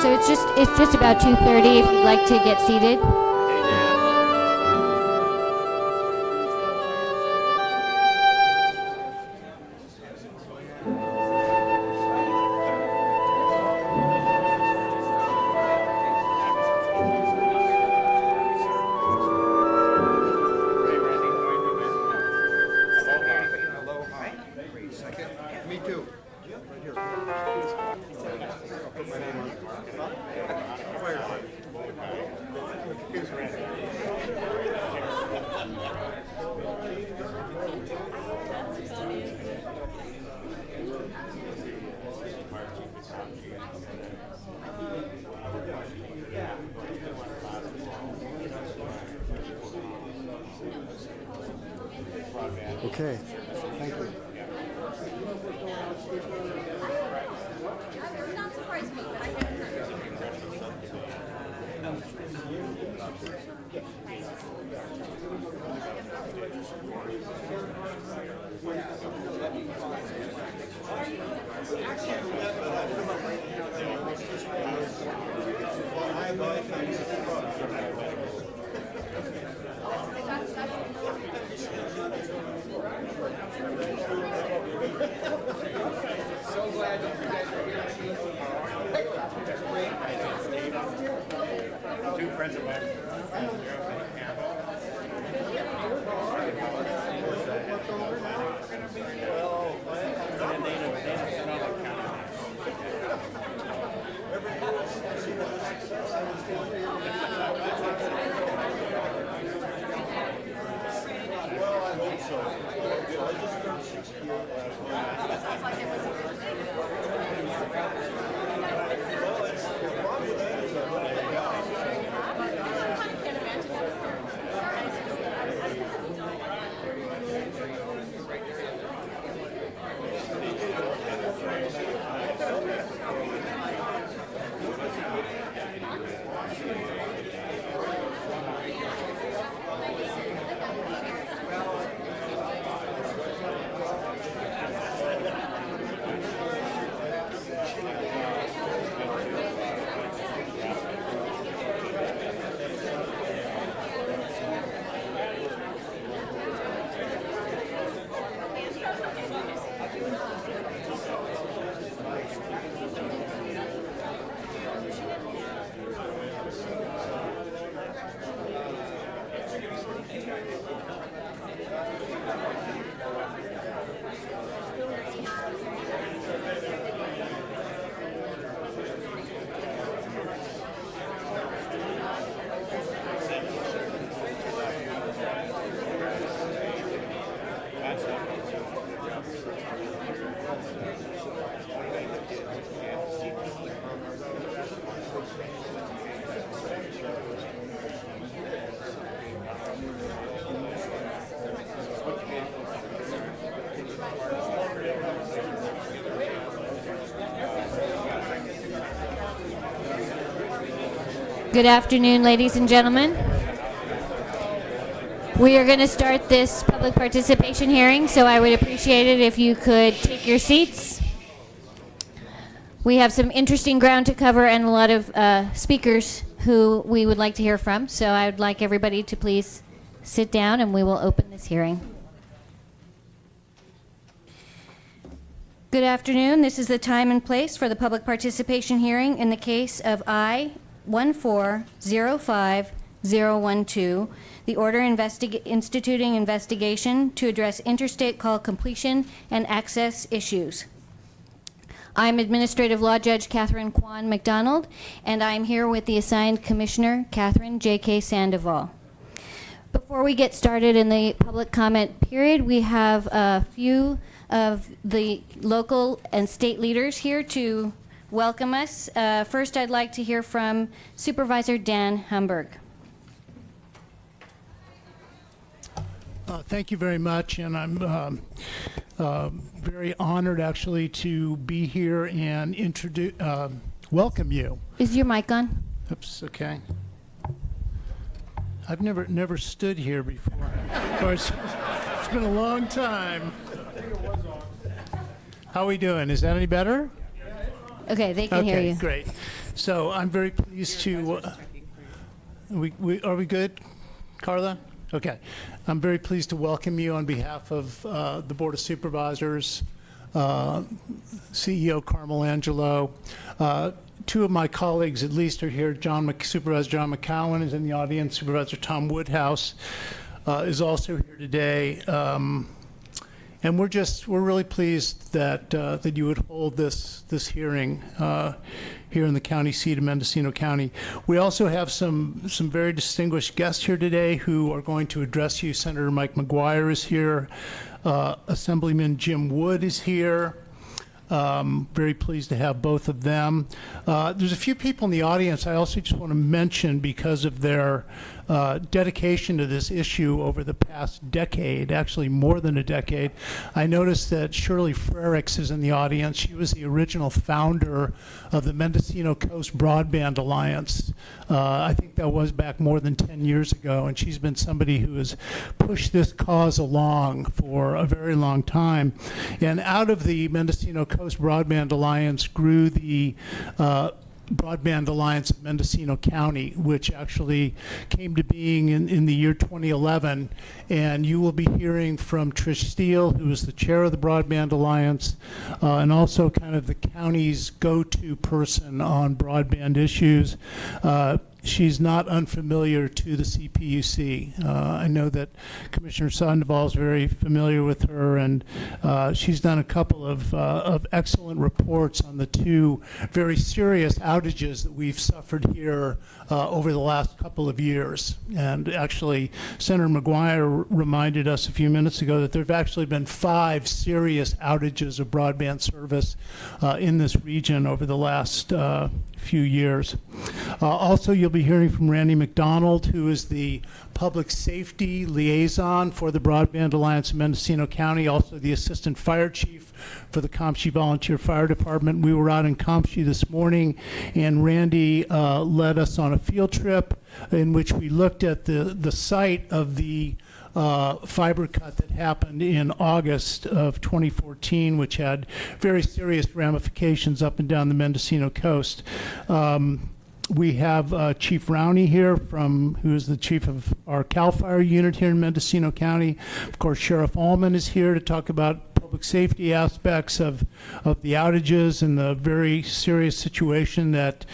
So it's just about 2:30 if you'd like to get seated. Me too. Okay, thank you. Two friends of mine. Good afternoon, ladies and gentlemen. We are going to start this public participation hearing, so I would appreciate it if you could take your seats. We have some interesting ground to cover and a lot of speakers who we would like to hear from, so I would like everybody to please sit down and we will open this hearing. Good afternoon. This is the time and place for the public participation hearing in the case of I-1405012, the order instituting investigation to address interstate call completion and access issues. I'm Administrative Law Judge Catherine Kwan McDonald, and I'm here with the assigned Commissioner, Catherine J.K. Sandoval. Before we get started in the public comment period, we have a few of the local and state leaders here to welcome us. First, I'd like to hear from Supervisor Dan Humberg. Thank you very much, and I'm very honored actually to be here and welcome you. Is your mic on? Oops, okay. I've never stood here before. It's been a long time. How are we doing? Is that any better? Okay, they can hear you. Great. So I'm very pleased to, are we good, Carla? Okay. I'm very pleased to welcome you on behalf of the Board of Supervisors, CEO Carmel Angelo. Two of my colleagues at least are here. Supervisor John McCowan is in the audience. Supervisor Tom Woodhouse is also here today. And we're really pleased that you would hold this hearing here in the county seat of Mendocino County. We also have some very distinguished guests here today who are going to address you. Senator Mike McGuire is here. Assemblyman Jim Wood is here. Very pleased to have both of them. There's a few people in the audience I also just want to mention because of their dedication to this issue over the past decade, actually more than a decade. I noticed that Shirley Frericks is in the audience. She was the original founder of the Mendocino Coast Broadband Alliance. I think that was back more than 10 years ago, and she's been somebody who has pushed this cause along for a very long time. And out of the Mendocino Coast Broadband Alliance grew the Broadband Alliance of Mendocino County, which actually came to being in the year 2011. And you will be hearing from Trish Steele, who is the chair of the Broadband Alliance, and also kind of the county's go-to person on broadband issues. She's not unfamiliar to the CPUC. I know that Commissioner Sandoval is very familiar with her, and she's done a couple of excellent reports on the two very serious outages that we've suffered here over the last couple of years. And actually, Senator McGuire reminded us a few minutes ago that there have actually been 5 serious outages of broadband service in this region over the last few years. Also, you'll be hearing from Randy McDonald, who is the public safety liaison for the Broadband Alliance of Mendocino County, also the assistant fire chief for the Comshie Volunteer Fire Department. We were out in Comshie this morning, and Randy led us on a field trip in which we looked at the site of the fiber cut that happened in August of 2014, which had very serious ramifications up and down the Mendocino coast. We have Chief Rowney here, who is the chief of our CAL FIRE unit here in Mendocino County. Of course, Sheriff Allman is here to talk about public safety aspects of the outages and the very serious situation that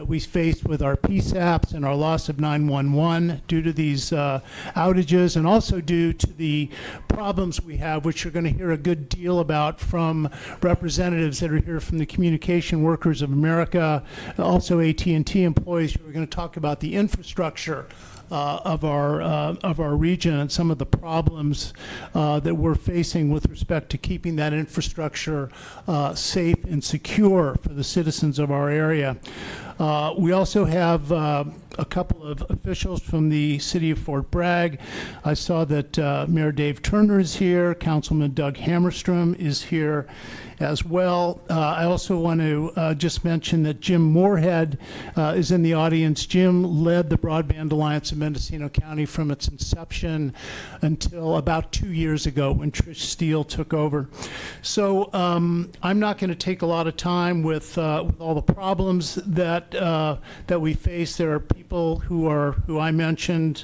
we faced with our PSAPs and our loss of 911 due to these outages, and also due to the problems we have, which you're going to hear a good deal about from representatives that are here from the Communication Workers of America, also AT&T employees who are going to talk about the infrastructure of our region and some of the problems that we're facing with respect to keeping that infrastructure safe and secure for the citizens of our area. We also have a couple of officials from the city of Fort Bragg. I saw that Mayor Dave Turner is here, Councilman Doug Hammerstrom is here as well. I also want to just mention that Jim Moorhead is in the audience. Jim led the Broadband Alliance of Mendocino County from its inception until about 2 years ago when Trish Steele took over. So I'm not going to take a lot of time with all the problems that we face. There are people who I mentioned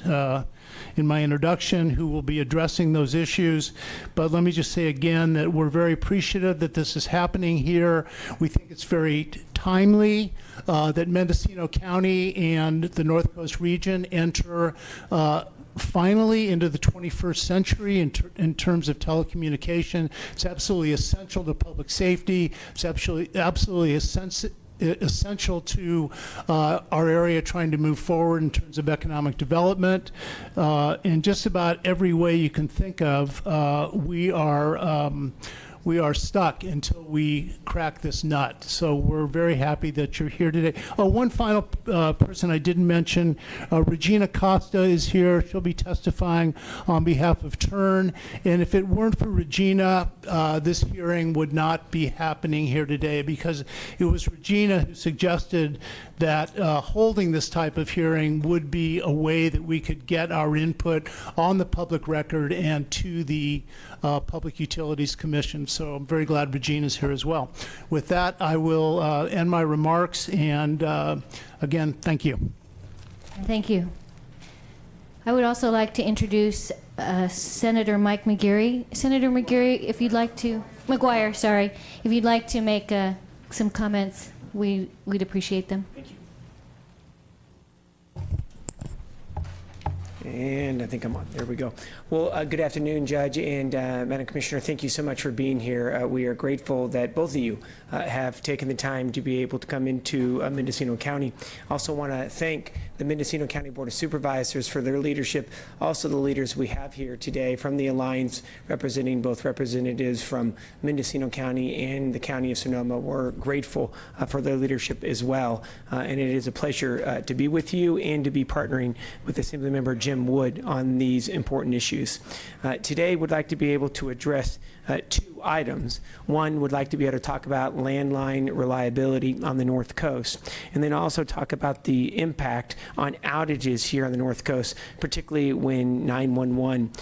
in my introduction who will be addressing those issues. But let me just say again that we're very appreciative that this is happening here. We think it's very timely that Mendocino County and the North Coast region enter finally into the 21st century in terms of telecommunication. It's absolutely essential to public safety. It's absolutely essential to our area trying to move forward in terms of economic development. In just about every way you can think of, we are stuck until we crack this nut. So we're very happy that you're here today. Oh, one final person I didn't mention, Regina Costa is here. She'll be testifying on behalf of TURN. And if it weren't for Regina, this hearing would not be happening here today, because it was Regina who suggested that holding this type of hearing would be a way that we could get our input on the public record and to the Public Utilities Commission. So I'm very glad Regina's here as well. With that, I will end my remarks, and again, thank you. Thank you. I would also like to introduce Senator Mike McGarry. Senator McGarry, if you'd like to, McGuire, sorry, if you'd like to make some comments, we'd appreciate them. Thank you. And I think I'm on. There we go. Well, good afternoon, Judge and Madam Commissioner. Thank you so much for being here. We are grateful that both of you have taken the time to be able to come into Mendocino County. Also want to thank the Mendocino County Board of Supervisors for their leadership. Also the leaders we have here today from the Alliance, representing both representatives from Mendocino County and the County of Sonoma. We're grateful for their leadership as well. And it is a pleasure to be with you and to be partnering with Assemblymember Jim Wood on these important issues. Today, we'd like to be able to address two items. One, would like to be able to talk about landline reliability on the North Coast, and then also talk about the impact on outages here on the North Coast, particularly when 911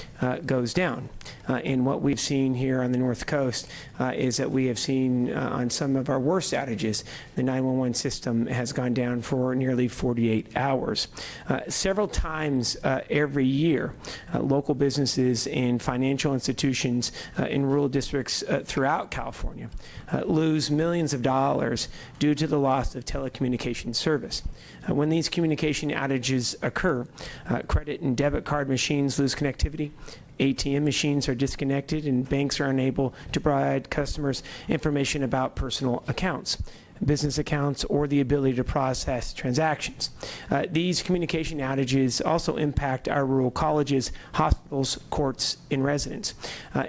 goes down. And what we've seen here on the North Coast is that we have seen on some of our worst outages, the 911 system has gone down for nearly 48 hours. Several times every year, local businesses and financial institutions in rural districts throughout California lose millions of dollars due to the loss of telecommunications service. When these communication outages occur, credit and debit card machines lose connectivity, ATM machines are disconnected, and banks are unable to provide customers information about personal accounts, business accounts, or the ability to process transactions. These communication outages also impact our rural colleges, hospitals, courts, and residents.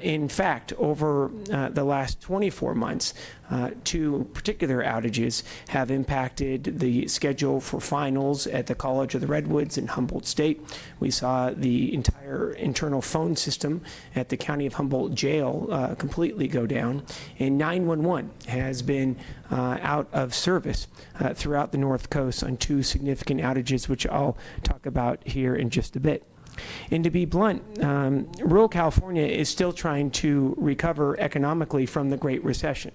In fact, over the last 24 months, two particular outages have impacted the schedule for finals at the College of the Redwoods in Humboldt State. We saw the entire internal phone system at the County of Humboldt Jail completely go down, and 911 has been out of service throughout the North Coast on two significant outages, which I'll talk about here in just a bit. And to be blunt, rural California is still trying to recover economically from the Great Recession.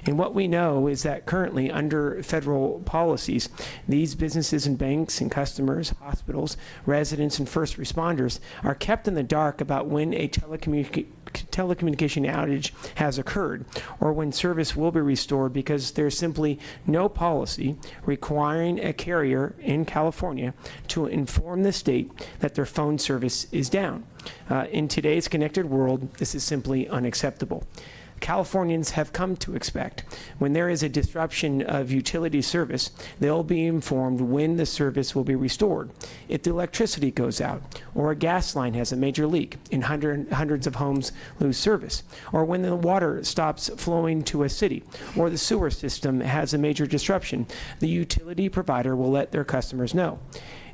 And what we know is that currently under federal policies, these businesses and banks and customers, hospitals, residents, and first responders are kept in the dark about when a telecommunication outage has occurred or when service will be restored, because there's simply no policy requiring a carrier in California to inform the state that their phone service is down. In today's connected world, this is simply unacceptable. Californians have come to expect when there is a disruption of utility service, they'll be informed when the service will be restored. If the electricity goes out, or a gas line has a major leak and hundreds of homes lose service, or when the water stops flowing to a city, or the sewer system has a major disruption, the utility provider will let their customers know.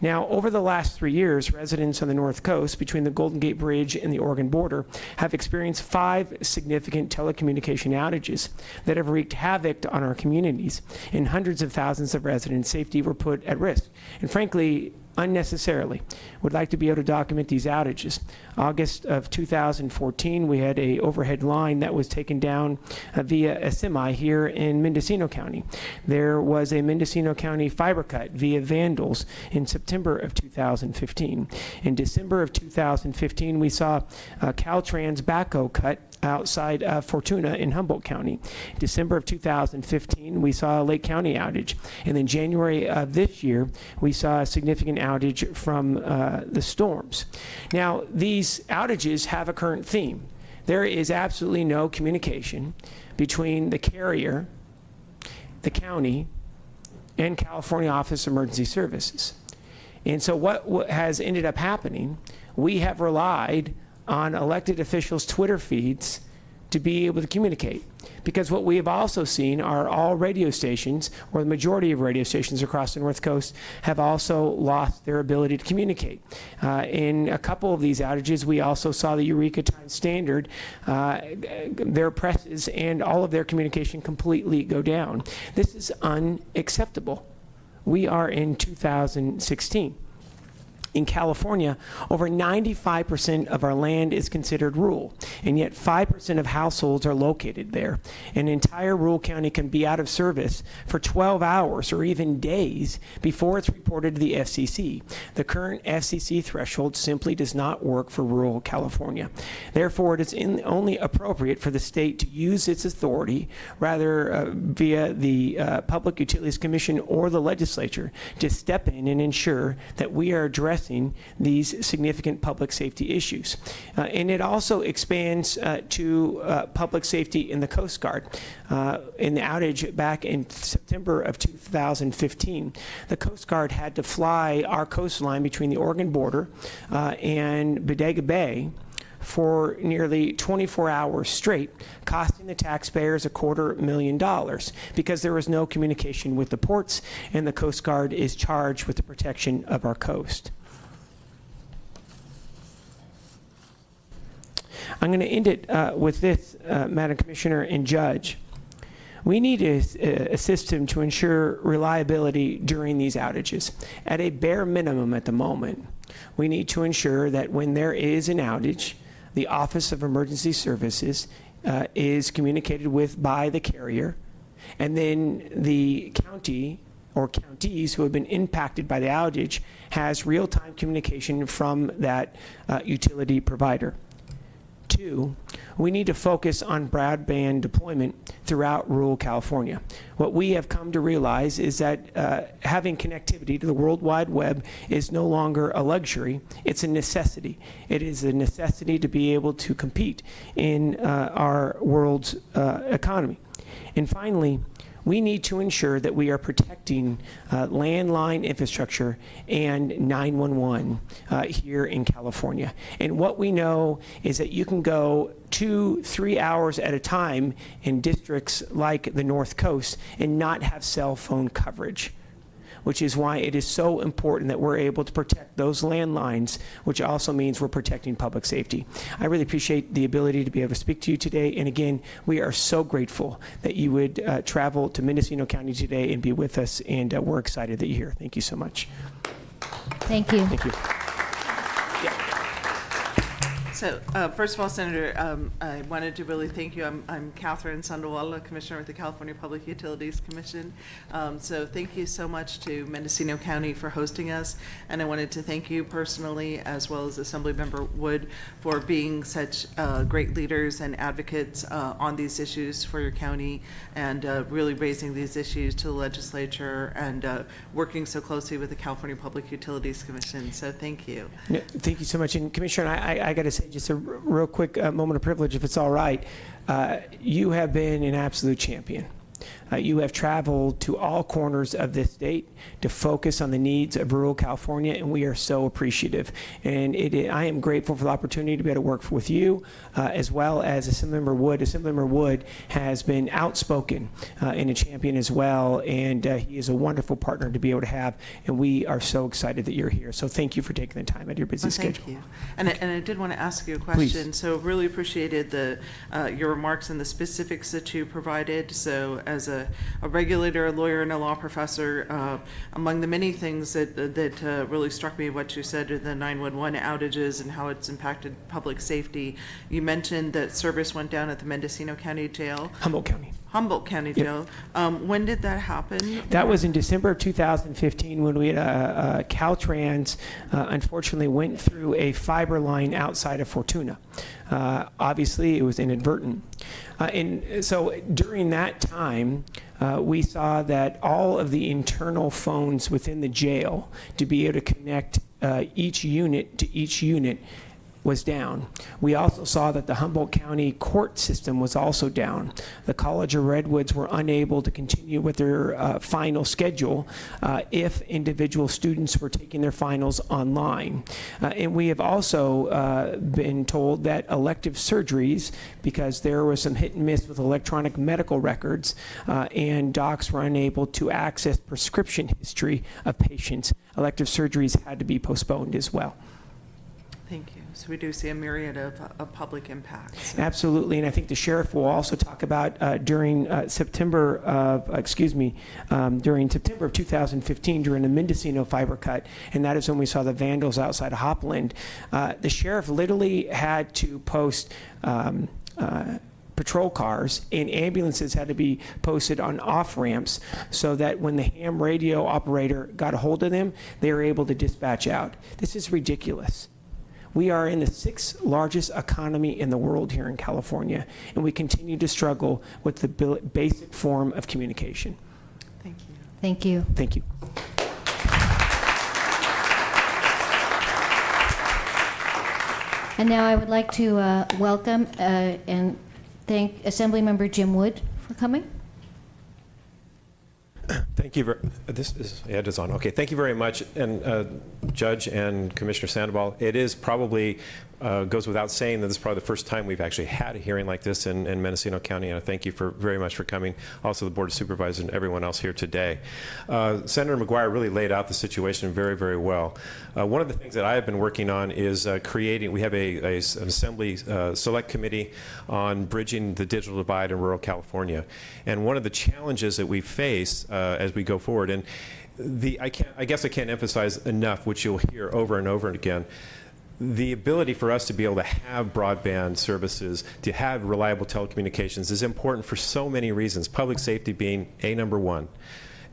Now, over the last 3 years, residents on the North Coast between the Golden Gate Bridge and the Oregon border have experienced 5 significant telecommunication outages that have wreaked havoc on our communities, and hundreds of thousands of residents' safety were put at risk, and frankly, unnecessarily. Would like to be able to document these outages. August of 2014, we had a overhead line that was taken down via a semi here in Mendocino County. There was a Mendocino County fiber cut via vandals in September of 2015. In December of 2015, we saw a Caltrans backhoe cut outside of Fortuna in Humboldt County. December of 2015, we saw a Lake County outage. And in January of this year, we saw a significant outage from the storms. Now, these outages have a current theme. There is absolutely no communication between the carrier, the county, and California Office of Emergency Services. And so what has ended up happening, we have relied on elected officials' Twitter feeds to be able to communicate. Because what we have also seen are all radio stations, or the majority of radio stations across the North Coast, have also lost their ability to communicate. In a couple of these outages, we also saw the Eureka Times Standard, their presses and all of their communication completely go down. This is unacceptable. We are in 2016. In California, over 95% of our land is considered rural, and yet 5% of households are located there. An entire rural county can be out of service for 12 hours or even days before it's reported to the FCC. The current FCC threshold simply does not work for rural California. Therefore, it is only appropriate for the state to use its authority, rather via the Public Utilities Commission or the legislature, to step in and ensure that we are addressing these significant public safety issues. And it also expands to public safety in the Coast Guard. In the outage back in September of 2015, the Coast Guard had to fly our coastline between the Oregon border and Bodega Bay for nearly 24 hours straight, costing the taxpayers $250,000 because there was no communication with the ports, and the Coast Guard is charged with the protection of our coast. I'm going to end it with this, Madam Commissioner and Judge. We need a system to ensure reliability during these outages. At a bare minimum at the moment, we need to ensure that when there is an outage, the Office of Emergency Services is communicated with by the carrier, and then the county or counties who have been impacted by the outage has real-time communication from that utility provider. 2, we need to focus on broadband deployment throughout rural California. What we have come to realize is that having connectivity to the World Wide Web is no longer a luxury, it's a necessity. It is a necessity to be able to compete in our world's economy. And finally, we need to ensure that we are protecting landline infrastructure and 911 here in California. And what we know is that you can go 2-3 hours at a time in districts like the North Coast and not have cell phone coverage, which is why it is so important that we're able to protect those landlines, which also means we're protecting public safety. I really appreciate the ability to be able to speak to you today. And again, we are so grateful that you would travel to Mendocino County today and be with us. And we're excited that you're here. Thank you so much. Thank you. Thank you. So, first of all, Senator, I wanted to really thank you. I'm Catherine Sandoval, Commissioner with the California Public Utilities Commission. So thank you so much to Mendocino County for hosting us. And I wanted to thank you personally, as well as Assemblymember Wood, for being such great leaders and advocates on these issues for your county, and really raising these issues to the legislature, and working so closely with the California Public Utilities Commission. So thank you. No, thank you so much. And Commissioner, I got to say, just a real quick moment of privilege, if it's all right. You have been an absolute champion. You have traveled to all corners of this state to focus on the needs of rural California, and we are so appreciative. And I am grateful for the opportunity to be able to work with you, as well as Assemblymember Wood. Assemblymember Wood has been outspoken and a champion as well, and he is a wonderful partner to be able to have, and we are so excited that you're here. So thank you for taking the time out of your busy schedule. Thank you. And I did want to ask you a question. Please. So really appreciated your remarks and the specifics that you provided. So as a regulator, a lawyer, and a law professor, among the many things that really struck me, what you said, the 911 outages and how it's impacted public safety. You mentioned that service went down at the Mendocino County Jail. Humboldt County. Humboldt County Jail. When did that happen? That was in December of 2015 when we had Caltrans unfortunately went through a fiber line outside of Fortuna. Obviously, it was inadvertent. And so during that time, we saw that all of the internal phones within the jail to be able to connect each unit to each unit was down. We also saw that the Humboldt County court system was also down. The College of Redwoods were unable to continue with their final schedule if individual students were taking their finals online. And we have also been told that elective surgeries, because there was some hit and miss with electronic medical records, and docs were unable to access prescription history of patients, elective surgeries had to be postponed as well. Thank you. So we do see a myriad of public impacts. Absolutely, and I think the sheriff will also talk about during September of 2015, during the Mendocino fiber cut, and that is when we saw the vandals outside of Hopland. The sheriff literally had to post patrol cars, and ambulances had to be posted on off-ramps so that when the ham radio operator got a hold of them, they were able to dispatch out. This is ridiculous. We are in the 6th largest economy in the world here in California, and we continue to struggle with the basic form of communication. Thank you. Thank you. Thank you. And now I would like to welcome and thank Assemblymember Jim Wood for coming. Thank you. It is on. Okay. Thank you very much, and Judge and Commissioner Sandoval. It is probably goes without saying that this is probably the first time we've actually had a hearing like this in Mendocino County, and I thank you very much for coming. Also, the Board of Supervisors and everyone else here today. Senator McGuire really laid out the situation very, very well. One of the things that I have been working on is creating. We have an Assembly Select Committee on bridging the digital divide in rural California, and one of the challenges that we face as we go forward, and I guess I can't emphasize enough, which you'll hear over and over again. The ability for us to be able to have broadband services, to have reliable telecommunications is important for so many reasons, public safety being number one.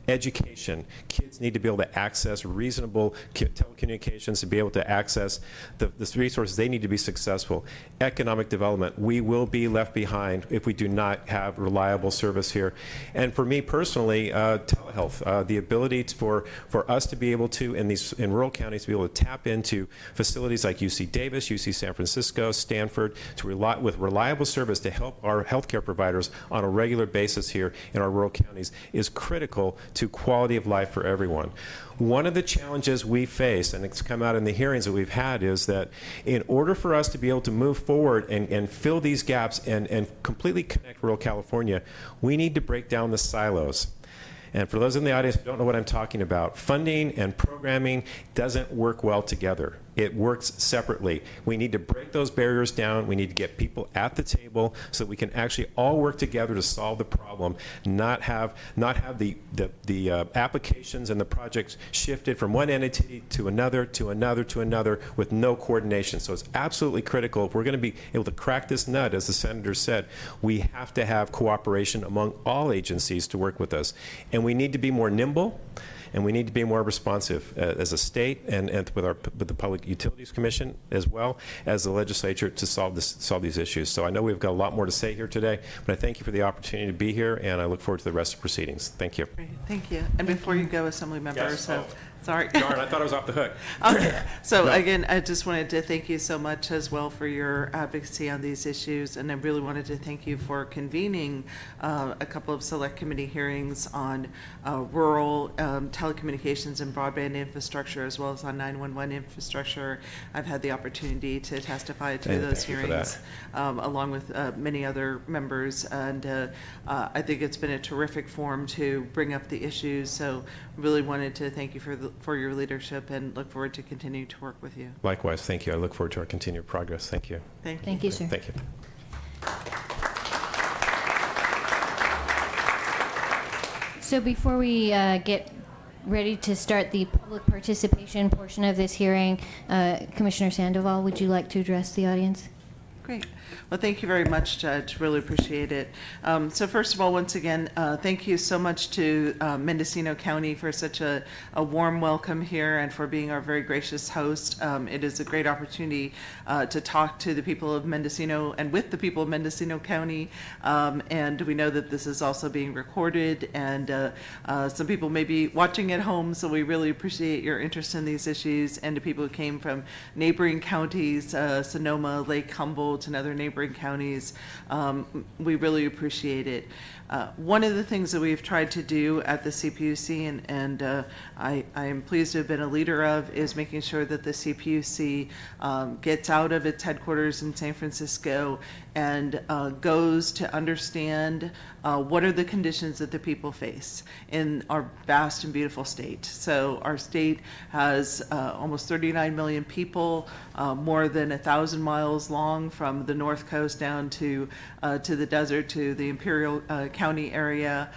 Education. Kids need to be able to access reasonable telecommunications, to be able to access the resources they need to be successful. Economic development. We will be left behind if we do not have reliable service here. And for me personally, telehealth. The ability for us to be able to, in rural counties, to be able to tap into facilities like UC Davis, UC San Francisco, Stanford, with reliable service to help our healthcare providers on a regular basis here in our rural counties is critical to quality of life for everyone. One of the challenges we face, and it's come out in the hearings that we've had, is that in order for us to be able to move forward and fill these gaps and completely connect rural California, we need to break down the silos. And for those in the audience who don't know what I'm talking about, funding and programming doesn't work well together. It works separately. We need to break those barriers down. We need to get people at the table so that we can actually all work together to solve the problem, not have the applications and the projects shifted from one entity to another, to another, to another with no coordination. So it's absolutely critical. If we're going to be able to crack this nut, as the Senator said, we have to have cooperation among all agencies to work with us. And we need to be more nimble. And we need to be more responsive as a state and with the Public Utilities Commission, as well as the legislature, to solve these issues. So I know we've got a lot more to say here today, but I thank you for the opportunity to be here, and I look forward to the rest of the proceedings. Thank you. Great. Thank you. And before you go, Assembly Member, sorry. Darn, I thought I was off the hook. Okay. So No. again, I just wanted to thank you so much as well for your advocacy on these issues, and I really wanted to thank you for convening a couple of select committee hearings on rural telecommunications and broadband infrastructure, as well as on 911 infrastructure. I've had the opportunity to testify to those thank you for hearings along with many other members, and I think it's been a terrific forum to bring up the issues. So really wanted to thank you for your leadership and look forward to continuing to work with you. Likewise, thank you. I look forward to our continued progress. Thank you. Thank you. Thank you, sir. Thank you. So before we get ready to start the public participation portion of this hearing, Commissioner Sandoval, would you like to address the audience? Great. Well, thank you very much, Judge. Really appreciate it. So first of all, once again, thank you so much to Mendocino County for such a warm welcome here and for being our very gracious host. It is a great opportunity to talk to the people of Mendocino and with the people of Mendocino County. And we know that this is also being recorded, and some people may be watching at home, so we really appreciate your interest in these issues. And to people who came from neighboring counties, Sonoma, Lake Humboldt, Humboldt and other neighboring counties. We really appreciate it. One of the things that we've tried to do at the CPUC, and I am pleased to have been a leader of, is making sure that the CPUC gets out of its headquarters in San Francisco and goes to understand what are the conditions that the people face in our vast and beautiful state. So our state has almost 39 million people, more than 1,000 miles long from the north coast down to the desert, to the Imperial County area,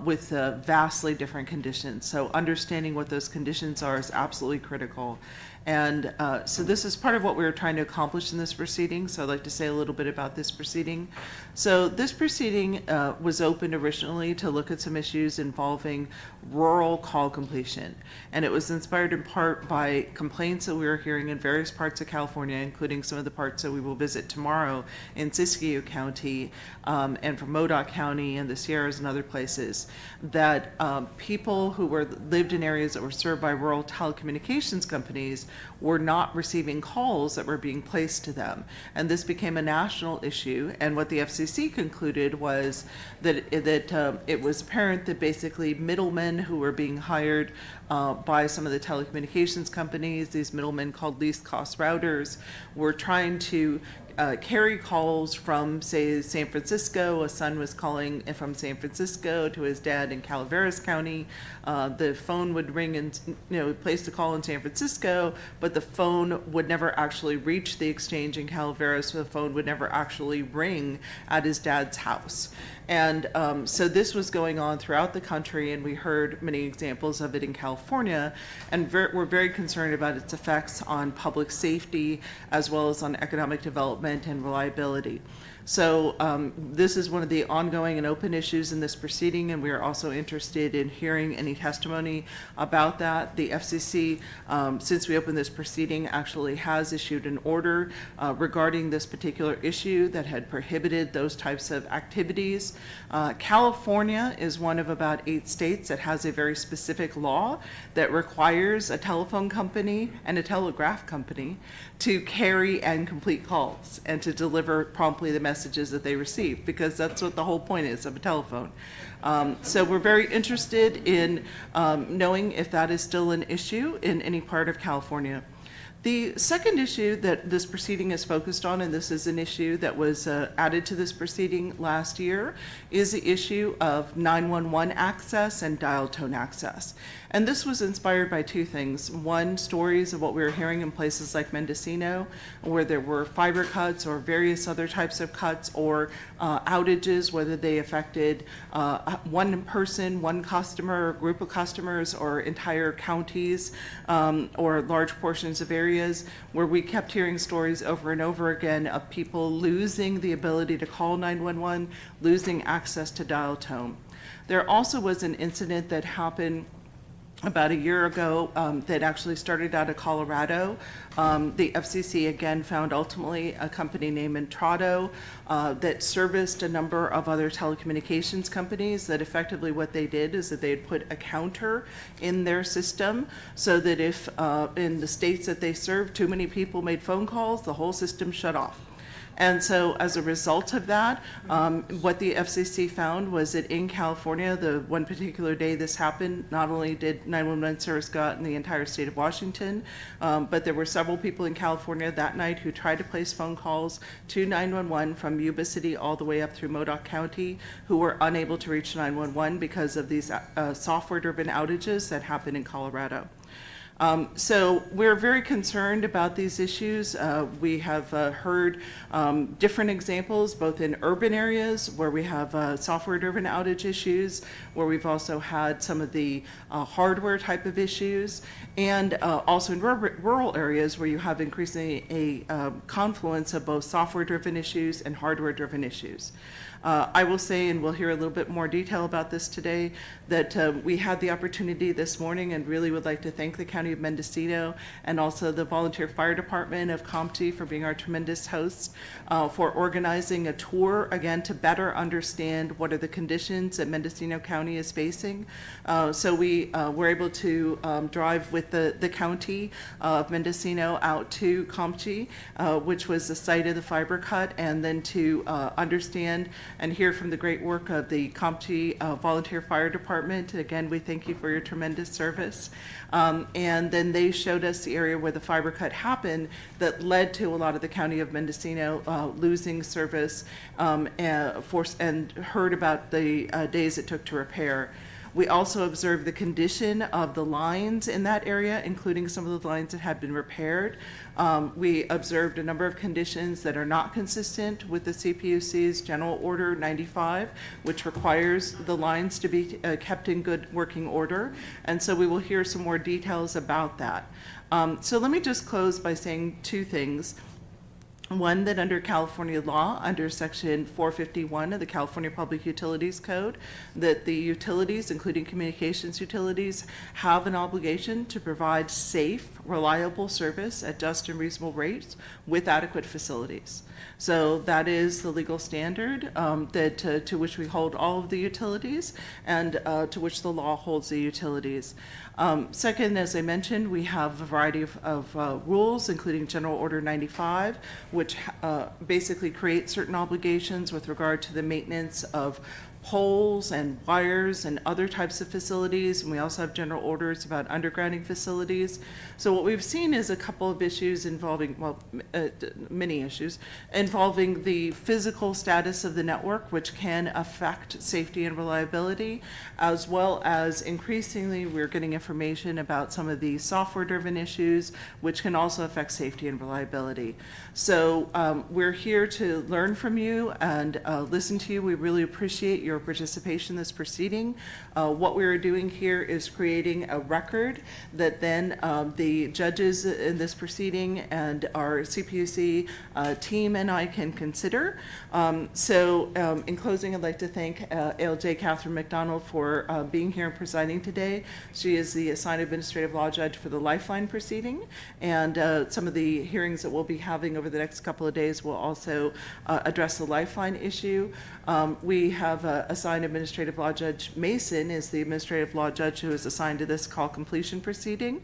with vastly different conditions. So understanding what those conditions are is absolutely critical. And so this is part of what we were trying to accomplish in this proceeding. So I'd like to say a little bit about this proceeding. So this proceeding was opened originally to look at some issues involving rural call completion. And it was inspired in part by complaints that we were hearing in various parts of California, including some of the parts that we will visit tomorrow in Siskiyou County, and from Modoc County and the Sierras and other places, that people who lived in areas that were served by rural telecommunications companies were not receiving calls that were being placed to them. And this became a national issue. And what the FCC concluded was that it was apparent that basically middlemen who were being hired by some of the telecommunications companies, these middlemen called least cost routers, were trying to carry calls from, say, San Francisco. A son was calling from San Francisco to his dad in Calaveras County. The phone would ring and, place the call in San Francisco, but the phone would never actually reach the exchange in Calaveras, so the phone would never actually ring at his dad's house. And so this was going on throughout the country, and we heard many examples of it in California, and we're very concerned about its effects on public safety as well as on economic development and reliability. So this is one of the ongoing and open issues in this proceeding, and we are also interested in hearing any testimony about that. The FCC, since we opened this proceeding, actually has issued an order regarding this particular issue that had prohibited those types of activities. California is one of about 8 states that has a very specific law that requires a telephone company and a telegraph company to carry and complete calls and to deliver promptly the messages that they receive, because that's what the whole point is of a telephone. So we're very interested in knowing if that is still an issue in any part of California. The second issue that this proceeding is focused on, and this is an issue that was added to this proceeding last year, is the issue of 911 access and dial tone access. And this was inspired by 2 things. One, stories of what we were hearing in places like Mendocino, where there were fiber cuts or various other types of cuts or outages, whether they affected one person, one customer, or group of customers, or entire counties, or large portions of areas, where we kept hearing stories over and over again of people losing the ability to call 911, losing access to dial tone. There also was an incident that happened about a year ago that actually started out of Colorado. The FCC again found ultimately a company named Entrado that serviced a number of other telecommunications companies, that effectively what they did is that they had put a counter in their system so that if in the states that they served too many people made phone calls, the whole system shut off. And so as a result of that, what the FCC found was that in California, the one particular day this happened, not only did 911 service go out in the entire state of Washington, but there were several people in California that night who tried to place phone calls to 911 from Yuba City all the way up through Modoc County, who were unable to reach 911 because of these software-driven outages that happened in Colorado. So we're very concerned about these issues. We have heard different examples, both in urban areas where we have software-driven outage issues, where we've also had some of the hardware type of issues, and also in rural areas where you have increasingly a confluence of both software-driven issues and hardware-driven issues. I will say, and we'll hear a little bit more detail about this today, that we had the opportunity this morning, and really would like to thank the County County of Mendocino, and also the Volunteer Fire Department of Compton for being our tremendous hosts, for organizing a tour, again, to better understand what are the conditions that Mendocino County is facing. So we were able to drive with the county of Mendocino out to Compton, which was the site of the fiber cut, and then to understand and hear from the great work of the Compton Volunteer Fire Department. Again, we thank you for your tremendous service. And then they showed us the area where the fiber cut happened that led to a lot of the county of Mendocino losing service, and heard about the days it took to repair. We also observed the condition of the lines in that area, including some of the lines that had been repaired. We observed a number of conditions that are not consistent with the CPUC's General Order 95, which requires the lines to be kept in good working order. And so we will hear some more details about that. So let me just close by saying two things. One, that under California law, under Section 451 of the California Public Utilities Code, that the utilities, including communications utilities, have an obligation to provide safe, reliable service at just and reasonable rates with adequate facilities. So that is the legal standard to which we hold all of the utilities, and to which the law holds the utilities. Second, as I mentioned, we have a variety of rules, including General Order 95, which basically create certain obligations with regard to the maintenance of poles and wires and other types of facilities, and we also have general orders about undergrounding facilities. So what we've seen is a couple of issues involving, many issues, involving the physical status of the network, which can affect safety and reliability, as well as increasingly we're getting information about some of the software-driven issues, which can also affect safety and reliability. So we're here to learn from you and listen to you. We really appreciate your participation in this proceeding. What we are doing here is creating a record that then the judges in this proceeding and our CPUC team and I can consider. So in closing, I'd like to thank ALJ Catherine McDonald for being here and presiding today. She is the assigned administrative law judge for the Lifeline proceeding, and some of the hearings that we'll be having over the next couple of days will also address the Lifeline issue. We have assigned administrative law judge Mason is the administrative law judge who is assigned to this call completion proceeding.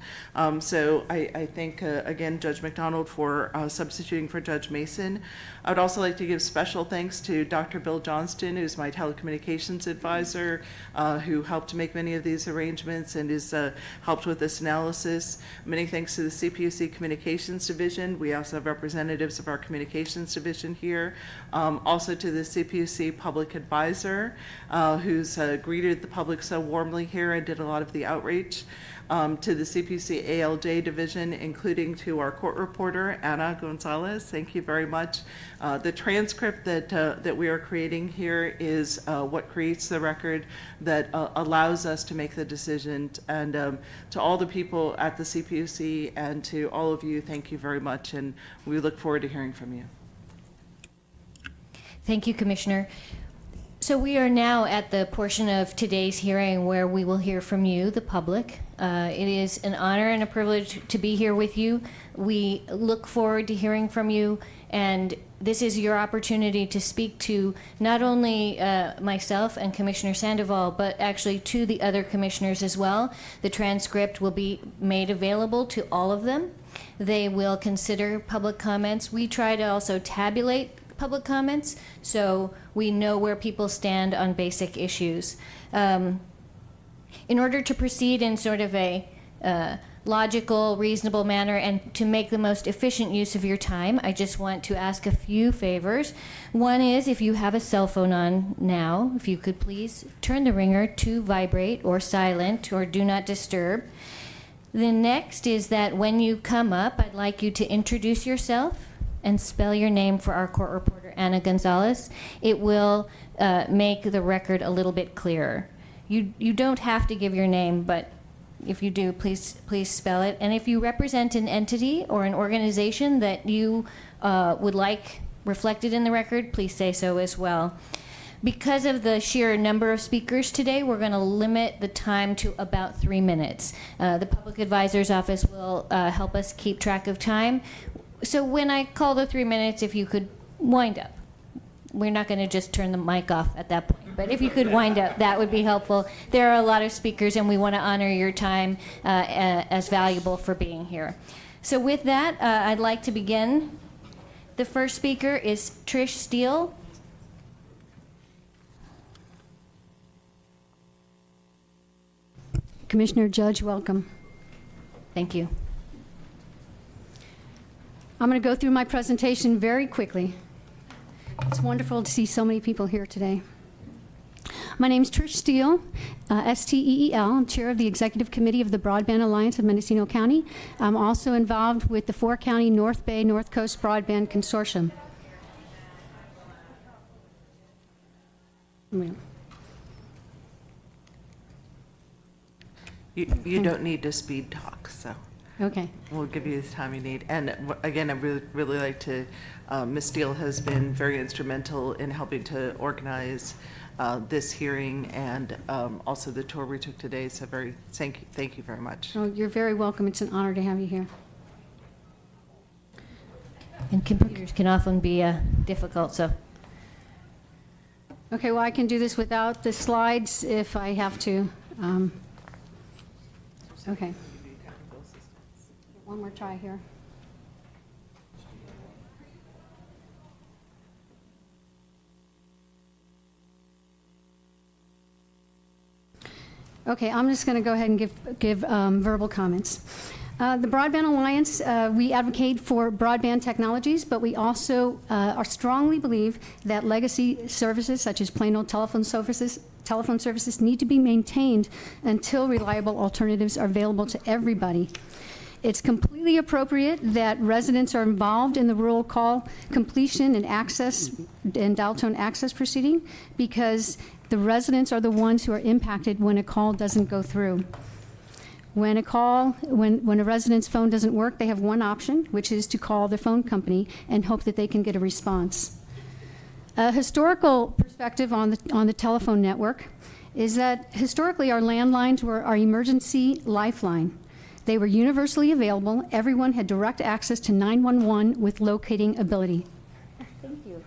So I thank again Judge McDonald for substituting for Judge Mason. I would also like to give special thanks to Dr. Bill Johnston, who's my telecommunications advisor, who helped to make many of these arrangements and has helped with this analysis. Many thanks to the CPUC Communications Division. We also have representatives of our Communications Division here. Also to the CPUC Public Advisor, who's greeted the public so warmly here and did a lot of the outreach. To the CPUC ALJ division, including to our court reporter, Ana Gonzalez. Thank you very much. The transcript that we are creating here is what creates the record that allows us to make the decision. And to all the people at the CPUC and to all of you, thank you very much. And we look forward to hearing from you. Thank you, Commissioner. So we are now at the portion of today's hearing where we will hear from you, the public. It is an honor and a privilege to be here with you. We look forward to hearing from you, and this is your opportunity to speak to not only myself and Commissioner Sandoval, but actually to the other commissioners as well. The transcript will be made available to all of them. They will consider public comments. We try to also tabulate public comments so we know where people stand on basic issues. In order to proceed in sort of a logical, reasonable manner and to make the most efficient use of your time, I just want to ask a few favors. One is, if you have a cell phone on now, if you could please turn the ringer to vibrate or silent or do not disturb. The next is that when you come up, I'd like you to introduce yourself and spell your name for our court reporter, Ana Gonzalez. It will make the record a little bit clearer. You don't have to give your name, but if you do, please spell it. And if you represent an entity or an organization that you would like reflected in the record, please say so as well. Because of the sheer number of speakers today, we're going to limit the time to about 3 minutes. The Public Advisor's Office will help us keep track of time. So when I call the 3 minutes, if you could wind up. We're not going to just turn the mic off at that point, but if you could wind up, that would be helpful. There are a lot of speakers, and we want to honor your time as valuable for being here. So with that, I'd like to begin. The first speaker is Trish Steele. Commissioner, Judge, welcome. Thank you. I'm going to go through my presentation very quickly. It's wonderful to see so many people here today. My name is Trish Steele, S-T-E-E-L. I'm chair of the Executive Committee of the Broadband Alliance of Mendocino County. I'm also involved with the 4-county North Bay North Coast Broadband Consortium. You don't need to speed talk, so Okay. we'll give you the time you need. And again, I really like to, Ms. Steele has been very instrumental in helping to organize this hearing and also the tour we took today. So thank you very much. Oh, you're very welcome. It's an honor to have you here. And computers can often be difficult, so. Okay, well, I can do this without the slides if I have to. Okay. One more try here. Okay, I'm just going to go ahead and give verbal comments. The Broadband Alliance, we advocate for broadband technologies, but we also strongly believe that legacy services such as plain old telephone services need to be maintained until reliable alternatives are available to everybody. It's completely appropriate that residents are involved in the rural call completion and access and dial tone access proceeding because the residents are the ones who are impacted when a call doesn't go through. When a resident's phone doesn't work, they have one option, which is to call the phone company and hope that they can get a response. A historical perspective on the telephone network is that historically our landlines were our emergency lifeline. They were universally available. Everyone had direct access to 911 with locating ability. Thank you.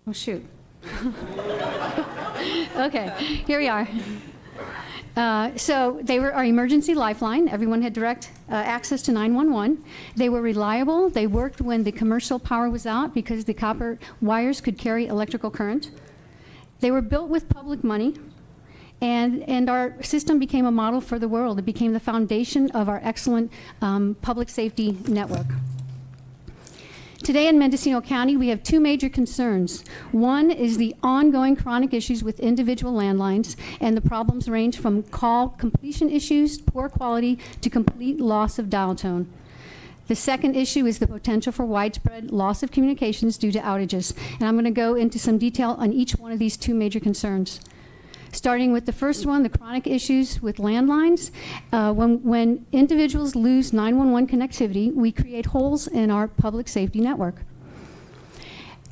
Oh, shoot. Okay, here we are. So they were our emergency lifeline. Everyone had direct access to 911. They were reliable. They worked when the commercial power was out because the copper wires could carry electrical current. They were built with public money, and our system became a model for the world. It became the foundation of our excellent public safety network. Today in Mendocino County, we have two major concerns. One is the ongoing chronic issues with individual landlines, and the problems range from call completion issues, poor quality, to complete loss of dial tone. The second issue is the potential for widespread loss of communications due to outages. And I'm going to go into some detail on each one of these two major concerns. Starting with the first one, the chronic issues with landlines. When individuals lose 911 connectivity, we create holes in our public safety network.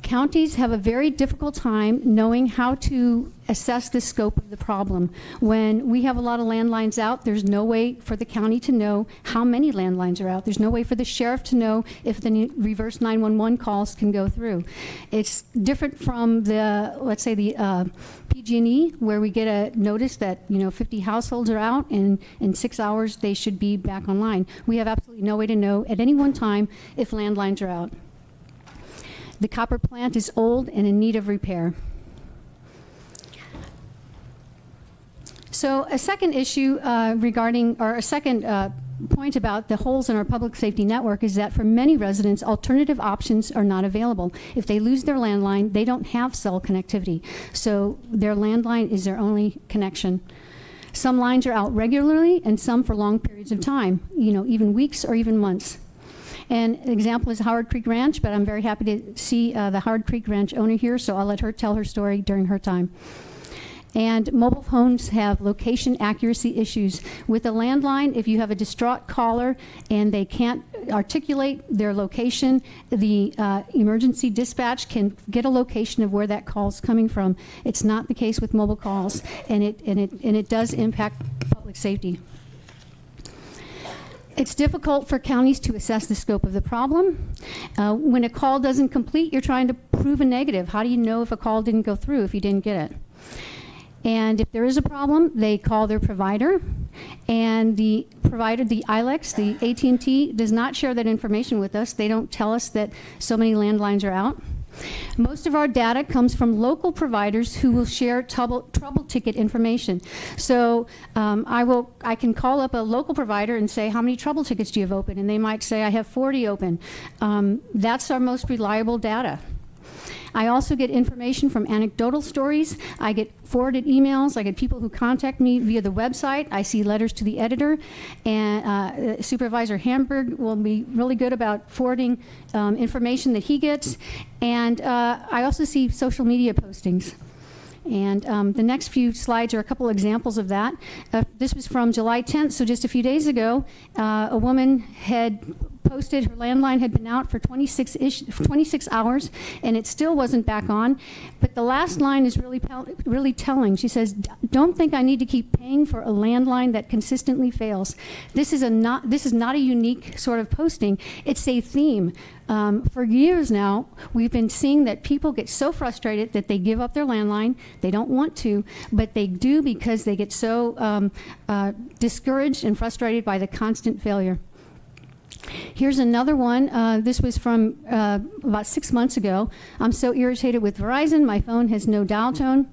Counties have a very difficult time knowing how to assess the scope of the problem. When we have a lot of landlines out, there's no way for the county to know how many landlines are out. There's no way for the sheriff to know if the reverse 911 calls can go through. It's different from the, let's say, the PG&E, where we get a notice that 50 households are out, and in 6 hours they should be back online. We have absolutely no way to know at any one time if landlines are out. The copper plant is old and in need of repair. So a second issue point about the holes in our public safety network is that for many residents, alternative options are not available. If they lose their landline, they don't have cell connectivity. So their landline is their only connection. Some lines are out regularly and some for long periods of time, even weeks or even months. And an example is Howard Creek Ranch, but I'm very happy to see the Howard Creek Ranch owner here, so I'll let her tell her story during her time. And mobile phones have location accuracy issues. With a landline, if you have a distraught caller and they can't articulate their location, the emergency dispatch can get a location of where that call is coming from. It's not the case with mobile calls, and it does impact public safety. It's difficult for counties to assess the scope of the problem. When a call doesn't complete, you're trying to prove a negative. How do you know if a call didn't go through if you didn't get it? And if there is a problem, they call their provider, and the provider, the ILEX, the AT&T, does not share that information with us. They don't tell us that so many landlines are out. Most of our data comes from local providers who will share trouble ticket information. So I can call up a local provider and say, how many trouble tickets do you have open? And they might say, I have 40 open. That's our most reliable data. I also get information from anecdotal stories. I get forwarded emails. I get people who contact me via the website. I see letters to the editor. And Supervisor Hamburg will be really good about forwarding information that he gets. And I also see social media postings. And the next few slides are a couple examples of that. This was from July 10th, so just a few days ago. A woman had posted her landline had been out for 26 hours, and it still wasn't back on. But the last line is really telling. She says, "Don't think I need to keep paying for a landline that consistently fails." This is not a unique sort of posting. It's a theme. For years now, we've been seeing that people get so frustrated that they give up their landline. They don't want to, but they do because they get so discouraged and frustrated by the constant failure. Here's another one. This was from about 6 months ago. I'm so irritated with Verizon. My phone has no dial tone.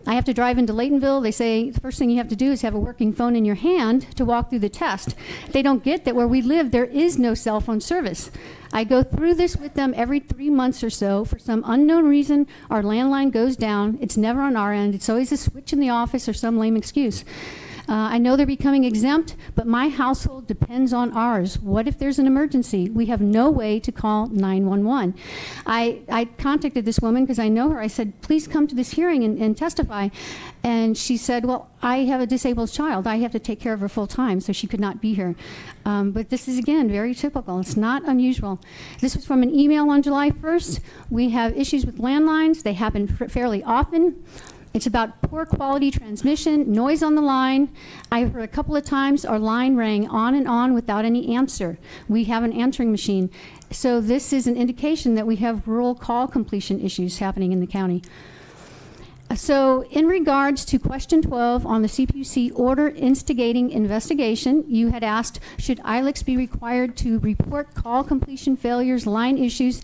I have to drive into Laytonville. They say the first thing you have to do is have a working phone in your hand to walk through the test. They don't get that where we live, there is no cell phone service. I go through this with them every 3 months or so. For some unknown reason, our landline goes down. It's never on our end. It's always a switch in the office or some lame excuse. I know they're becoming exempt, but my household depends on ours. What if there's an emergency? We have no way to call 911. I contacted this woman because I know her. I said, please come to this hearing and testify. And she said, well, I have a disabled child. I have to take care of her full time, so she could not be here. But this is, again, very typical. It's not unusual. This was from an email on July 1st. We have issues with landlines. They happen fairly often. It's about poor quality transmission, noise on the line. I heard a couple of times our line rang on and on without any answer. We have an answering machine. So this is an indication that we have rural call completion issues happening in the county. So in regards to question 12 on the CPUC order instigating investigation, you had asked, should ILEX be required to report call completion failures, line issues?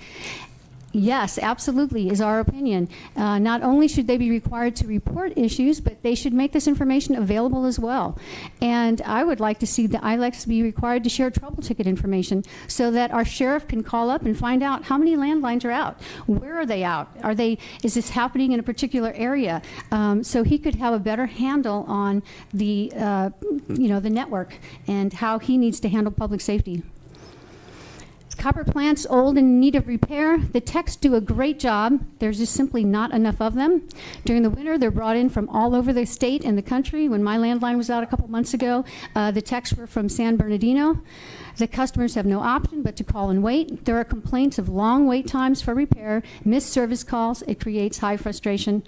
Yes, absolutely, is our opinion. Not only should they be required to report issues, but they should make this information available as well. And I would like to see the ILEX be required to share trouble ticket information so that our sheriff can call up and find out how many landlines are out. Where are they out? Is this happening in a particular area? So he could have a better handle on the network and how he needs to handle public safety. Copper plants old and in need of repair. The techs do a great job. There's just simply not enough of them. During the winter, they're brought in from all over the state and the country. When my landline was out a couple months ago, the techs were from San Bernardino. The customers have no option but to call and wait. There are complaints of long wait times for repair, missed service calls. It creates high frustration.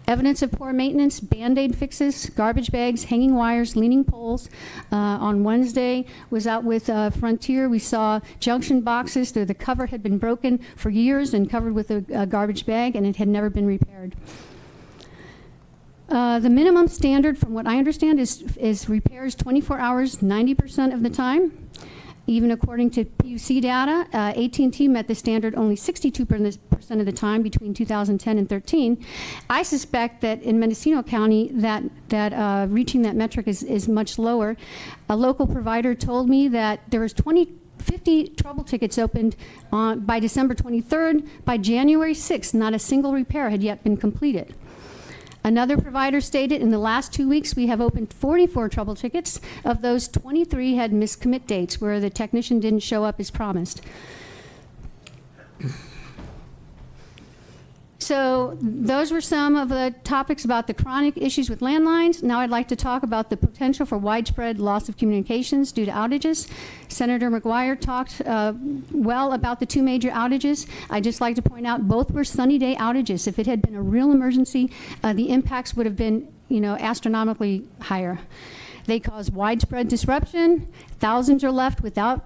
Evidence of poor maintenance, Band-Aid fixes, garbage bags, hanging wires, leaning poles. On Wednesday, was out with Frontier. We saw junction boxes. The cover had been broken for years and covered with a garbage bag, and it had never been repaired. The minimum standard, from what I understand, is repairs 24 hours, 90% of the time. Even according to PUC data, AT&T met the standard only 62% of the time between 2010 and 13. I suspect that in Mendocino County that reaching that metric is much lower. A local provider told me that there was 50 trouble tickets opened by December 23rd. By January 6th, not a single repair had yet been completed. Another provider stated in the last 2 weeks we have opened 44 trouble tickets. Of those, 23 had missed commit dates where the technician didn't show up as promised. So those were some of the topics about the chronic issues with landlines. Now I'd like to talk about the potential for widespread loss of communications due to outages. Senator McGuire talked well about the two major outages. I'd just like to point out both were sunny day outages. If it had been a real emergency, the impacts would have been, astronomically higher. They cause widespread disruption. Thousands are left without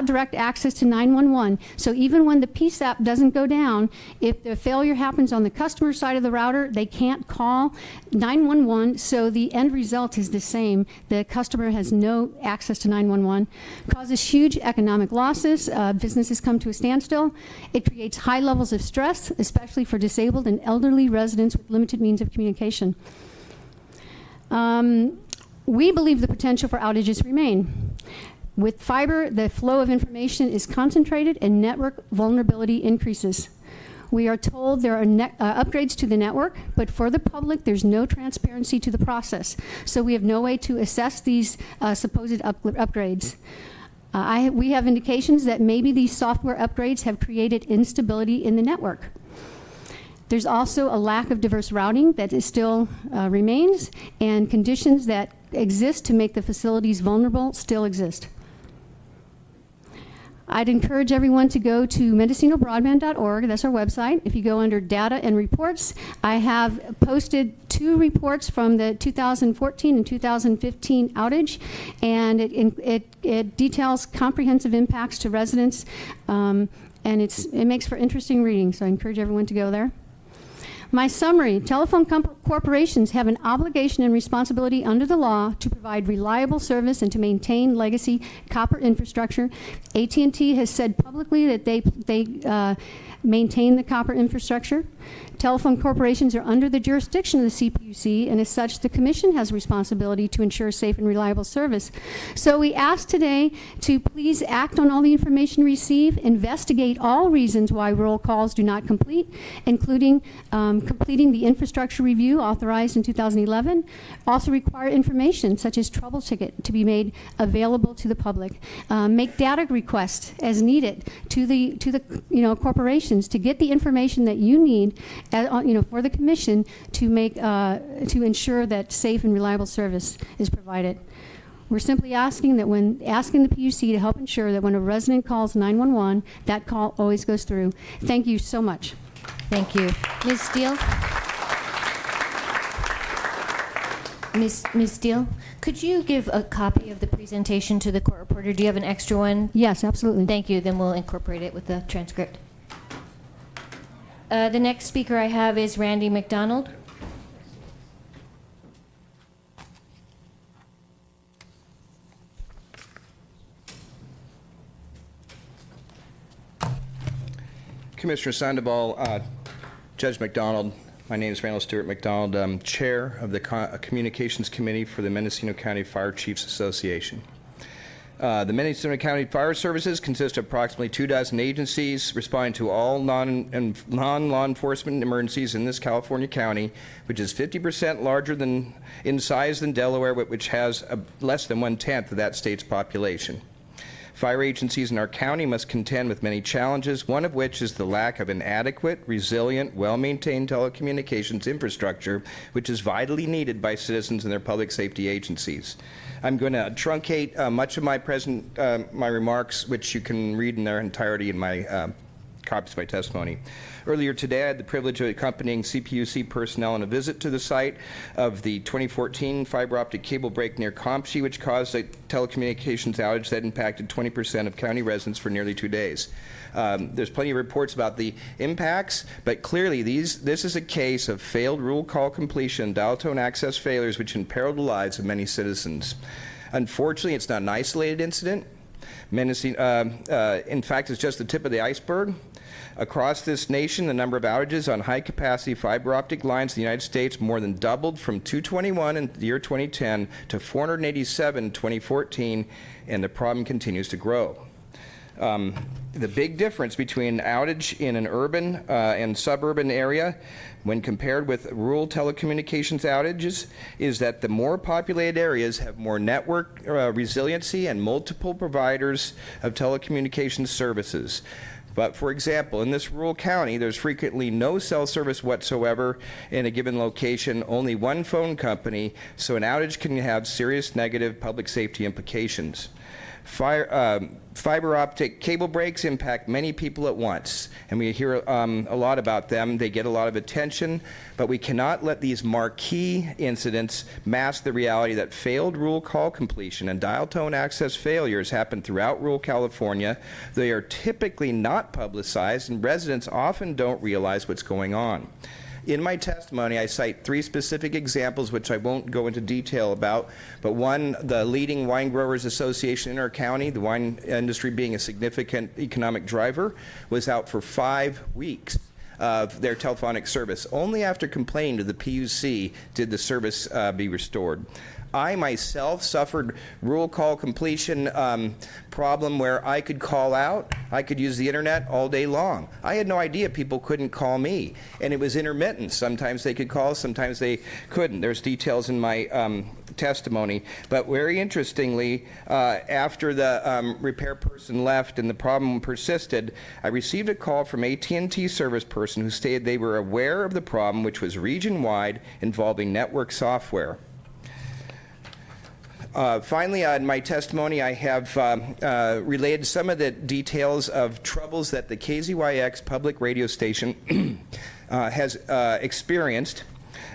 direct access to 911. So even when the PSAP doesn't go down, if the failure happens on the customer side of the router, they can't call 911, so the end result is the same. The customer has no access to 911. Causes huge economic losses. Businesses come to a standstill. It creates high levels of stress, especially for disabled and elderly residents with limited means of communication. We believe the potential for outages remain. With fiber, the flow of information is concentrated and network vulnerability increases. We are told there are upgrades to the network, but for the public, there's no transparency to the process. So we have no way to assess these supposed upgrades. We have indications that maybe these software upgrades have created instability in the network. There's also a lack of diverse routing that is still remains, and conditions that exist to make the facilities vulnerable still exist. I'd encourage everyone to go to mendocinobroadband.org. That's our website. If you go under data and reports, I have posted 2 reports from the 2014 and 2015 outage, and it details comprehensive impacts to residents, and it makes for interesting reading, so I encourage everyone to go there. My summary: telephone corporations have an obligation and responsibility under the law to provide reliable service and to maintain legacy copper infrastructure. AT&T has said publicly that they maintain the copper infrastructure. Telephone corporations are under the jurisdiction of the CPUC, and as such, the Commission has responsibility to ensure safe and reliable service. So we ask today to please act on all the information received, investigate all reasons why roll calls do not complete, including completing the infrastructure review authorized in 2011. Also require information such as trouble ticket to be made available to the public. Make data requests as needed to the corporations to get the information that you need for the Commission to ensure that safe and reliable service is provided. We're simply asking the PUC to help ensure that when a resident calls 911, that call always goes through. Thank you so much. Thank you. Ms. Steele? Ms. Steele, could you give a copy of the presentation to the court reporter? Do you have an extra one? Yes, absolutely. Thank you. Then we'll incorporate it with the transcript. The next speaker I have is Randy McDonald. Commissioner Sandoval, Judge McDonald, my name is Randall Stewart McDonald. I'm chair of the Communications Committee for the Mendocino County Fire Chiefs Association. The Mendocino County Fire Services consist of approximately 24 agencies responding to all non-law enforcement emergencies in this California county, which is 50% larger in size than Delaware, which has less than 1/10 of that state's population. Fire agencies in our county must contend with many challenges, one of which is the lack of an adequate, resilient, well-maintained telecommunications infrastructure, which is vitally needed by citizens and their public safety agencies. I'm going to truncate much of my remarks, which you can read in their entirety in my copies of my testimony. Earlier today, I had the privilege of accompanying CPUC personnel on a visit to the site of the 2014 fiber optic cable break near Compshe, which caused a telecommunications outage that impacted 20% of county residents for nearly 2 days. There's plenty of reports about the impacts, but clearly this is a case of failed rule call completion, dial tone access failures, which imperiled the lives of many citizens. Unfortunately, it's not an isolated incident. In fact, it's just the tip of the iceberg. Across this nation, the number of outages on high-capacity fiber optic lines in the United States more than doubled from 221 in the year 2010 to 487 in 2014, and the problem continues to grow. The big difference between outage in an urban and suburban area when compared with rural telecommunications outages is that the more populated areas have more network resiliency and multiple providers of telecommunications services. But for example, in this rural county, there's frequently no cell service whatsoever in a given location, only one phone company, so an outage can have serious negative public safety implications. Fiber optic cable breaks impact many people at once, and we hear a lot about them. They get a lot of attention, but we cannot let these marquee incidents mask the reality that failed rural call completion and dial tone access failures happen throughout rural California. They are typically not publicized, and residents often don't realize what's going on. In my testimony, I cite 3 specific examples, which I won't go into detail about, but one, the leading wine growers association in our county, the wine industry being a significant economic driver, was out for 5 weeks of their telephonic service. Only after complaining to the PUC did the service be restored. I myself suffered rural call completion problem where I could call out, I could use the internet all day long. I had no idea people couldn't call me, and it was intermittent. Sometimes they could call, sometimes they couldn't. There's details in my testimony. But very interestingly, after the repair person left and the problem persisted, I received a call from AT&T service person who stated they were aware of the problem, which was region-wide, involving network software. Finally, in my testimony, I have relayed some of the details of troubles that the KZYX public radio station has experienced,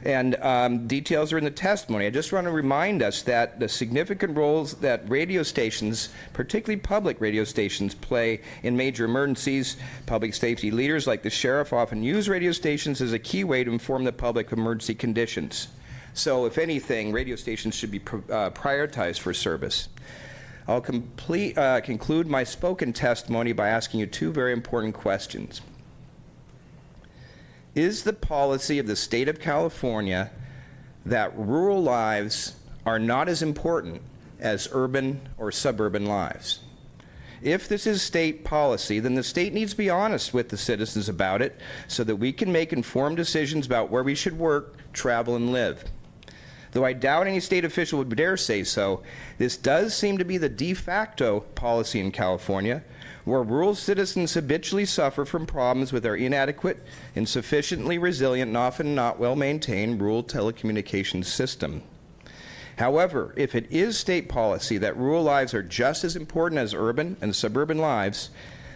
and details are in the testimony. I just want to remind us that the significant roles that radio stations, particularly public radio stations, play in major emergencies. Public safety leaders like the sheriff often use radio stations as a key way to inform the public of emergency conditions. So, if anything, radio stations should be prioritized for service. I'll conclude my spoken testimony by asking you 2 very important questions. Is the policy of the state of California that rural lives are not as important as urban or suburban lives? If this is state policy, then the state needs to be honest with the citizens about it so that we can make informed decisions about where we should work, travel, and live. Though I doubt any state official would dare say so, this does seem to be the de facto policy in California, where rural citizens habitually suffer from problems with our inadequate, insufficiently resilient, and often not well-maintained rural telecommunications system. However, if it is state policy that rural lives are just as important as urban and suburban lives,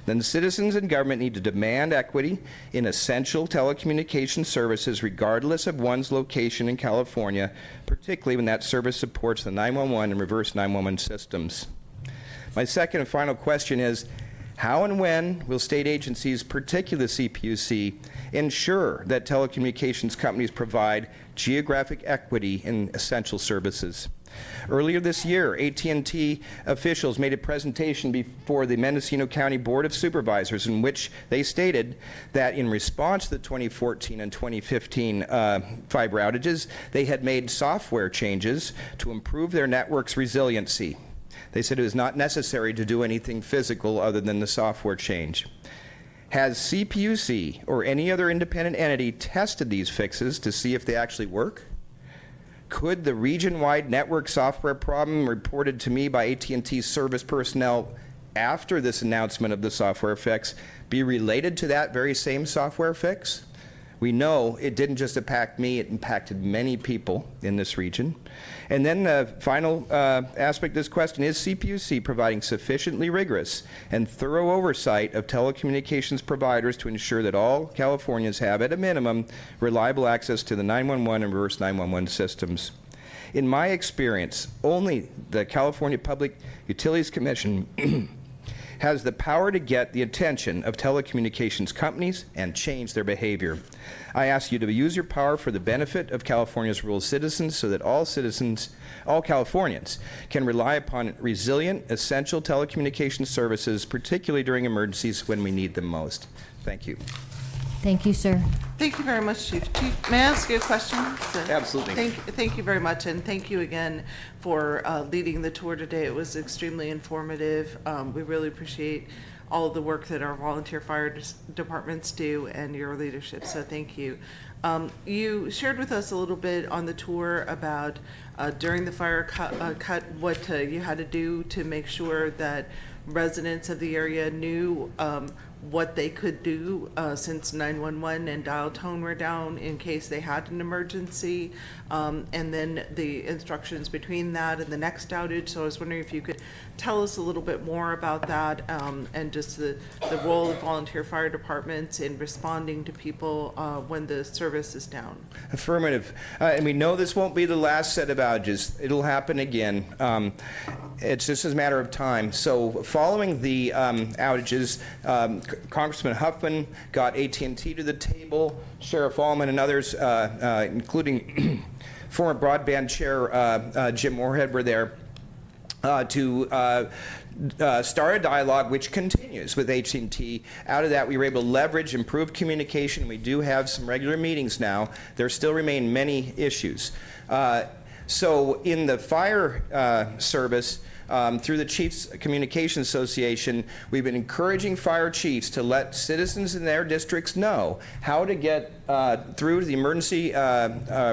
then citizens and government need to demand equity in essential telecommunication services regardless of one's location in California, particularly when that service supports the 911 and reverse 911 systems. My second and final question is, how and when will state agencies, particularly the CPUC, ensure that telecommunications companies provide geographic equity in essential services? Earlier this year, AT&T officials made a presentation before the Mendocino County Board of Supervisors in which they stated that in response to the 2014 and 2015 fiber outages, they had made software changes to improve their network's resiliency. They said it was not necessary to do anything physical other than the software change. Has CPUC or any other independent entity tested these fixes to see if they actually work? Could the region-wide network software problem reported to me by AT&T service personnel after this announcement of the software fix be related to that very same software fix? We know it didn't just impact me, it impacted many people in this region. And then the final aspect of this question, is CPUC providing sufficiently rigorous and thorough oversight of telecommunications providers to ensure that all Californians have, at a minimum, reliable access to the 911 and reverse 911 systems? In my experience, only the California Public Utilities Commission has the power to get the attention of telecommunications companies and change their behavior. I ask you to use your power for the benefit of California's rural citizens so that all Californians can rely upon resilient, essential telecommunications services, particularly during emergencies when we need them most. Thank you. Thank you, sir. Thank you very much, Chief. Chief, may I ask you a question? Absolutely. Thank you very much, and thank you again for leading the tour today. It was extremely informative. We really appreciate all of the work that our volunteer fire departments do and your leadership, so thank you. You shared with us a little bit on the tour about during the fire cut what you had to do to make sure that residents of the area knew what they could do since 911 and dial tone were down in case they had an emergency, and then the instructions between that and the next outage. So I was wondering if you could tell us a little bit more about that, and just the role of volunteer fire departments in responding to people when the service is down. Affirmative. And we know this won't be the last set of outages. It'll happen again. It's just a matter of time. So following the outages, Congressman Huffman got AT&T to the table, Sheriff Allman and others, including former broadband chair Jim Moorhead, were there to start a dialogue which continues with AT&T. Out of that, we were able to leverage improved communication. We do have some regular meetings now. There still remain many issues. So in the fire service, through the Chiefs Communication Association, we've been encouraging fire chiefs to let citizens in their districts know how to get through to the emergency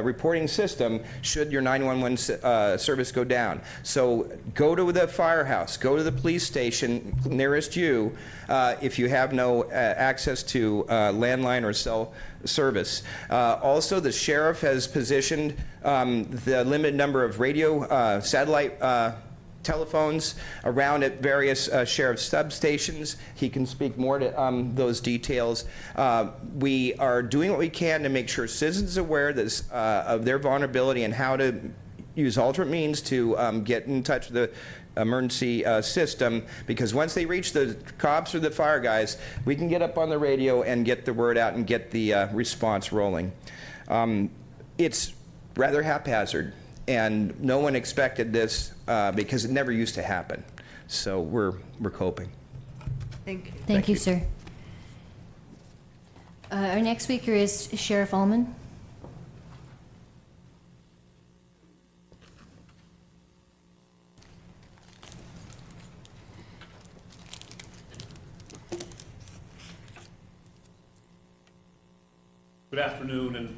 reporting system should your 911 service go down. So go to the firehouse, go to the police station nearest you if you have no access to landline or cell service. Also, the sheriff has positioned the limited number of radio satellite telephones around at various sheriff substations. He can speak more to those details. We are doing what we can to make sure citizens are aware of their vulnerability and how to use alternate means to get in touch with the emergency system, because once they reach the cops or the fire guys, we can get up on the radio and get the word out and get the response rolling. It's rather haphazard, and no one expected this because it never used to happen. So we're coping. Thank you. Thank you, sir. Our next speaker is Sheriff Allman. Good afternoon, and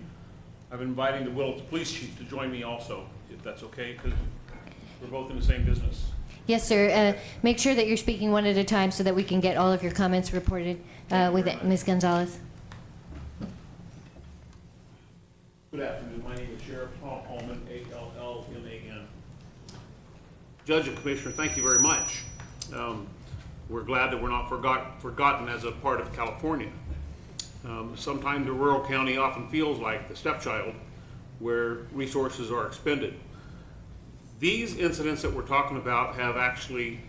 I'm inviting the Willits Police Chief to join me also, if that's okay, because we're both in the same business. Yes, sir. Make sure that you're speaking one at a time so that we can get all of your comments reported with Ms. Gonzalez. Good afternoon. My name is Sheriff Tom Allman, A-L-L-M-A-N. Judge and Commissioner, thank you very much. We're glad that we're not forgotten as a part of California. Sometimes the rural county often feels like the stepchild where resources are expended. These incidents that we're talking about have actually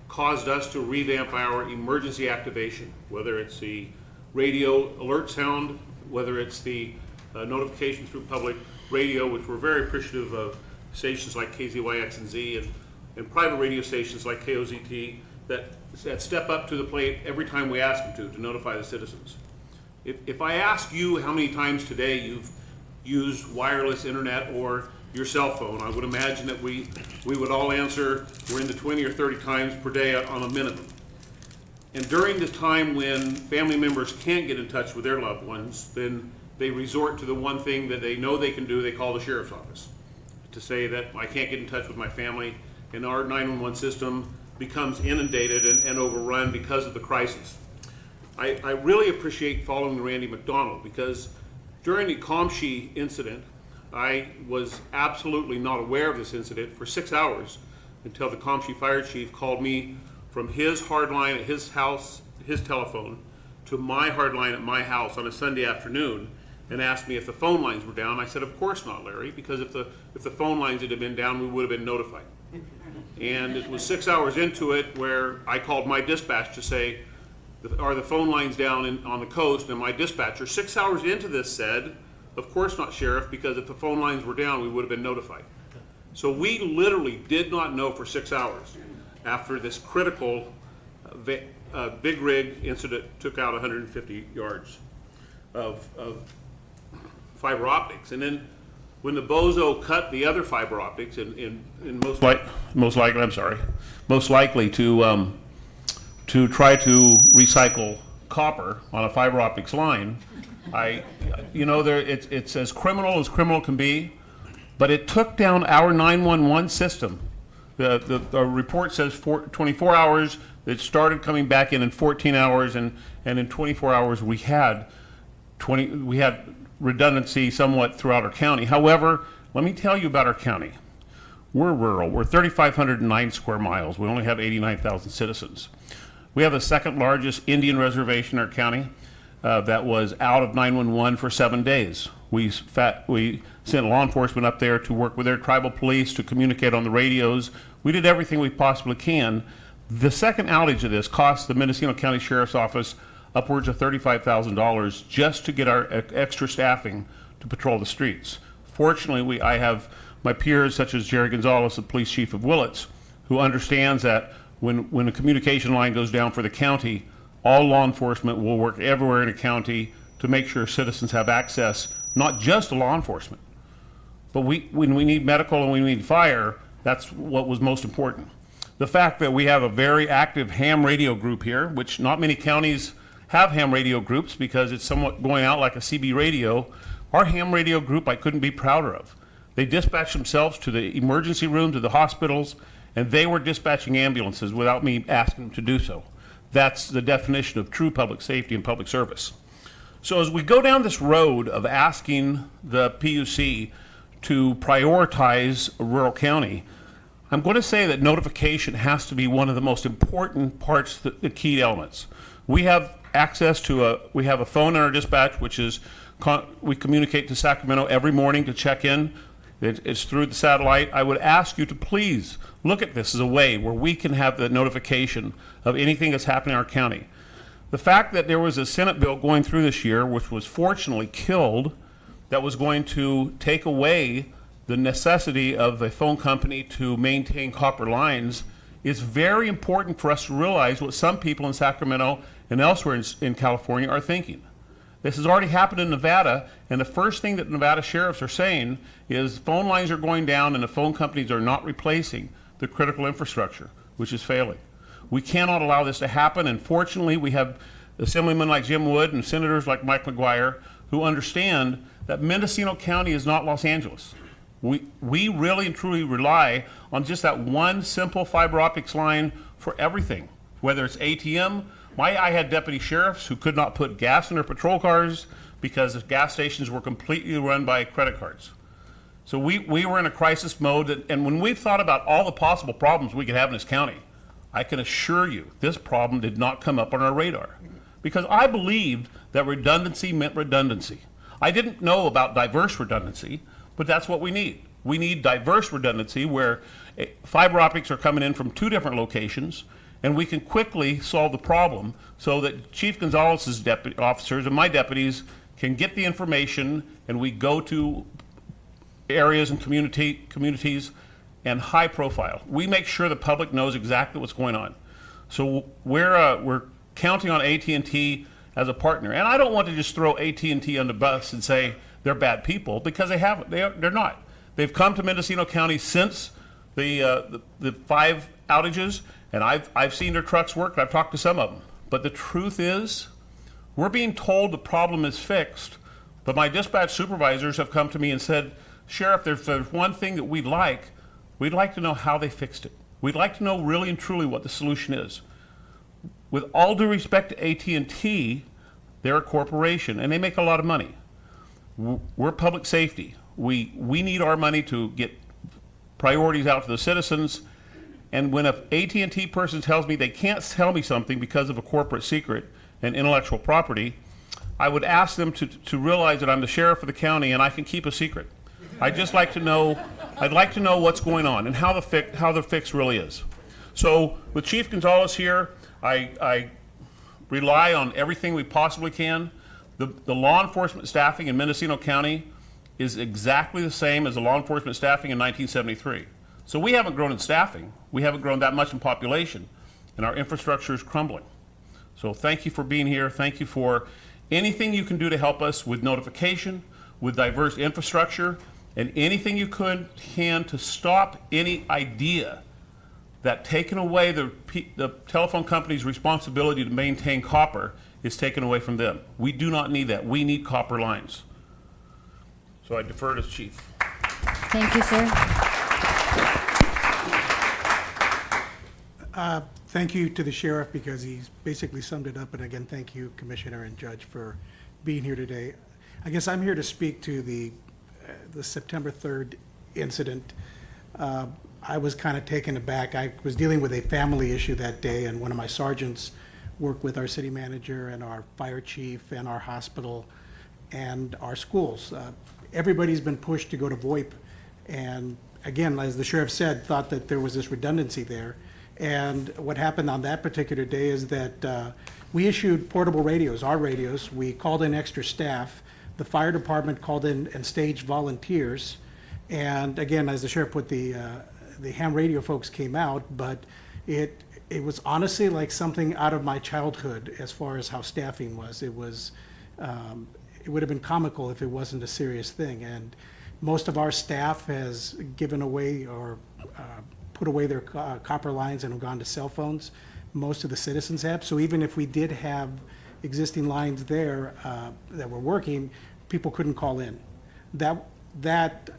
caused us to revamp our emergency activation, whether it's the radio alert sound, whether it's the notification through public radio, which we're very appreciative of stations like KZYX and Z and private radio stations like KOZT that step up to the plate every time we ask them to notify the citizens. If I ask you how many times today you've used wireless internet or your cell phone, I would imagine that we would all answer we're in the 20 or 30 times per day on a minimum. And during the time when family members can't get in touch with their loved ones, then they resort to the one thing that they know they can do. They call the sheriff's office to say that I can't get in touch with my family, and our 911 system becomes inundated and overrun because of the crisis. I really appreciate following Randy McDonald, because during the Comshi incident, I was absolutely not aware of this incident for 6 hours until the Comshi fire chief called me from his hard line at his house, his telephone, to my hard line at my house on a Sunday afternoon and asked me if the phone lines were down. I said, of course not, Larry, because if the phone lines had been down, we would have been notified. And it was 6 hours into it where I called my dispatch to say, are the phone lines down on the coast? And my dispatcher, 6 hours into this, said, of course not, Sheriff, because if the phone lines were down, we would have been notified. So we literally did not know for 6 hours after this critical big rig incident took out 150 yards of fiber optics. And then when the bozo cut the other fiber optics, in most likely to try to recycle copper on a fiber optics line, it's as criminal can be, but it took down our 911 system The report says 24 hours. It started coming back in 14 hours, and in 24 hours we had redundancy somewhat throughout our county. However, let me tell you about our county. We're rural. We're 3,509 square miles. We only have 89,000 citizens. We have the second largest Indian reservation in our county that was out of 911 for 7 days. We sent law enforcement up there to work with their tribal police to communicate on the radios. We did everything we possibly can. The second outage of this cost the Mendocino County Sheriff's Office upwards of $35,000 just to get our extra staffing to patrol the streets. Fortunately, I have my peers such as Jerry Gonzalez, the police chief of Willits, who understands that when a communication line goes down for the county, all law enforcement will work everywhere in the county to make sure citizens have access, not just to law enforcement, but when we need medical and we need fire, that's what was most important. The fact that we have a very active ham radio group here, which not many counties have ham radio groups because it's somewhat going out like a CB radio. Our ham radio group I couldn't be prouder of. They dispatched themselves to the emergency room, to the hospitals, and they were dispatching ambulances without me asking them to do so. That's the definition of true public safety and public service. So as we go down this road of asking the PUC to prioritize a rural county, I'm going to say that notification has to be one of the most important parts, the key elements. We have access to we have a phone in our dispatch, which is, we communicate to Sacramento every morning to check in. It's through the satellite. I would ask you to please look at this as a way where we can have the notification of anything that's happening in our county. The fact that there was a Senate bill going through this year, which was fortunately killed, that was going to take away the necessity of a phone company to maintain copper lines, is very important for us to realize what some people in Sacramento and elsewhere in California are thinking. This has already happened in Nevada, and the first thing that Nevada sheriffs are saying is phone lines are going down and the phone companies are not replacing the critical infrastructure, which is failing. We cannot allow this to happen, and fortunately we have assemblymen like Jim Wood and senators like Mike McGuire who understand that Mendocino County is not Los Angeles. We really and truly rely on just that one simple fiber optics line for everything, whether it's ATM. I had deputy sheriffs who could not put gas in their patrol cars because the gas stations were completely run by credit cards. So we were in a crisis mode, and when we've thought about all the possible problems we could have in this county, I can assure you this problem did not come up on our radar because I believed that redundancy meant redundancy. I didn't know about diverse redundancy, but that's what we need. We need diverse redundancy where fiber optics are coming in from 2 different locations, and we can quickly solve the problem so that Chief Gonzalez's deputy officers and my deputies can get the information, and we go to areas and communities and high profile. We make sure the public knows exactly what's going on. So we're counting on AT&T as a partner, and I don't want to just throw AT&T on the bus and say they're bad people, because they haven't. They're not. They've come to Mendocino County since the 5 outages, and I've seen their trucks work. I've talked to some of them. But the truth is, we're being told the problem is fixed, but my dispatch supervisors have come to me and said, Sheriff, there's one thing that we'd like to know how they fixed it. We'd like to know really and truly what the solution is. With all due respect to AT&T, they're a corporation, and they make a lot of money. We're public safety. We need our money to get priorities out to the citizens. And when an AT&T person tells me they can't tell me something because of a corporate secret and intellectual property, I would ask them to realize that I'm the sheriff of the county and I can keep a secret. I'd like to know what's going on and how the fix really is. So with Chief Gonzalez here, I rely on everything we possibly can. The law enforcement staffing in Mendocino County is exactly the same as the law enforcement staffing in 1973. So we haven't grown in staffing. We haven't grown that much in population, and our infrastructure is crumbling. So thank you for being here. Thank you for anything you can do to help us with notification, with diverse infrastructure, and anything you can to stop any idea that taking away the telephone company's responsibility to maintain copper is taken away from them. We do not need that. We need copper lines. So I defer to Chief. Thank you, sir. Thank you to the sheriff because he's basically summed it up. And again, thank you, Commissioner and Judge, for being here today. I guess I'm here to speak to the September 3rd incident. I was kind of taken aback. I was dealing with a family issue that day, and one of my sergeants worked with our city manager and our fire chief and our hospital and our schools. Everybody's been pushed to go to VoIP, and again, as the sheriff said, thought that there was this redundancy there. And what happened on that particular day is that we issued portable radios, our radios. We called in extra staff. The fire department called in and staged volunteers. And again, as the sheriff put, the ham radio folks came out, but it was honestly like something out of my childhood as far as how staffing was. It was, it would have been comical if it wasn't a serious thing. And most of our staff has given away or put away their copper lines and have gone to cell phones. Most of the citizens have. So even if we did have existing lines there that were working, people couldn't call in. That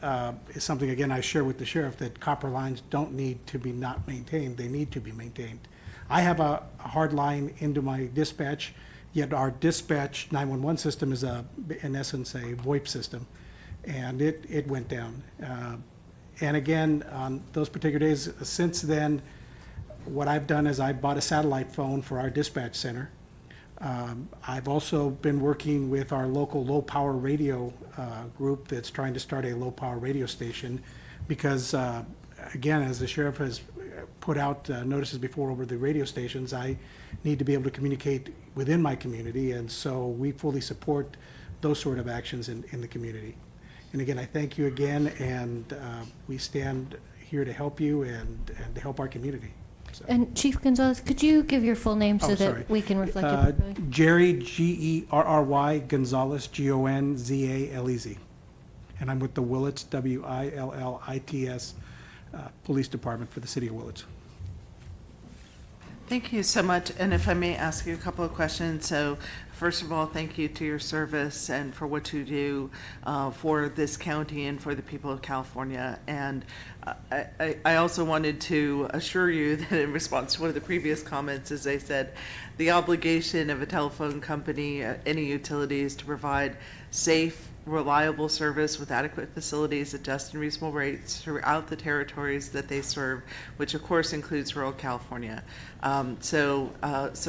is something, again, I share with the sheriff, that copper lines don't need to be not maintained. They need to be maintained. I have a hard line into my dispatch, yet our dispatch 911 system is in essence a VoIP system, and it went down. And again, on those particular days, since then, what I've done is I bought a satellite phone for our dispatch center. I've also been working with our local low-power radio group that's trying to start a low-power radio station because, again, as the sheriff has put out notices before over the radio stations, I need to be able to communicate within my community, and so we fully support those sort of actions in the community. And again, I thank you again, and we stand here to help you and to help our community. So. And Chief Gonzalez, could you give your full name so sorry. that we can reflect it properly? Jerry, Gerry Gonzalez, Gonzalez. And I'm with the Willits, Willits, Police Department for the City of Willits. Thank you so much. And if I may ask you a couple of questions. So first of all, thank you to your service and for what you do for this county and for the people of California. And I also wanted to assure you that in response to one of the previous comments, as I said, the obligation of a telephone company, any utilities, to provide safe, reliable service with adequate facilities at just and reasonable rates throughout the territories that they serve, which of course includes rural California. So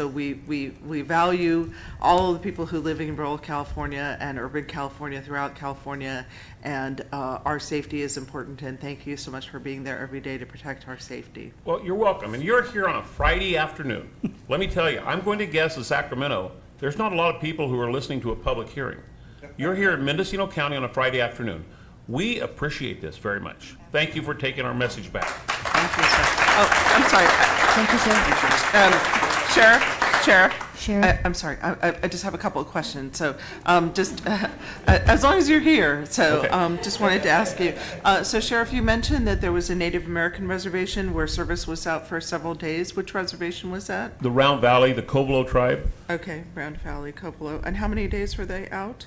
we value all of the people who live in rural California and urban California throughout California, and our safety is important, and thank you so much for being there every day to protect our safety. Well, you're welcome, and you're here on a Friday afternoon. Let me tell you, I'm going to guess in Sacramento, there's not a lot of people who are listening to a public hearing. You're here in Mendocino County on a Friday afternoon. We appreciate this very much. Thank you for taking our message back. Thank you, sir. Oh, I'm sorry. Thank you, sir. Sheriff. I'm sorry. I just have a couple of questions. So, as long as you're here, so Okay. just wanted to ask you. So, Sheriff, you mentioned that there was a Native American reservation where service was out for several days. Which reservation was that? The Round Valley, the Covelo tribe, Okay, Round Valley, Coppola. And how many days were they out?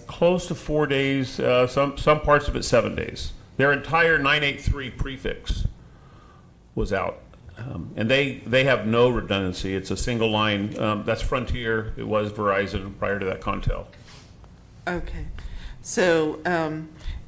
close to 4 days, some parts of it 7 days. Their entire 983 prefix was out. And they have no redundancy. It's a single line. That's Frontier. It was Verizon prior to that Contel. Okay. So,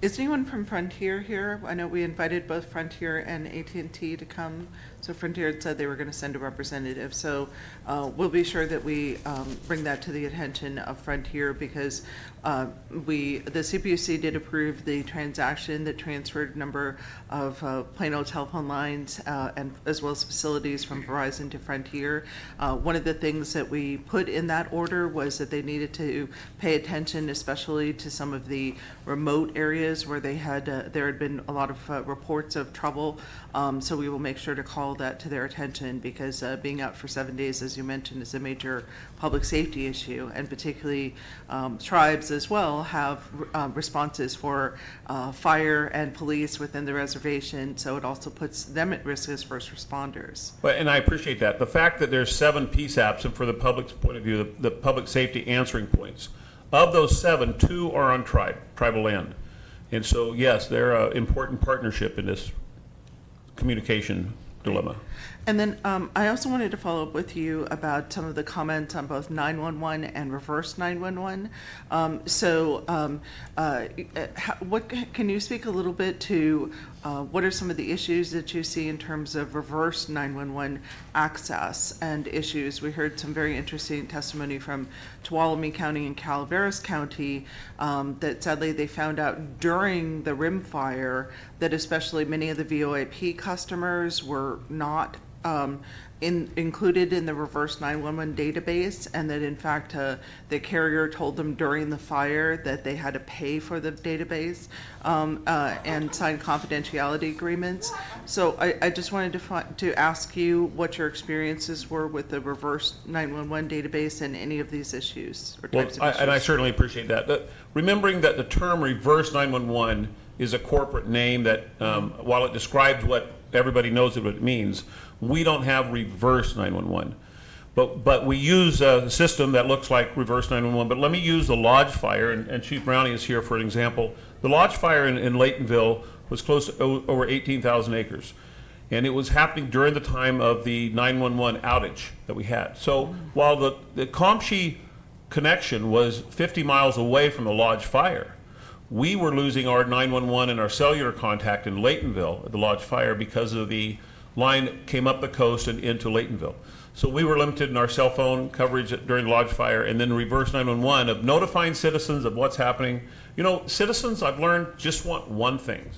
is anyone from Frontier here? I know we invited both Frontier and AT&T to come. So Frontier had said they were going to send a representative. So we'll be sure that we bring that to the attention of Frontier, because the CPUC did approve the transaction that transferred a number of plain old telephone lines and as well as facilities from Verizon to Frontier. One of the things that we put in that order was that they needed to pay attention, especially to some of the remote areas where there had been a lot of reports of trouble. So we will make sure to call that to their attention, because being out for 7 days, as you mentioned, is a major public safety issue, and particularly tribes as well have responses for fire and police within the reservation, so it also puts them at risk as first responders. Well, and I appreciate that. The fact that there's 7 PSAPs, and for the public's point of view, the public safety answering points, of those 7, 2 are on tribal land. And so, yes, they're an important partnership in this communication dilemma. And then I also wanted to follow up with you about some of the comments on both 911 and reverse 911. Can you speak a little bit to what are some of the issues that you see in terms of reverse 911 access and issues? We heard some very interesting testimony from Tuolumne County and Calaveras County that sadly they found out during the rim fire that especially many of the VoIP customers were not included in the reverse 911 database, and that in fact the carrier told them during the fire that they had to pay for the database and sign confidentiality agreements. So I just wanted to ask you what your experiences were with the reverse 911 database and any of these issues or types of issues. And I certainly appreciate that. Remembering that the term reverse 911 is a corporate name that, while it describes what everybody knows what it means, we don't have reverse 911. But we use a system that looks like reverse 911. But let me use the Lodge Fire, and Chief Browning is here for an example. The Lodge Fire in Laytonville was close to over 18,000 acres. And it was happening during the time of the 911 outage that we had. So while the Comshe connection was 50 miles away from the Lodge Fire, we were losing our 911 and our cellular contact in Laytonville at the Lodge Fire because of the line that came up the coast and into Laytonville. So we were limited in our cell phone coverage during the Lodge Fire, and then reverse 911 of notifying citizens of what's happening. You know, citizens, I've learned, just want one thing.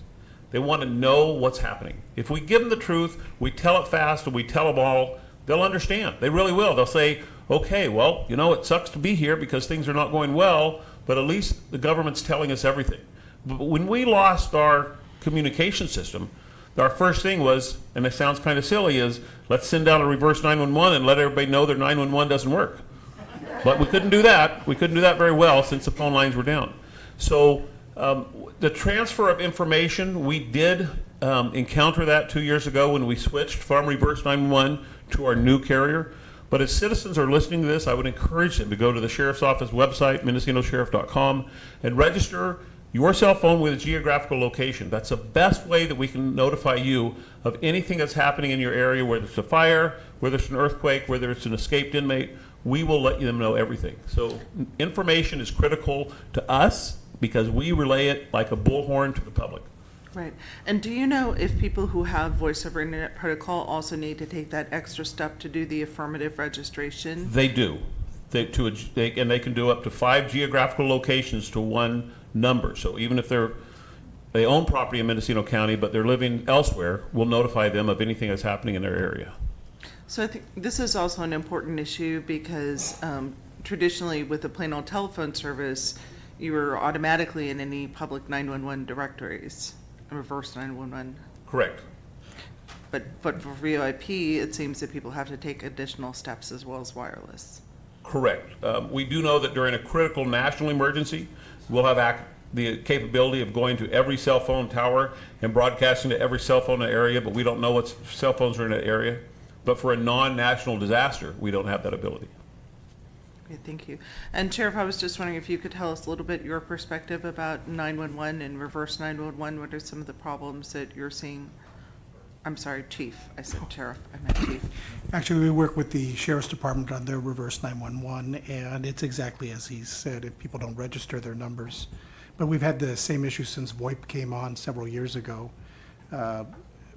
They want to know what's happening. If we give them the truth, we tell it fast, and we tell them all, they'll understand. They really will. They'll say, okay, well, you know, it sucks to be here because things are not going well, but at least the government's telling us everything. But when we lost our communication system, our first thing was, and it sounds kind of silly, is let's send out a reverse 911 and let everybody know their 911 doesn't work. But we couldn't do that. We couldn't do that very well since the phone lines were down. So the transfer of information, we did encounter that 2 years ago when we switched from reverse 911 to our new carrier. But as citizens are listening to this, I would encourage them to go to the Sheriff's Office website, MendocinoSheriff.com, and register your cell phone with a geographical location. That's the best way that we can notify you of anything that's happening in your area, whether it's a fire, whether it's an earthquake, whether it's an escaped inmate. We will let them know everything. So information is critical to us because we relay it like a bullhorn to the public. Right. And do you know if people who have voice over internet protocol also need to take that extra step to do the affirmative registration? They do. They can do up to 5 geographical locations to one number. So even if they own property in Mendocino County, but they're living elsewhere, we'll notify them of anything that's happening in their area. So I think this is also an important issue because traditionally with the plain old telephone service, you were automatically in any public 911 directories, reverse 911. Correct. But for VoIP, it seems that people have to take additional steps as well as wireless. Correct. We do know that during a critical national emergency, we'll have the capability of going to every cell phone tower and broadcasting to every cell phone in the area, but we don't know what cell phones are in that area. But for a non-national disaster, we don't have that ability. Okay, thank you. And Sheriff, I was just wondering if you could tell us a little bit your perspective about 911 and reverse 911. What are some of the problems that you're seeing? I'm sorry, Chief. I said Sheriff. I meant Chief. Actually, we work with the Sheriff's Department on their reverse 911, and it's exactly as he said, if people don't register their numbers. But we've had the same issue since VoIP came on several years ago.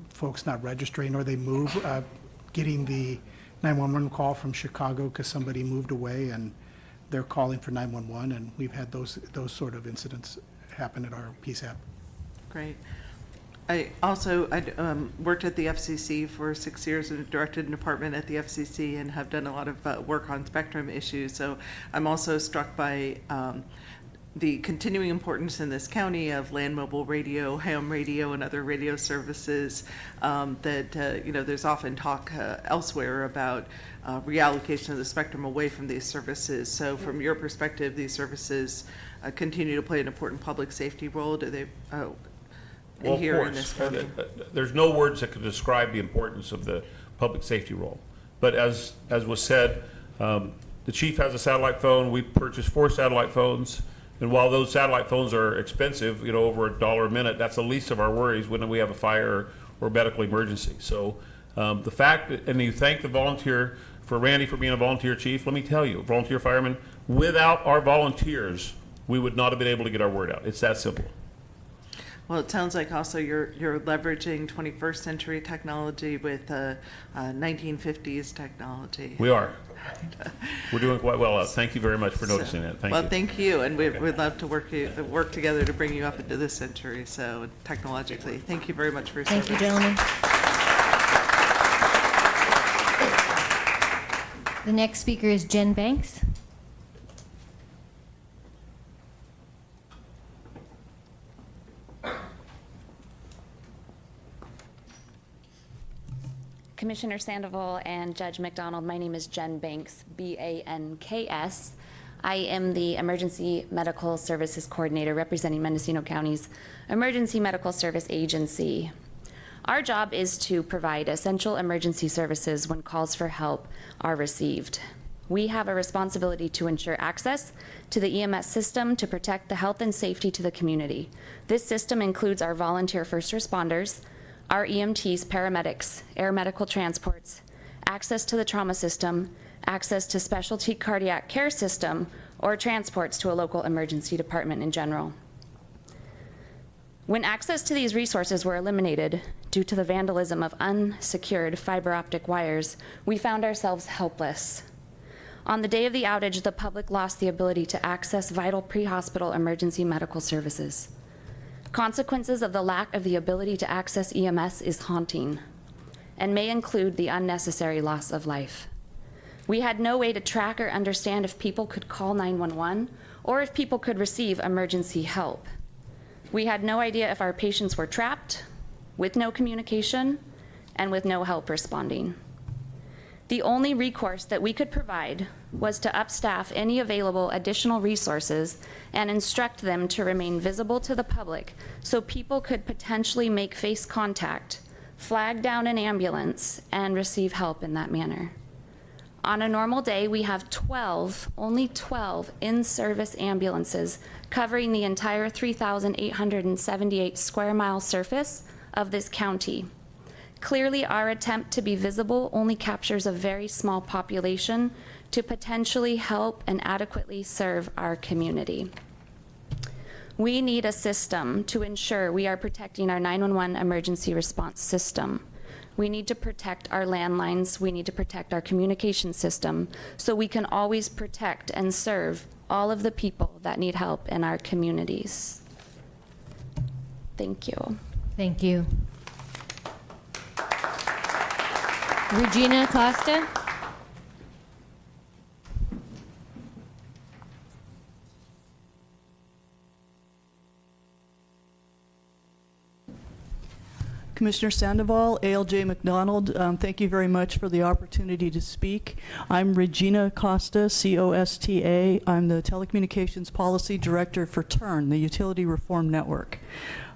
Folks not registering, or they move, getting the 911 call from Chicago because somebody moved away and they're calling for 911, and we've had those sort of incidents happen at our PSAP. Great. I also worked at the FCC for 6 years and directed an department at the FCC and have done a lot of work on spectrum issues. So I'm also struck by the continuing importance in this county of land mobile radio, ham radio, and other radio services that, there's often talk elsewhere about reallocation of the spectrum away from these services. So from your perspective, these services continue to play an important public safety role. Do they Well, here of in this course. county? There's no words that could describe the importance of the public safety role. But as was said, the chief has a satellite phone. We purchased 4 satellite phones. And while those satellite phones are expensive, over $1 a minute, that's the least of our worries when we have a fire or medical emergency. So The fact, and you thank the volunteer, for Randy for being a volunteer chief. Let me tell you, volunteer firemen, without our volunteers, we would not have been able to get our word out. It's that simple. Well, it sounds like also you're leveraging 21st century technology with 1950s technology. We are. We're doing quite well. Thank you very much for noticing that. Thank you. Well, thank you, and we'd love to work together to bring you up into this century, so technologically. Thank you very much for your service. Thank you, gentlemen. The next speaker is Jen Banks. Commissioner Sandoval and Judge McDonald, my name is Jen Banks, B-A-N-K-S. I am the Emergency Medical Services Coordinator representing Mendocino County's Emergency Medical Service Agency. Our job is to provide essential emergency services when calls for help are received. We have a responsibility to ensure access to the EMS system to protect the health and safety to the community. This system includes our volunteer first responders, our EMTs, paramedics, air medical transports, access to the trauma system, access to specialty cardiac care system, or transports to a local emergency department in general. When access to these resources were eliminated due to the vandalism of unsecured fiber optic wires, we found ourselves helpless. On the day of the outage, the public lost the ability to access vital pre-hospital emergency medical services. Consequences of the lack of the ability to access EMS is haunting and may include the unnecessary loss of life. We had no way to track or understand if people could call 911 or if people could receive emergency help. We had no idea if our patients were trapped, with no communication, and with no help responding. The only recourse that we could provide was to upstaff any available additional resources and instruct them to remain visible to the public so people could potentially make face contact, flag down an ambulance, and receive help in that manner. On a normal day, we have only 12 in-service ambulances covering the entire 3,878 square mile surface of this county. Clearly, our attempt to be visible only captures a very small population to potentially help and adequately serve our community. We need a system to ensure we are protecting our 911 emergency response system. We need to protect our landlines. We need to protect our communication system so we can always protect and serve all of the people that need help in our communities. Thank you. Thank you. Regina Costa. Commissioner Sandoval, ALJ McDonald, thank you very much for the opportunity to speak. I'm Regina Costa, C-O-S-T-A. I'm the Telecommunications Policy Director for TURN, the Utility Reform Network.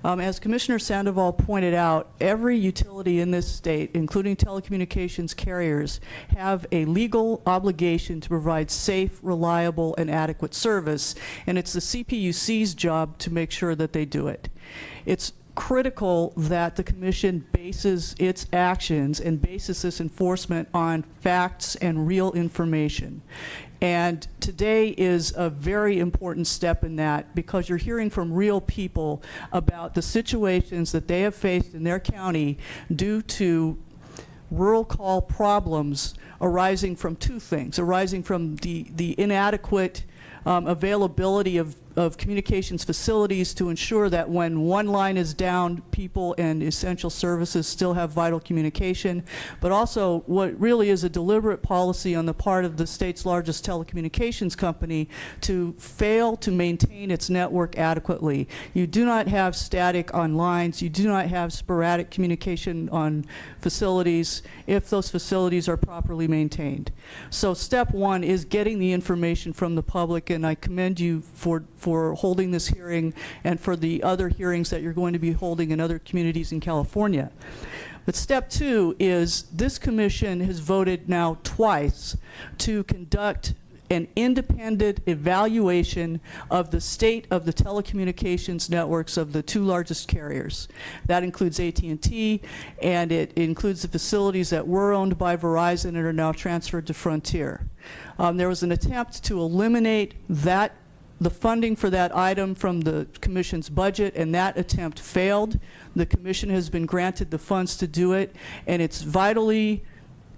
As Commissioner Sandoval pointed out, every utility in this state, including telecommunications carriers, have a legal obligation to provide safe, reliable, and adequate service, and it's the CPUC's job to make sure that they do it. It's critical that the Commission bases its actions and bases this enforcement on facts and real information. And today is a very important step in that, because you're hearing from real people about the situations that they have faced in their county due to rural call problems arising from two things: arising from the inadequate availability of communications facilities to ensure that when one line is down, people and essential services still have vital communication, but also what really is a deliberate policy on the part of the state's largest telecommunications company to fail to maintain its network adequately. You do not have static on lines. You do not have sporadic communication on facilities if those facilities are properly maintained. So step one is getting the information from the public, and I commend you for holding this hearing and for the other hearings that you're going to be holding in other communities in California. But step two is this commission has voted now twice to conduct an independent evaluation of the state of the telecommunications networks of the two largest carriers. That includes AT&T, and it includes the facilities that were owned by Verizon and are now transferred to Frontier. There was an attempt to eliminate the funding for that item from the Commission's budget, and that attempt failed. The Commission has been granted the funds to do it, and it's vitally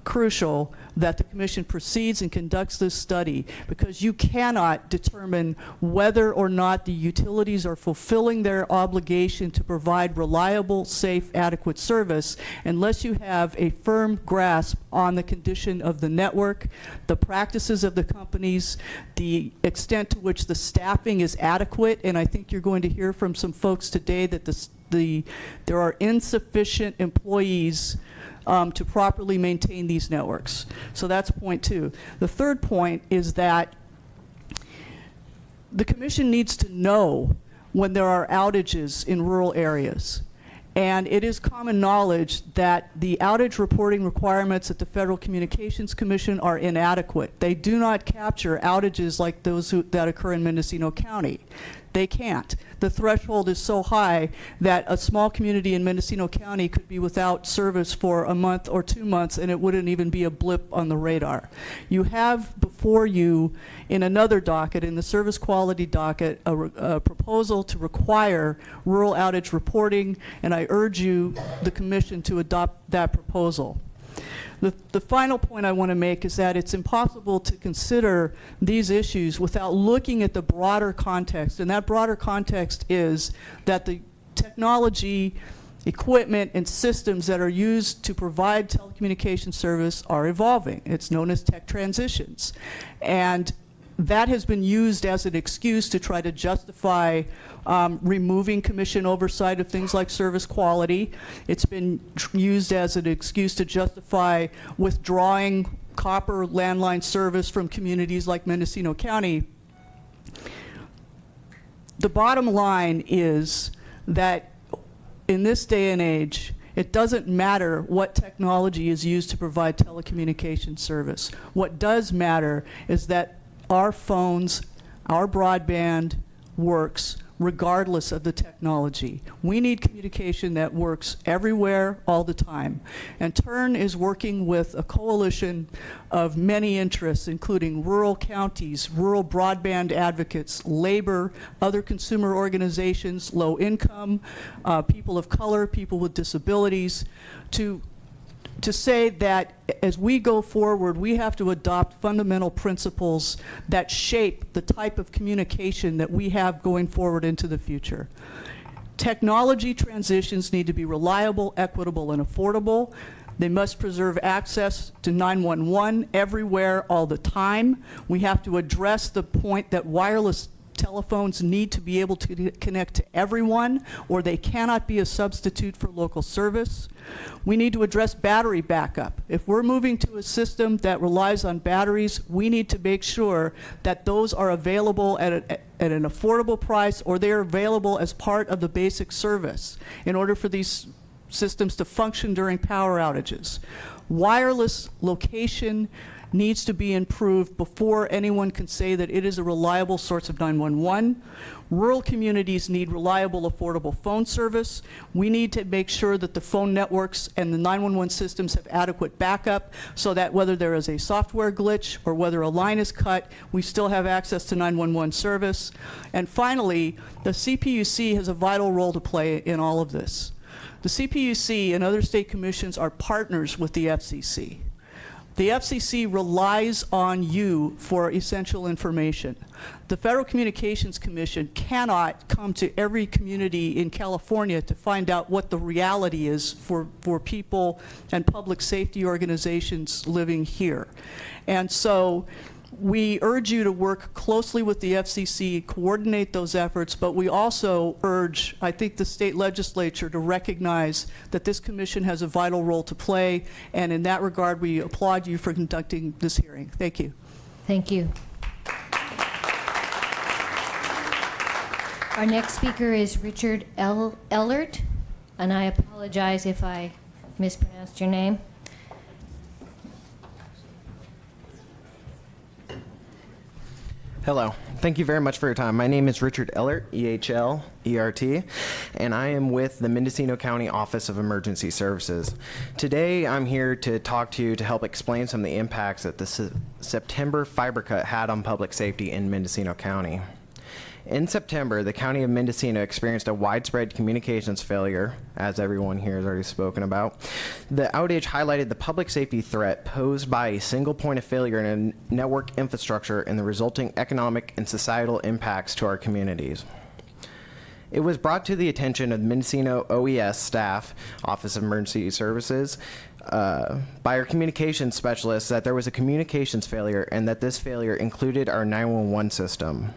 crucial that the Commission proceeds and conducts this study, because you cannot determine whether or not the utilities are fulfilling their obligation to provide reliable, safe, adequate service unless you have a firm grasp on the condition of the network, the practices of the companies, the extent to which the staffing is adequate. And I think you're going to hear from some folks today that there are insufficient employees to properly maintain these networks. So that's point 2. The third point is that the Commission needs to know when there are outages in rural areas. And it is common knowledge that the outage reporting requirements at the Federal Communications Commission are inadequate. They do not capture outages like those that occur in Mendocino County. They can't. The threshold is so high that a small community in Mendocino County could be without service for a month or 2 months, and it wouldn't even be a blip on the radar. You have before you, in another docket, in the service quality docket, a proposal to require rural outage reporting, and I urge you, the Commission, to adopt that proposal. The final point I want to make is that it's impossible to consider these issues without looking at the broader context, and that broader context is that the technology, equipment, and systems that are used to provide telecommunication service are evolving. It's known as tech transitions. And that has been used as an excuse to try to justify removing Commission oversight of things like service quality. It's been used as an excuse to justify withdrawing copper landline service from communities like Mendocino County. The bottom line is that in this day and age, it doesn't matter what technology is used to provide telecommunication service. What does matter is that our phones, our broadband works regardless of the technology. We need communication that works everywhere, all the time. And TURN is working with a coalition of many interests, including rural counties, rural broadband advocates, labor, other consumer organizations, low income, people of color, people with disabilities, to say that as we go forward, we have to adopt fundamental principles that shape the type of communication that we have going forward into the future. Technology transitions need to be reliable, equitable, and affordable. They must preserve access to 911 everywhere, all the time. We have to address the point that wireless telephones need to be able to connect to everyone, or they cannot be a substitute for local service. We need to address battery backup. If we're moving to a system that relies on batteries, we need to make sure that those are available at an affordable price, or they're available as part of the basic service in order for these systems to function during power outages. Wireless location needs to be improved before anyone can say that it is a reliable source of 911. Rural communities need reliable, affordable phone service. We need to make sure that the phone networks and the 911 systems have adequate backup so that whether there is a software glitch or whether a line is cut, we still have access to 911 service. And finally, the CPUC has a vital role to play in all of this. The CPUC and other state commissions are partners with the FCC. The FCC relies on you for essential information. The Federal Communications Commission cannot come to every community in California to find out what the reality is for people and public safety organizations living here. And so we urge you to work closely with the FCC, coordinate those efforts, but we also urge, I think, the state legislature to recognize that this commission has a vital role to play, and in that regard, we applaud you for conducting this hearing. Thank you. Thank you. Our next speaker is Richard Ellert, and I apologize if I mispronounced your name. Hello. Thank you very much for your time. My name is Richard Ellert, E-H-L-E-R-T, and I am with the Mendocino County Office of Emergency Services. Today, I'm here to talk to you to help explain some of the impacts that the September fiber cut had on public safety in Mendocino County. In September, the County of Mendocino experienced a widespread communications failure, as everyone here has already spoken about. The outage highlighted the public safety threat posed by a single point of failure in a network infrastructure and the resulting economic and societal impacts to our communities. It was brought to the attention of Mendocino OES staff, Office of Emergency Services, by our communications specialists that there was a communications failure and that this failure included our 911 system.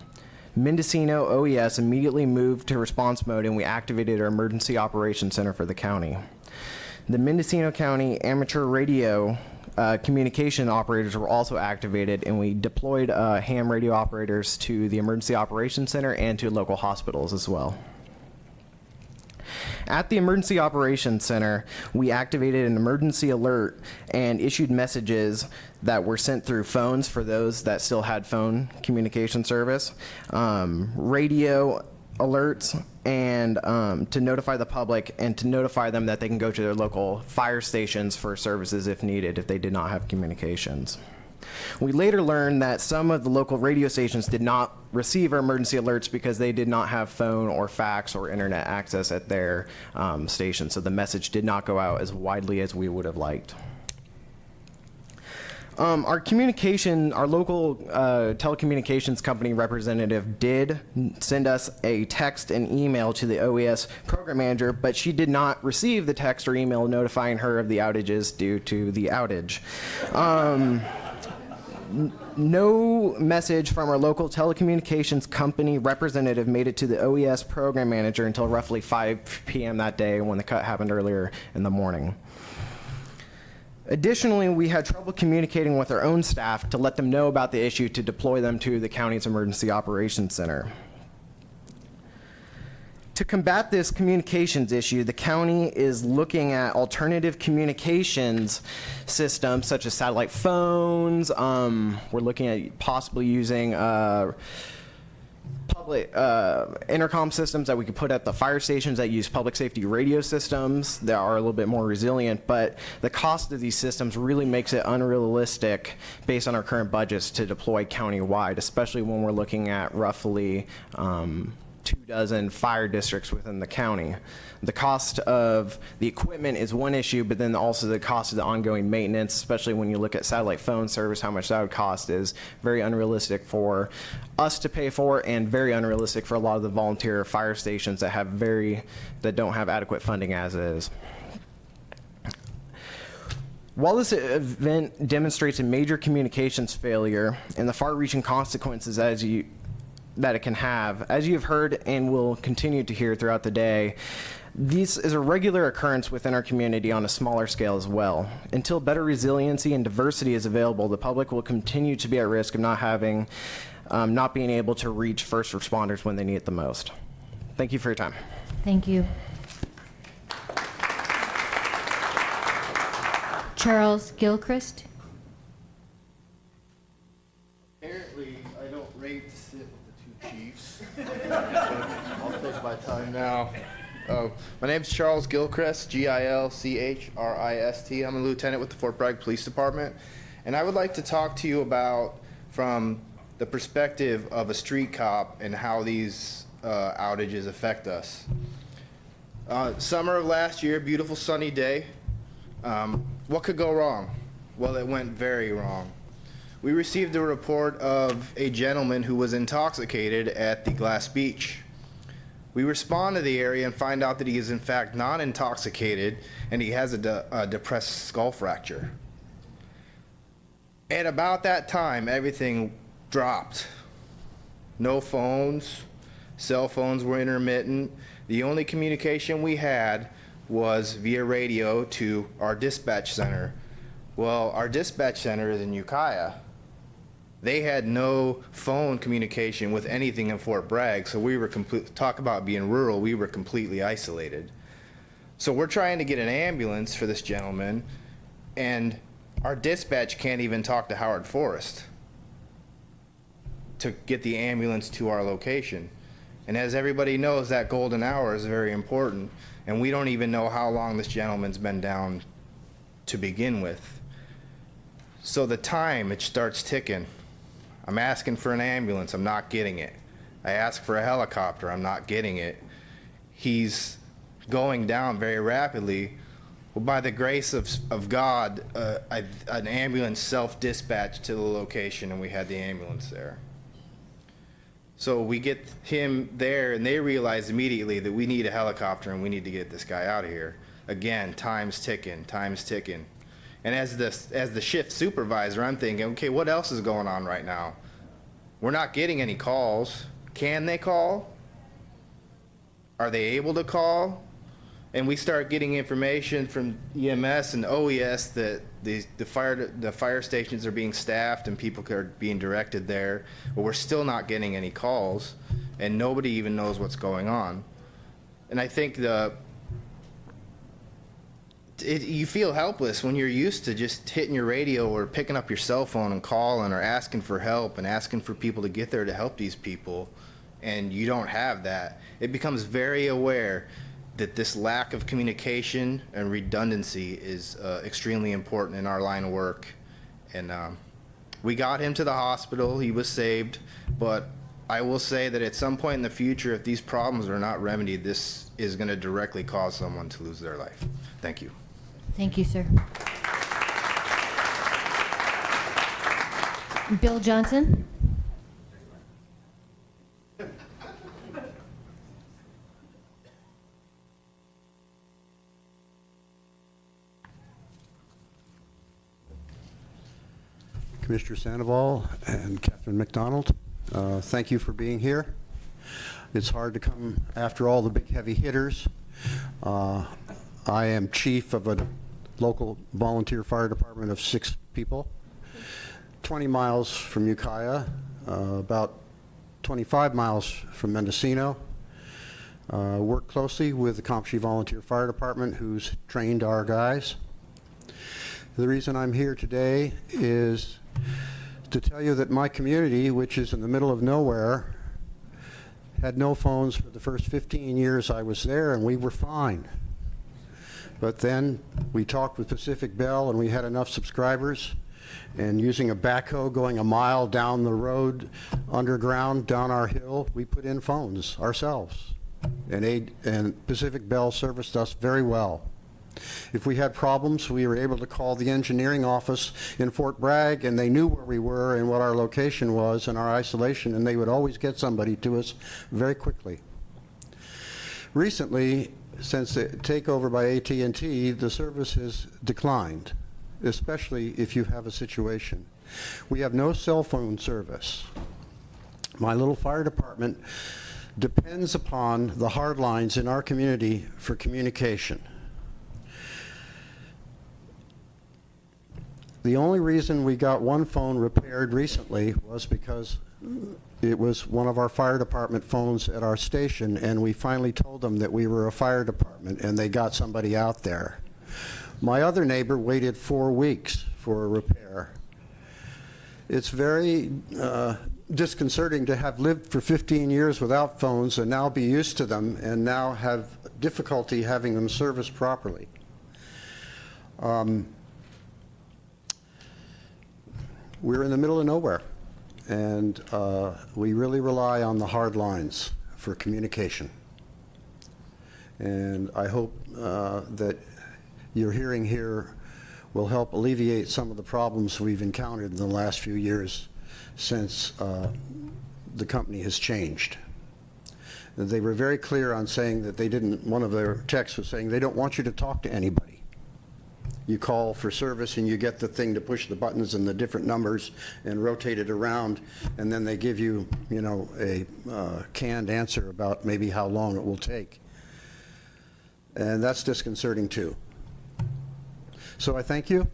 Mendocino OES immediately moved to response mode and we activated our emergency operations center for the county. The Mendocino County amateur radio communication operators were also activated, and we deployed ham radio operators to the emergency operations center and to local hospitals as well. At the Emergency Operations Center, we activated an emergency alert and issued messages that were sent through phones for those that still had phone communication service, radio alerts, and to notify the public and to notify them that they can go to their local fire stations for services if needed, if they did not have communications. We later learned that some of the local radio stations did not receive our emergency alerts because they did not have phone or fax or internet access at their station, so the message did not go out as widely as we would have liked. Our local telecommunications company representative did send us a text and email to the OES program manager, but she did not receive the text or email notifying her of the outages due to the outage. No message from our local telecommunications company representative made it to the OES program manager until roughly 5 p.m. that day when the cut happened earlier in the morning. Additionally, we had trouble communicating with our own staff to let them know about the issue to deploy them to the county's emergency operations center. To combat this communications issue, the county is looking at alternative communications systems such as satellite phones. We're looking at possibly using public intercom systems that we could put at the fire stations that use public safety radio systems that are a little bit more resilient, but the cost of these systems really makes it unrealistic based on our current budgets to deploy countywide, especially when we're looking at roughly 24 fire districts within the county. The cost of the equipment is one issue, but then also the cost of the ongoing maintenance, especially when you look at satellite phone service, how much that would cost is very unrealistic for us to pay for and very unrealistic for a lot of the volunteer fire stations that don't have adequate funding as is. While this event demonstrates a major communications failure and the far-reaching consequences that it can have, as you've heard and will continue to hear throughout the day, this is a regular occurrence within our community on a smaller scale as well. Until better resiliency and diversity is available, the public will continue to be at risk of not being able to reach first responders when they need it the most. Thank you for your time. Thank you. Charles Gilchrist. Apparently, I don't rate to sit with the two chiefs. I'll take my time now. My name's Charles Gilchrist, Gilchrist. I'm a lieutenant with the Fort Bragg Police Department, and I would like to talk to you about from the perspective of a street cop and how these outages affect us. Summer of last year, beautiful sunny day. What could go wrong? Well, it went very wrong. We received a report of a gentleman who was intoxicated at the Glass Beach. We respond to the area and find out that he is in fact not intoxicated and he has a depressed skull fracture. At about that time, everything dropped. No phones, cell phones were intermittent. The only communication we had was via radio to our dispatch center. Well, our dispatch center is in Ukiah. They had no phone communication with anything in Fort Bragg, so we were talk about being rural, we were completely isolated. So we're trying to get an ambulance for this gentleman, and our dispatch can't even talk to Howard Forest to get the ambulance to our location. And as everybody knows, that golden hour is very important, and we don't even know how long this gentleman's been down to begin with. So the time, it starts ticking. I'm asking for an ambulance, I'm not getting it. I ask for a helicopter, I'm not getting it. He's going down very rapidly. Well, by the grace of God, an ambulance self-dispatched to the location, and we had the ambulance there. So we get him there, and they realize immediately that we need a helicopter and we need to get this guy out of here. Again, time's ticking, time's ticking. And as the shift supervisor, I'm thinking, okay, what else is going on right now? We're not getting any calls. Can they call? Are they able to call? And we start getting information from EMS and OES that the fire stations are being staffed and people are being directed there, but we're still not getting any calls, and nobody even knows what's going on. And I think you feel helpless when you're used to just hitting your radio or picking up your cell phone and calling or asking for help and asking for people to get there to help these people, and you don't have that. It becomes very aware that this lack of communication and redundancy is extremely important in our line of work. And we got him to the hospital, he was saved, but I will say that at some point in the future, if these problems are not remedied, this is going to directly cause someone to lose their life. Thank you. Thank you, sir. Bill Johnson? Commissioner Sandoval and Catherine McDonald, thank you for being here. It's hard to come after all the big heavy hitters. I am chief of a local volunteer fire department of 6 people, 20 miles from Ukiah, about 25 miles from Mendocino. Work closely with the Comptree Volunteer Fire Department, who's trained our guys. The reason I'm here today is to tell you that my community, which is in the middle of nowhere, had no phones for the first 15 years I was there, and we were fine. But then we talked with Pacific Bell, and we had enough subscribers, and using a backhoe going a mile down the road underground down our hill, we put in phones ourselves, and Pacific Bell serviced us very well. If we had problems, we were able to call the engineering office in Fort Bragg, and they knew where we were and what our location was and our isolation, and they would always get somebody to us very quickly. Recently, since the takeover by AT&T, the service has declined, especially if you have a situation. We have no cell phone service. My little fire department depends upon the hard lines in our community for communication. The only reason we got one phone repaired recently was because it was one of our fire department phones at our station, and we finally told them that we were a fire department, and they got somebody out there. My other neighbor waited 4 weeks for a repair. It's very disconcerting to have lived for 15 years without phones and now be used to them and now have difficulty having them serviced properly. We're in the middle of nowhere, and we really rely on the hard lines for communication. And I hope that your hearing here will help alleviate some of the problems we've encountered in the last few years since the company has changed. They were very clear on saying that they didn't, one of their texts was saying they don't want you to talk to anybody. You call for service and you get the thing to push the buttons and the different numbers and rotate it around, and then they give you, you know, a canned answer about maybe how long it will take. And that's disconcerting too. So I thank you.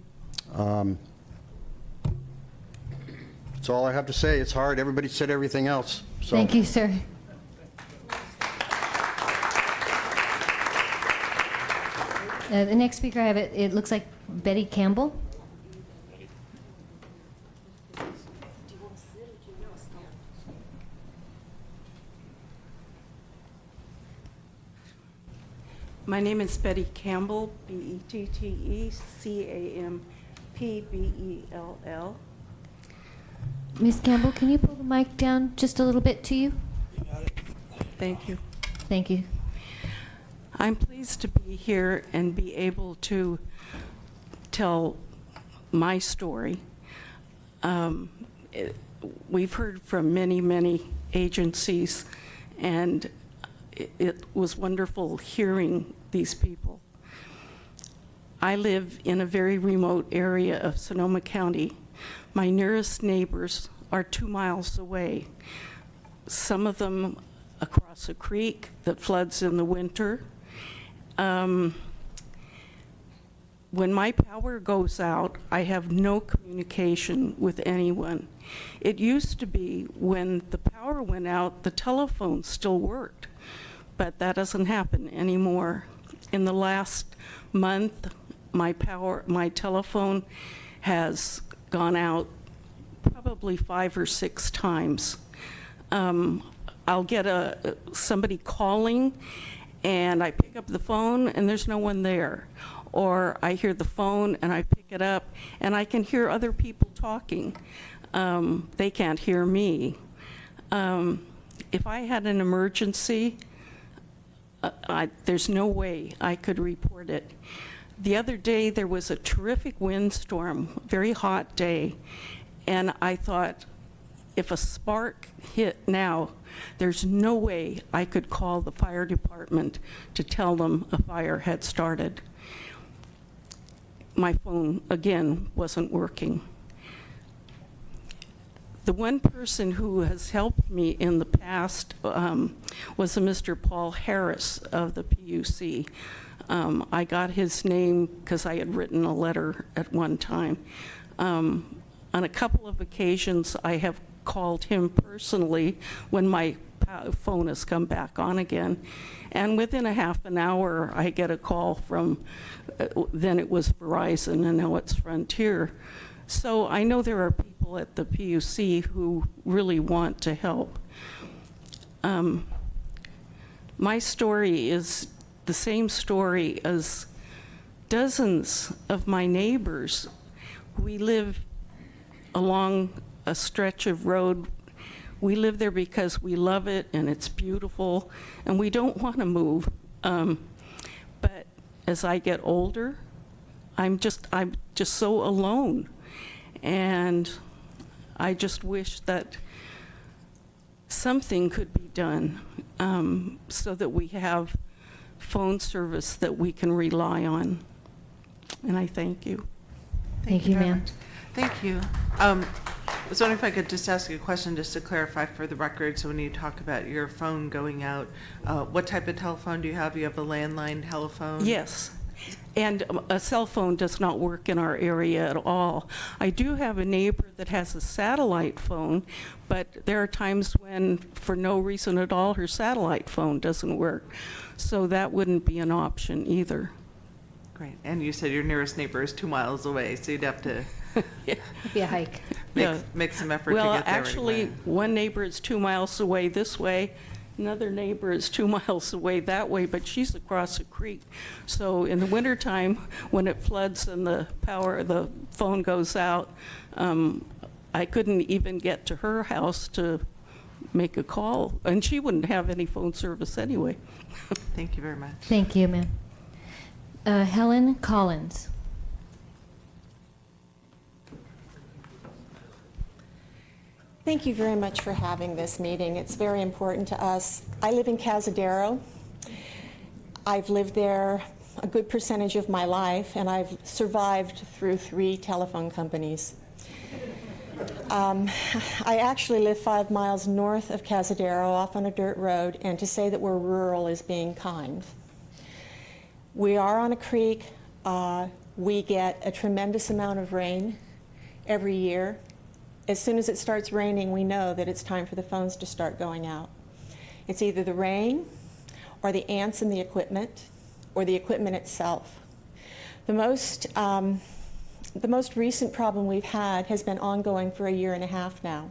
That's all I have to say. It's hard. Everybody said everything else. So. Thank you, sir. The next speaker I have, it looks like Betty Campbell. My name is Betty Campbell, Bettecamppbell. Ms. Campbell, can you pull the mic down just a little bit to you? Thank you. Thank you. I'm pleased to be here and be able to tell my story. We've heard from many, many agencies, and it was wonderful hearing these people. I live in a very remote area of Sonoma County. My nearest neighbors are 2 miles away. Some of them across a creek that floods in the winter. When my power goes out, I have no communication with anyone. It used to be when the power went out, the telephone still worked, but that doesn't happen anymore. In the last month, my telephone has gone out probably 5 or 6 times. I'll get somebody calling, and I pick up the phone, and there's no one there. Or I hear the phone, and I pick it up, and I can hear other people talking. They can't hear me. If I had an emergency, there's no way I could report it. The other day, there was a terrific windstorm, very hot day, and I thought, if a spark hit now, there's no way I could call the fire department to tell them a fire had started. My phone, again, wasn't working. The one person who has helped me in the past was a Mr. Paul Harris of the PUC. I got his name because I had written a letter at one time. On a couple of occasions, I have called him personally when my phone has come back on again. And within a half an hour, I get a call from, then it was Verizon, and now it's Frontier. So I know there are people at the PUC who really want to help. My story is the same story as dozens of my neighbors. We live along a stretch of road. We live there because we love it and it's beautiful, and we don't want to move. But as I get older, I'm just so alone. And I just wish that something could be done so that we have phone service that we can rely on. And I thank you. Thank you, very ma'am. much. Thank you. I was wondering if I could just ask you a question just to clarify for the record. So when you talk about your phone going out, what type of telephone do you have? You have a landline telephone? Yes. And a cell phone does not work in our area at all. I do have a neighbor that has a satellite phone, but there are times when, for no reason at all, her satellite phone doesn't work. So that wouldn't be an option either. Great. And you said your nearest neighbor is 2 miles away, so you'd have to It'd be a hike. make some effort to Well, get there. actually, anyway. one neighbor is 2 miles away this way, another neighbor is 2 miles away that way, but she's across a creek. So in the wintertime, when it floods and the phone goes out, I couldn't even get to her house to make a call, and she wouldn't have any phone service anyway. Thank you very much. Thank you, ma'am. Helen Collins. Thank you very much for having this meeting. It's very important to us. I live in Cazadero. I've lived there a good percentage of my life, and I've survived through 3 telephone companies. I actually live 5 miles north of Cazadero, off on a dirt road, and to say that we're rural is being kind. We are on a creek. We get a tremendous amount of rain every year. As soon as it starts raining, we know that it's time for the phones to start going out. It's either the rain or the ants in the equipment or the equipment itself. The most recent problem we've had has been ongoing for 1.5 years now.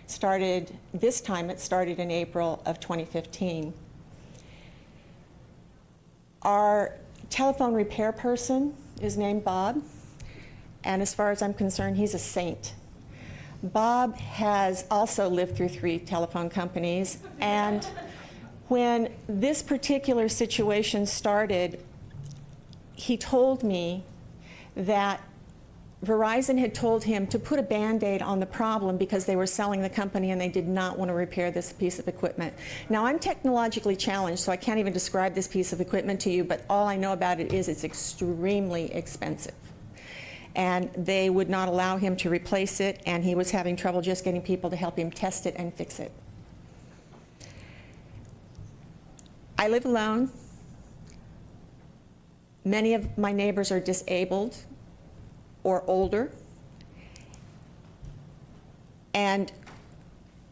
It started in April of 2015. Our telephone repair person is named Bob, and as far as I'm concerned, he's a saint. Bob has also lived through 3 telephone companies, and when this particular situation started, he told me that Verizon had told him to put a Band-Aid on the problem because they were selling the company and they did not want to repair this piece of equipment. Now, I'm technologically challenged, so I can't even describe this piece of equipment to you, but all I know about it is it's extremely expensive. And they would not allow him to replace it, and he was having trouble just getting people to help him test it and fix it. I live alone. Many of my neighbors are disabled or older. And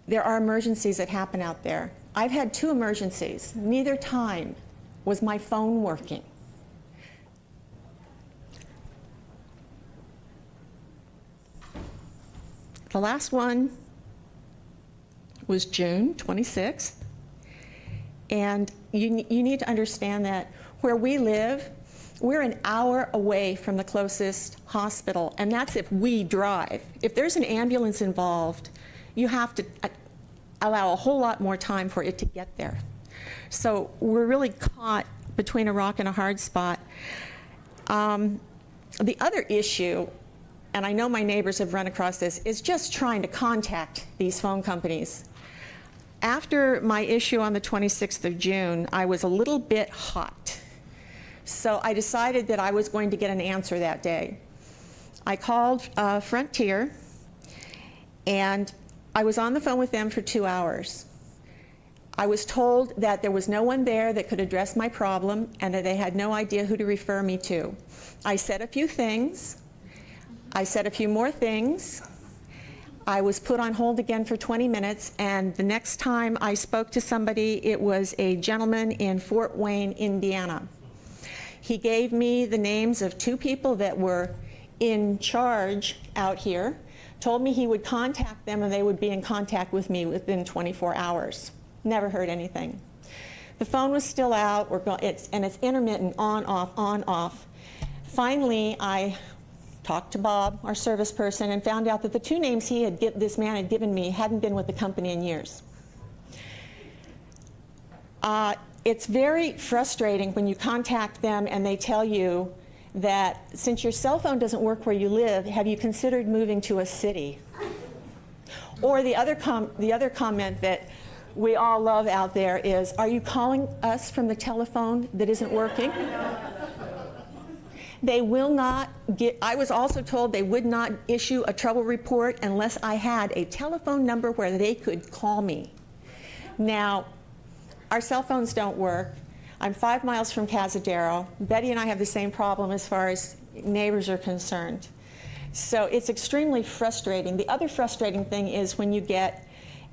there are emergencies that happen out there. I've had 2 emergencies. Neither time was my phone working. The last one was June 26th. And you need to understand that where we live, we're an hour away from the closest hospital, and that's if we drive. If there's an ambulance involved, you have to allow a whole lot more time for it to get there. So we're really caught between a rock and a hard spot. The other issue, and I know my neighbors have run across this, is just trying to contact these phone companies. After my issue on the 26th of June, I was a little bit hot. So I decided that I was going to get an answer that day. I called Frontier, and I was on the phone with them for 2 hours. I was told that there was no one there that could address my problem and that they had no idea who to refer me to. I said a few things. I said a few more things. I was put on hold again for 20 minutes, and the next time I spoke to somebody, it was a gentleman in Fort Wayne, Indiana. He gave me the names of 2 people that were in charge out here, told me he would contact them and they would be in contact with me within 24 hours. Never heard anything. The phone was still out, and it's intermittent, on, off, on, off. Finally, I talked to Bob, our service person, and found out that the 2 names this man had given me hadn't been with the company in years. It's very frustrating when you contact them and they tell you that since your cell phone doesn't work where you live, have you considered moving to a city? Or the other comment that we all love out there is, are you calling us from the telephone that isn't working? They will not I was also told they would not issue a trouble report unless I had a telephone number where they could call me. Now, our cell phones don't work. I'm 5 miles from Cazadero. Betty and I have the same problem as far as neighbors are concerned. So it's extremely frustrating. The other frustrating thing is when you get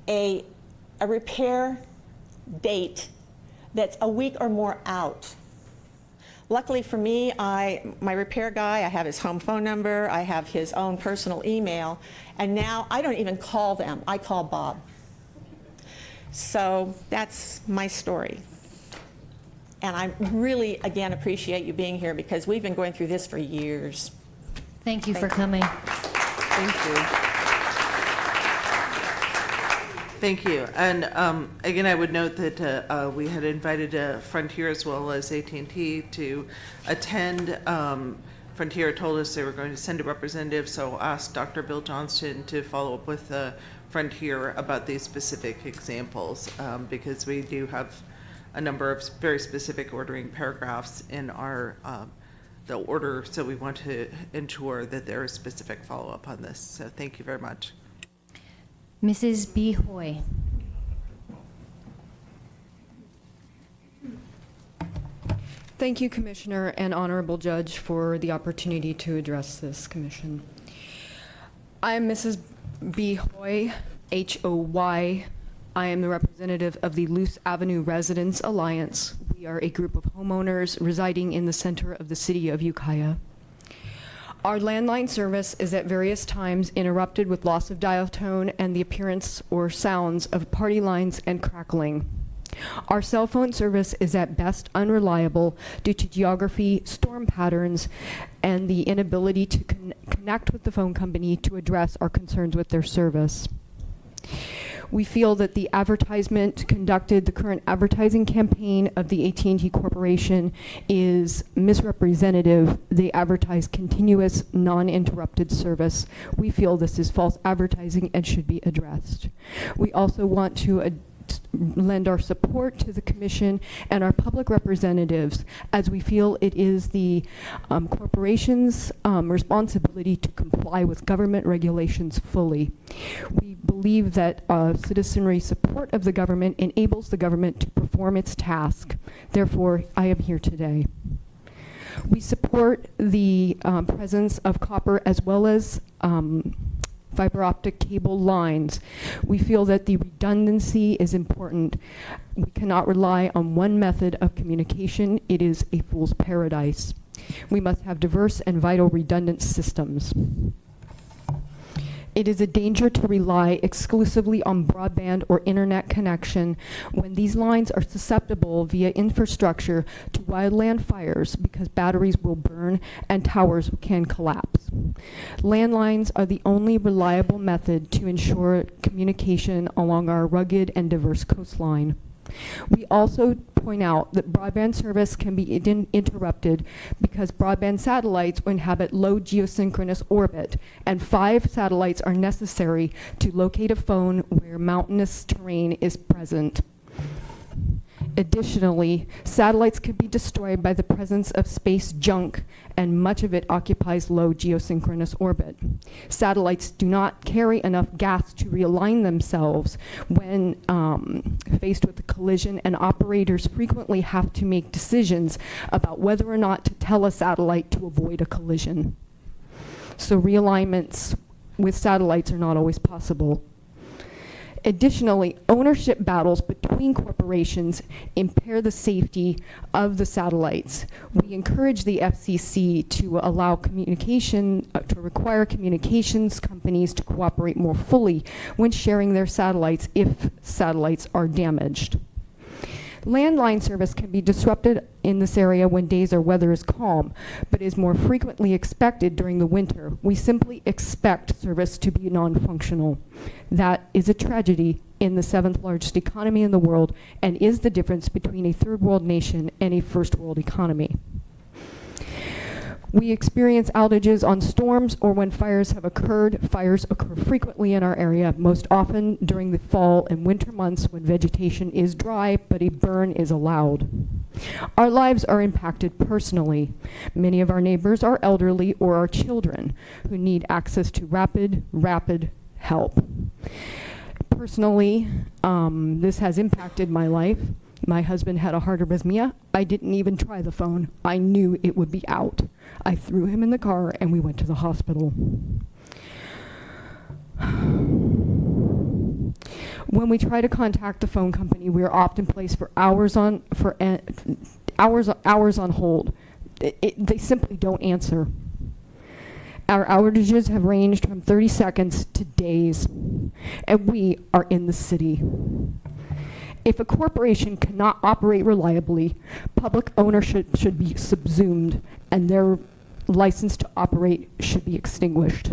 a repair date that's a week or more out. Luckily for me, my repair guy, I have his home phone number, I have his own personal email, and now I don't even call them, I call Bob. So that's my story. And I really, again, appreciate you being here because we've been going through this for years. Thank you for coming. Thank you. Thank you. And again, I would note that we had invited Frontier as well as AT&T to attend. Frontier told us they were going to send a representative, so asked Dr. Bill Johnston to follow up with Frontier about these specific examples because we do have a number of very specific ordering paragraphs in our the order, so we want to ensure that there is specific follow-up on this. So thank you very much. Mrs. B. Hoy. Thank you, Commissioner and Honorable Judge, for the opportunity to address this commission. I am Mrs. B. Hoy, H-O-Y. I am the representative of the Luce Avenue Residents Alliance. We are a group of homeowners residing in the center of the city of Ukiah. Our landline service is at various times interrupted with loss of dial tone and the appearance or sounds of party lines and crackling. Our cell phone service is at best unreliable due to geography, storm patterns, and the inability to connect with the phone company to address our concerns with their service. We feel that the advertisement conducted, the current advertising campaign of the AT&T Corporation is misrepresentative. They advertise continuous, non-interrupted service. We feel this is false advertising and should be addressed. We also want to lend our support to the Commission and our public representatives, as we feel it is the corporation's responsibility to comply with government regulations fully. We believe that citizenry support of the government enables the government to perform its task. Therefore, I am here today. We support the presence of copper as well as fiber optic cable lines. We feel that the redundancy is important. We cannot rely on one method of communication. It is a fool's paradise. We must have diverse and vital redundant systems. It is a danger to rely exclusively on broadband or internet connection when these lines are susceptible via infrastructure to wildland fires because batteries will burn and towers can collapse. Landlines are the only reliable method to ensure communication along our rugged and diverse coastline. We also point out that broadband service can be interrupted because broadband satellites inhabit low geosynchronous orbit, and 5 satellites are necessary to locate a phone where mountainous terrain is present. Additionally, satellites can be destroyed by the presence of space junk, and much of it occupies low geosynchronous orbit. Satellites do not carry enough gas to realign themselves when faced with a collision, and operators frequently have to make decisions about whether or not to tell a satellite to avoid a collision. So realignments with satellites are not always possible. Additionally, ownership battles between corporations impair the safety of the satellites. We encourage the FCC to allow communication, to require communications companies to cooperate more fully when sharing their satellites if satellites are damaged. Landline service can be disrupted in this area when days or weather is calm, but is more frequently expected during the winter. We simply expect service to be non-functional. That is a tragedy in the 7th largest economy in the world and is the difference between a third world nation and a first world economy. We experience outages on storms or when fires have occurred. Fires occur frequently in our area, most often during the fall and winter months when vegetation is dry, but a burn is allowed. Our lives are impacted personally. Many of our neighbors are elderly or are children who need access to rapid help. Personally, this has impacted my life. My husband had a heart arrhythmia. I didn't even try the phone. I knew it would be out. I threw him in the car and we went to the hospital. When we try to contact the phone company, we are often placed for hours on hold. They simply don't answer. Our outages have ranged from 30 seconds to days, and we are in the city. If a corporation cannot operate reliably, public ownership should be subsumed and their license to operate should be extinguished.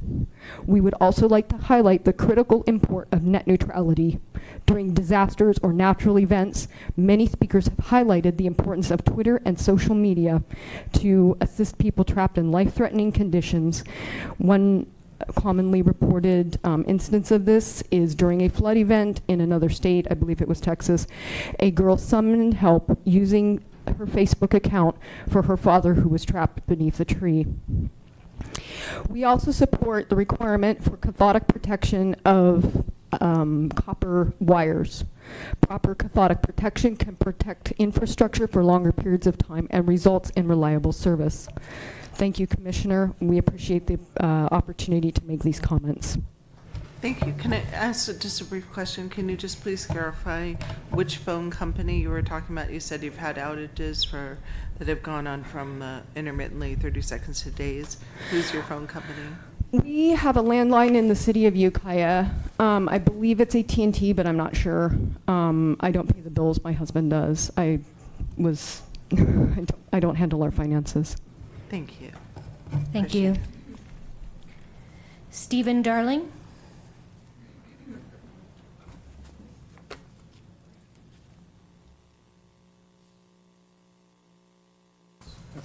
We would also like to highlight the critical import of net neutrality. During disasters or natural events, many speakers have highlighted the importance of Twitter and social media to assist people trapped in life-threatening conditions. One commonly reported instance of this is during a flood event in another state, I believe it was Texas. A girl summoned help using her Facebook account for her father who was trapped beneath a tree. We also support the requirement for cathodic protection of copper wires. Proper cathodic protection can protect infrastructure for longer periods of time and results in reliable service. Thank you, Commissioner. We appreciate the opportunity to make these comments. Thank you. Can I ask just a brief question? Can you just please clarify which phone company you were talking about? You said you've had outages that have gone on from intermittently 30 seconds to days. Who's your phone company? We have a landline in the city of Ukiah. I believe it's AT&T, but I'm not sure. I don't pay the bills. My husband does. I don't handle our finances. Thank you. Thank you. Stephen Darling?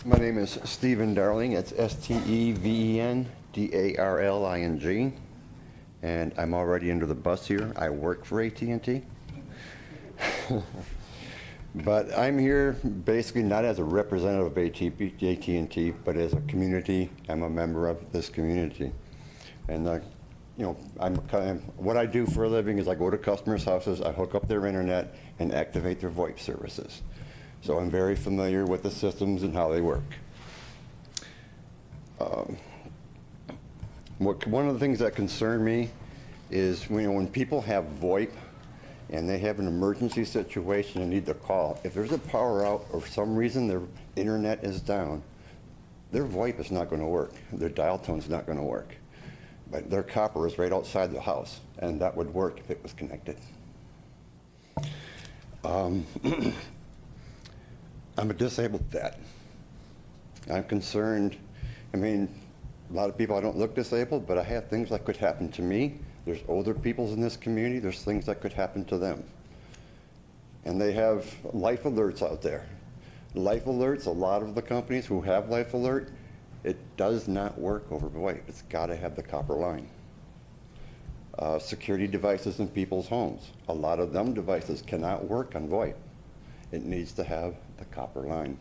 My name is Stephen Darling. It's STEVENDARLING. And I'm already under the bus here. I work for AT&T. But I'm here basically not as a representative of AT&T, but as a community. I'm a member of this community. And what I do for a living is I go to customers' houses, I hook up their internet, and activate their VoIP services. So I'm very familiar with the systems and how they work. One of the things that concern me is when people have VoIP and they have an emergency situation and need to call, if there's a power out or for some reason their internet is down, their VoIP is not going to work. Their dial tone's not going to work. But their copper is right outside the house, and that would work if it was connected. I'm a disabled vet. I'm concerned. I mean, a lot of people, I don't look disabled, but I have things that could happen to me. There's older people in this community. There's things that could happen to them. And they have life alerts out there. Life alerts, a lot of the companies who have life alert, it does not work over VoIP. It's got to have the copper line. Security devices in people's homes. A lot of them devices cannot work on VoIP. It needs to have the copper line.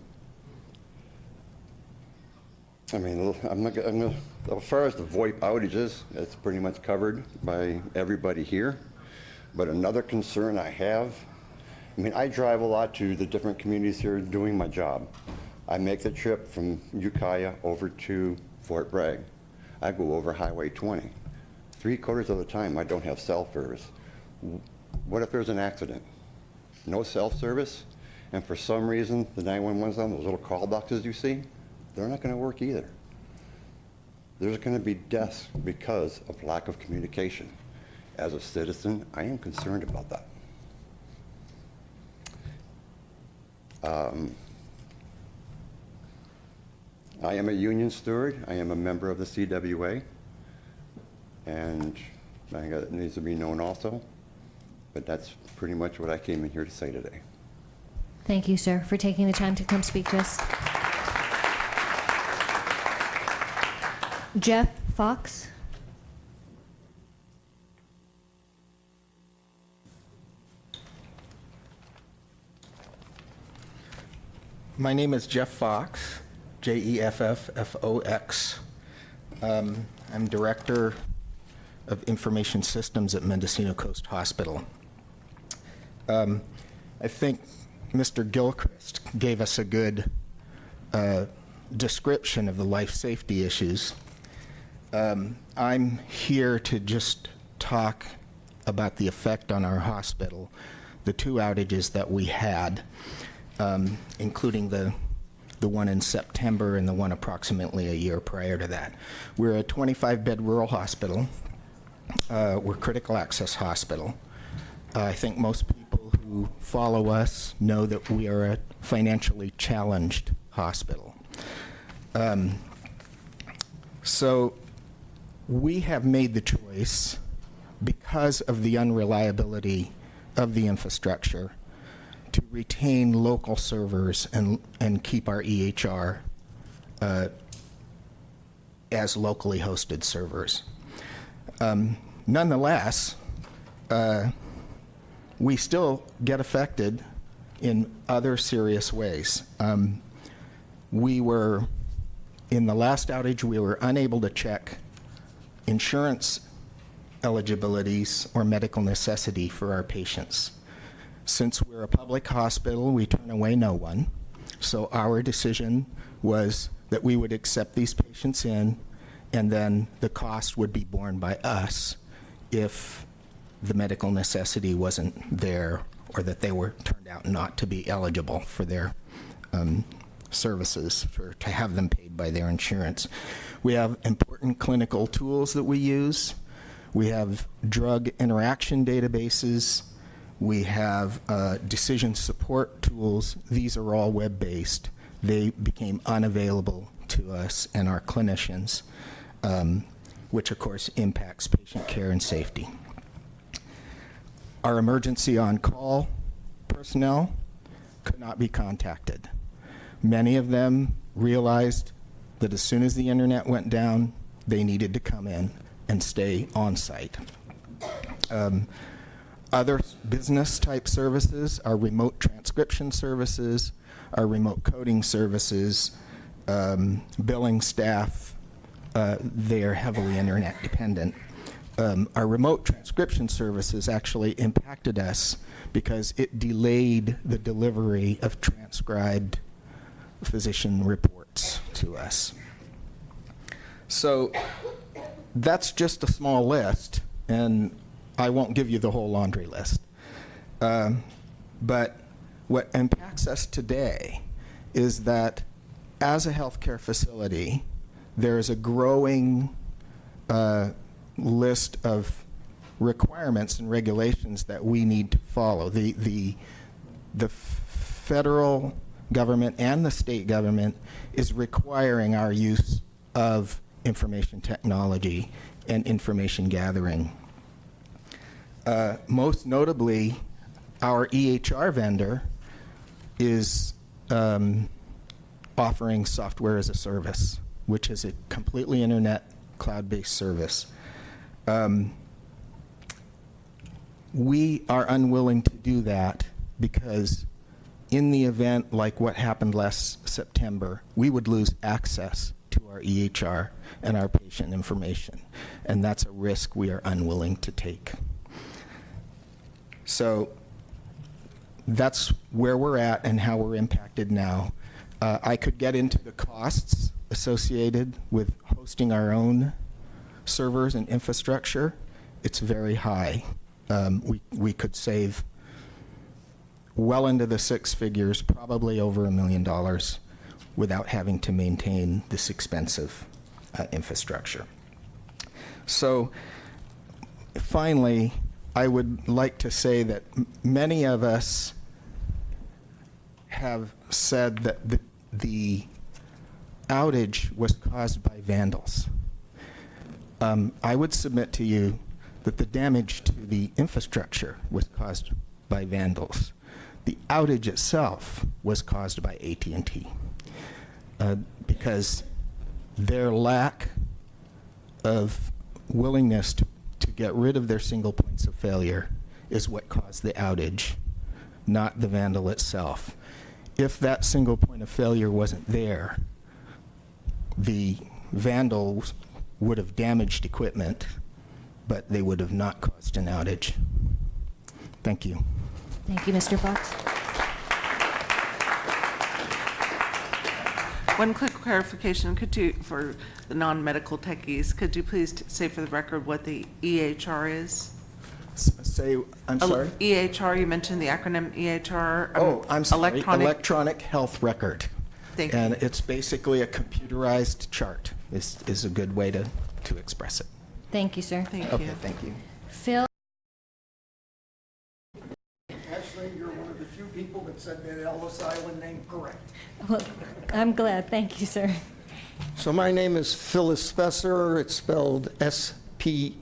I mean, as far as the VoIP outages, it's pretty much covered by everybody here. But another concern I have, I mean, I drive a lot to the different communities here doing my job. I make the trip from Ukiah over to Fort Bragg. I go over Highway 20. 3/4 of the time, I don't have cell service. What if there's an accident? No cell service, and for some reason, the 911's on those little call boxes you see, they're not going to work either. There's going to be deaths because of lack of communication. As a citizen, I am concerned about that. I am a union steward. I am a member of the CWA. And I think that needs to be known also. But that's pretty much what I came in here to say today. Thank you, sir, for taking the time to come speak to us. Jeff Fox? My name is Jeff Fox, Jefffox. I'm Director of Information Systems at Mendocino Coast Hospital. I think Mr. Gilchrist gave us a good description of the life safety issues. I'm here to just talk about the effect on our hospital, the 2 outages that we had, including the one in September and the one approximately a year prior to that. We're a 25-bed rural hospital. We're critical access hospital. I think most people who follow us know that we are a financially challenged hospital. So we have made the choice, because of the unreliability of the infrastructure, to retain local servers and keep our EHR as locally hosted servers. Nonetheless, we still get affected in other serious ways. In the last outage, we were unable to check insurance eligibilities or medical necessity for our patients. Since we're a public hospital, we turn away no one. So our decision was that we would accept these patients in, and then the cost would be borne by us if the medical necessity wasn't there or that they were turned out not to be eligible for their services to have them paid by their insurance. We have important clinical tools that we use. We have drug interaction databases. We have decision support tools. These are all web-based. They became unavailable to us and our clinicians, which of course impacts patient care and safety. Our emergency on-call personnel could not be contacted. Many of them realized that as soon as the internet went down, they needed to come in and stay on site. Other business type services are remote transcription services, our remote coding services, billing staff. They are heavily internet dependent. Our remote transcription services actually impacted us because it delayed the delivery of transcribed physician reports to us. So that's just a small list, and I won't give you the whole laundry list. But what impacts us today is that as a healthcare facility, there is a growing list of requirements and regulations that we need to follow. The federal government and the state government is requiring our use of information technology and information gathering. Most notably, our EHR vendor is offering software as a service, which is a completely internet cloud-based service. We are unwilling to do that because in the event like what happened last September, we would lose access to our EHR and our patient information, and that's a risk we are unwilling to take. So that's where we're at and how we're impacted now. I could get into the costs associated with hosting our own servers and infrastructure. It's very high. We could save well into the six figures, probably over $1 million, without having to maintain this expensive infrastructure. So finally, I would like to say that many of us have said that the outage was caused by vandals. I would submit to you that the damage to the infrastructure was caused by vandals. The outage itself was caused by AT&T because their lack of willingness to get rid of their single points of failure is what caused the outage, not the vandal itself. If that single point of failure wasn't there, the vandals would have damaged equipment, but they would have not caused an outage. Thank you. Thank you, Mr. Fox. One quick clarification, for the non-medical techies, could you please say for the record what the EHR is? I'm sorry? EHR, you mentioned the acronym EHR. Oh, I'm sorry. Electronic Health Record. Thank you. And it's basically a computerized chart is a good way to express it. Thank you, sir. Thank Okay, you. thank you. Phil? Actually, you're one of the few people that said that Ellis Island name correct. Well, I'm glad. Thank you, sir. So my name is Phyllis Spesser. It's spelled S-P-E-S-E-R.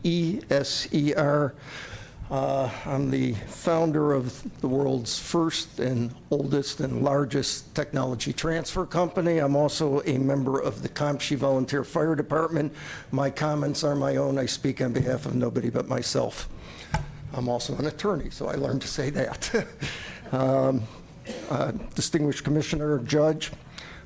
I'm the founder of the world's first and oldest and largest technology transfer company. I'm also a member of the Comsci Volunteer Fire Department. My comments are my own. I speak on behalf of nobody but myself. I'm also an attorney, so I learned to say that. Distinguished Commissioner, Judge,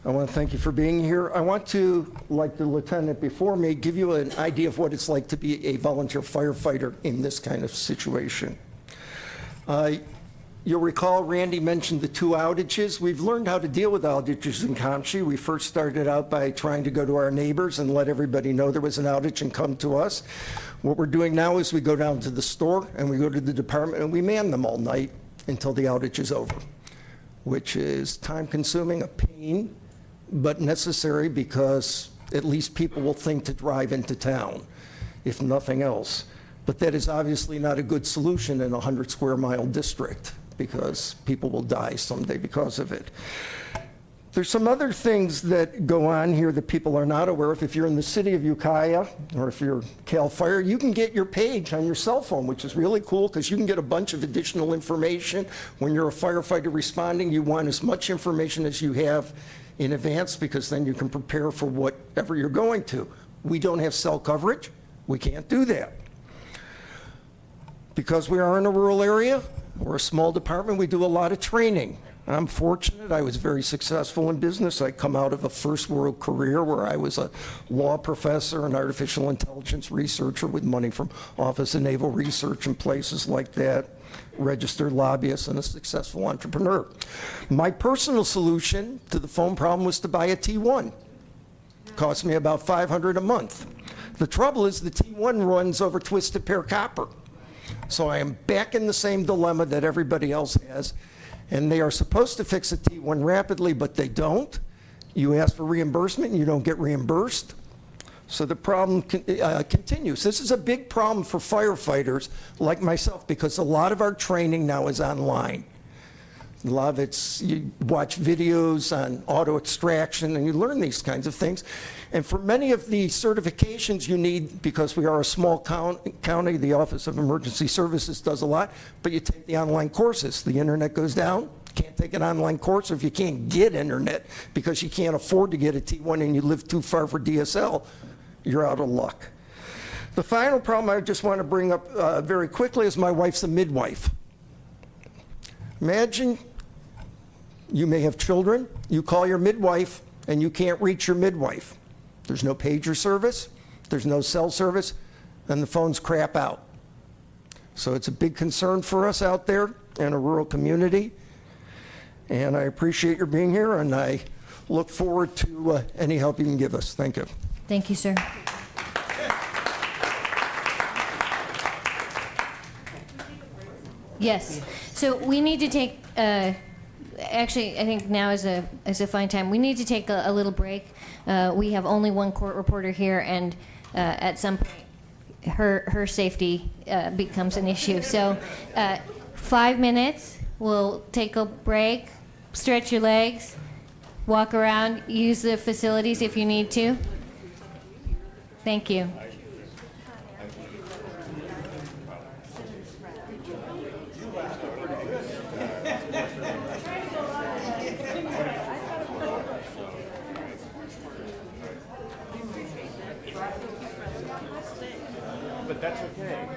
I want to thank you for being here. I want to, like the lieutenant before me, give you an idea of what it's like to be a volunteer firefighter in this kind of situation. You'll recall Randy mentioned the two outages. We've learned how to deal with outages in Comsci. We first started out by trying to go to our neighbors and let everybody know there was an outage and come to us. What we're doing now is we go down to the store and we go to the department and we man them all night until the outage is over, which is time consuming, a pain, but necessary because at least people will think to drive into town, if nothing else. But that is obviously not a good solution in a 100 square mile district because people will die someday because of it. There's some other things that go on here that people are not aware of. If you're in the city of Ukiah or if you're CAL FIRE, you can get your page on your cell phone, which is really cool because you can get a bunch of additional information. When you're a firefighter responding, you want as much information as you have in advance because then you can prepare for whatever you're going to. We don't have cell coverage. We can't do that. Because we are in a rural area, we're a small department, we do a lot of training. I'm fortunate, I was very successful in business. I come out of a first world career where I was a law professor and artificial intelligence researcher with money from Office of Naval Research and places like that, registered lobbyist and a successful entrepreneur. My personal solution to the phone problem was to buy a T1. Cost me about $500 a month. The trouble is the T1 runs over twisted pair copper. So I am back in the same dilemma that everybody else has. And they are supposed to fix a T1 rapidly, but they don't. You ask for reimbursement and you don't get reimbursed. So the problem continues. This is a big problem for firefighters like myself because a lot of our training now is online. A lot of it's, you watch videos on auto extraction and you learn these kinds of things. And for many of the certifications you need, because we are a small county, the Office of Emergency Services does a lot, but you take the online courses. The internet goes down, can't take an online course, or if you can't get internet because you can't afford to get a T1 and you live too far for DSL, you're out of luck. The final problem I just want to bring up very quickly is my wife's a midwife. Imagine you may have children, you call your midwife, and you can't reach your midwife. There's no pager service, there's no cell service, and the phones crap out. So it's a big concern for us out there in a rural community. And I appreciate your being here, and I look forward to any help you can give us. Thank you. Thank you, sir. Yes. So we need to take, actually, I think now is a fine time. We need to take a little break. We have only one court reporter here, and at some point, her safety becomes an issue. So 5 minutes, we'll take a break, stretch your legs, walk around, use the facilities if you need to. Thank you. But that's okay.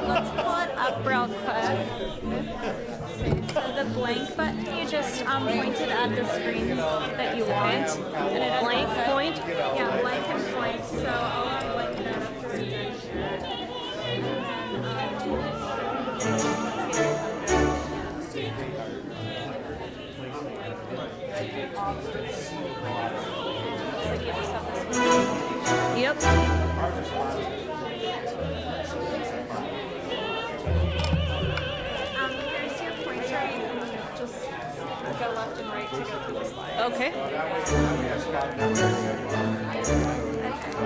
Let's pull it up real quick. So the blank button, you just point it at the screen that you want. And it blank point? Yeah, blank and point. So I'll blank it out after we're done here. Yep. Here's your pointer. You can just go left and right to go through the slide. Okay.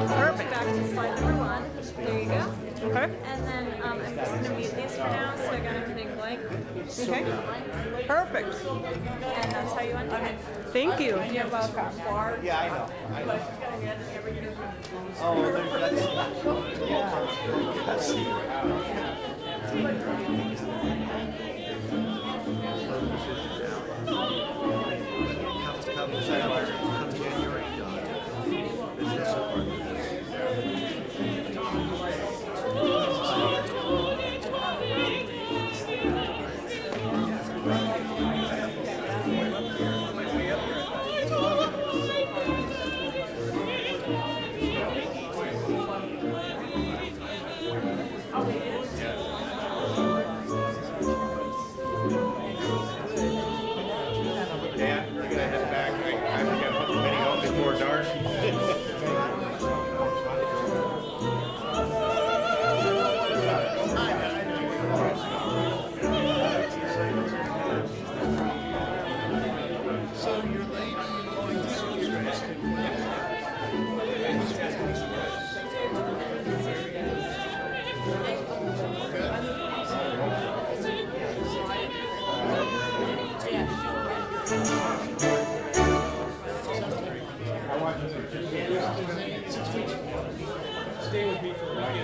Perfect. Back to slide number 1. There you go. Okay. And then I'm just going to mute these for now, so I got everything blank. Okay. Perfect. And that's how you undo it. Thank you. You're welcome. Yeah, I know. Dan, we're gonna head back. I have to get a video before dark. Stay with me for a minute.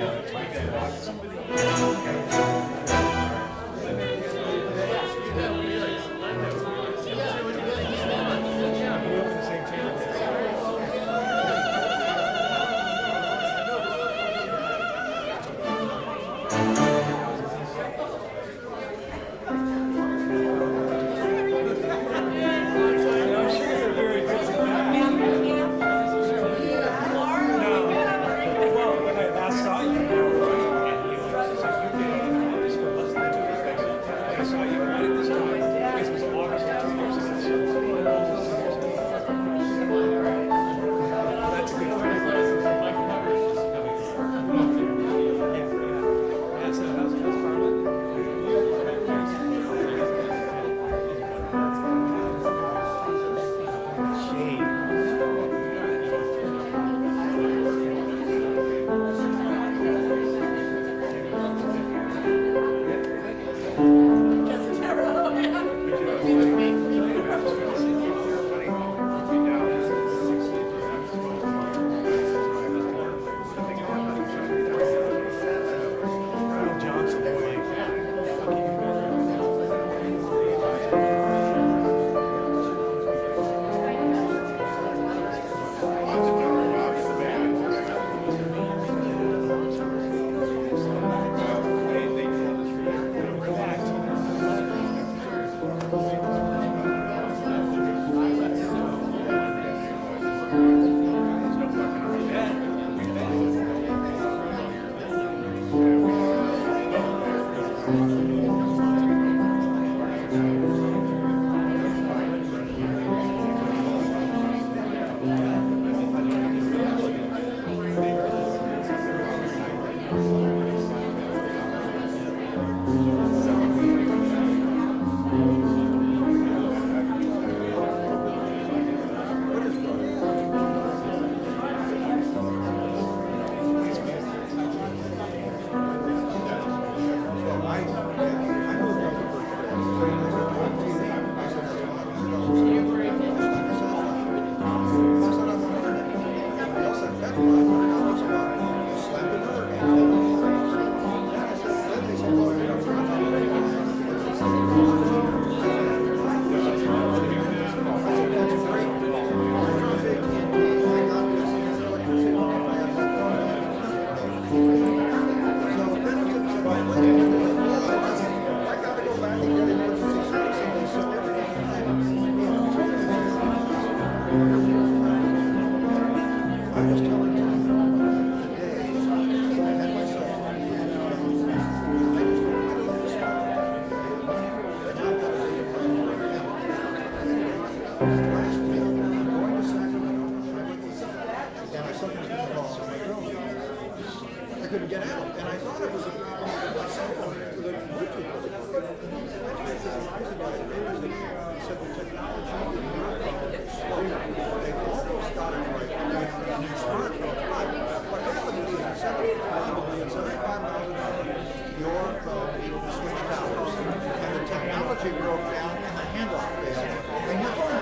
couldn't get out, and I thought it was a they almost got it right. New smartphones, but what happened is instead of probably it's $75,000 your switch towers, and the technology broke down and the handoff failed, and your phone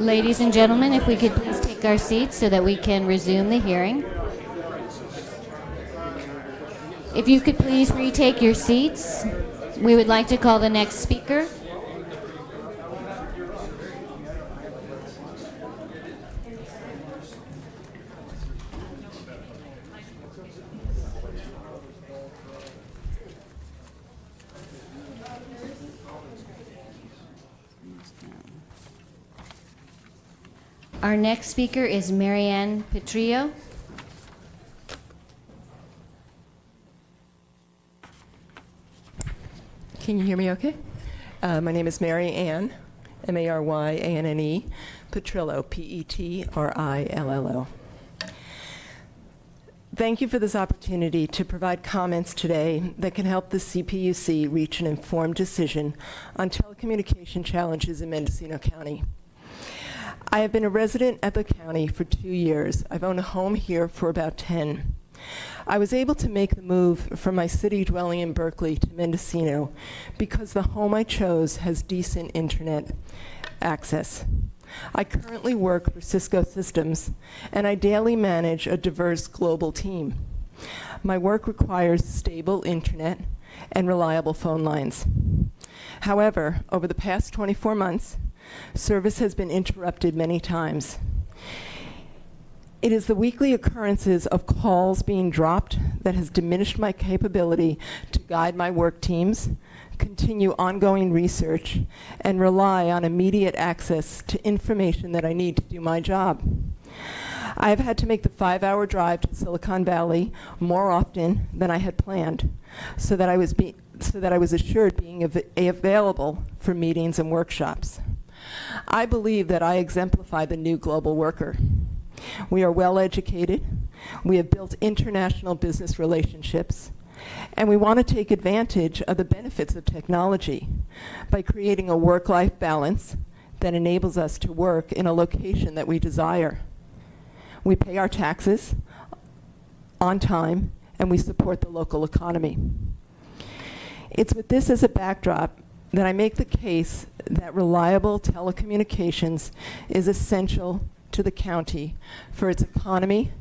Ladies and gentlemen, if we could please take our seats so that we can resume the hearing. If you could please retake your seats, we would like to call the next speaker. Our next speaker is Marianne Petrillo. Can you hear me okay? My name is Mary Ann, M-A-R-Y-A-N-N-E, Petrillo, P-E-T-R-I-L-L-O. Thank you for this opportunity to provide comments today that can help the CPUC reach an informed decision on telecommunication challenges in Mendocino County. I have been a resident at the county for 2 years. I've owned a home here for about 10. I was able to make the move from my city dwelling in Berkeley to Mendocino because the home I chose has decent internet access. I currently work for Cisco Systems, and I daily manage a diverse global team. My work requires stable internet and reliable phone lines. However, over the past 24 months, service has been interrupted many times. It is the weekly occurrences of calls being dropped that has diminished my capability to guide my work teams, continue ongoing research, and rely on immediate access to information that I need to do my job. I have had to make the 5-hour drive to Silicon Valley more often than I had planned, so that I was assured being available for meetings and workshops. I believe that I exemplify the new global worker. We are well educated, we have built international business relationships, and we want to take advantage of the benefits of technology by creating a work-life balance that enables us to work in a location that we desire. We pay our taxes on time, and we support the local economy. It's with this as a backdrop that I make the case that reliable telecommunications is essential to the county for its economy,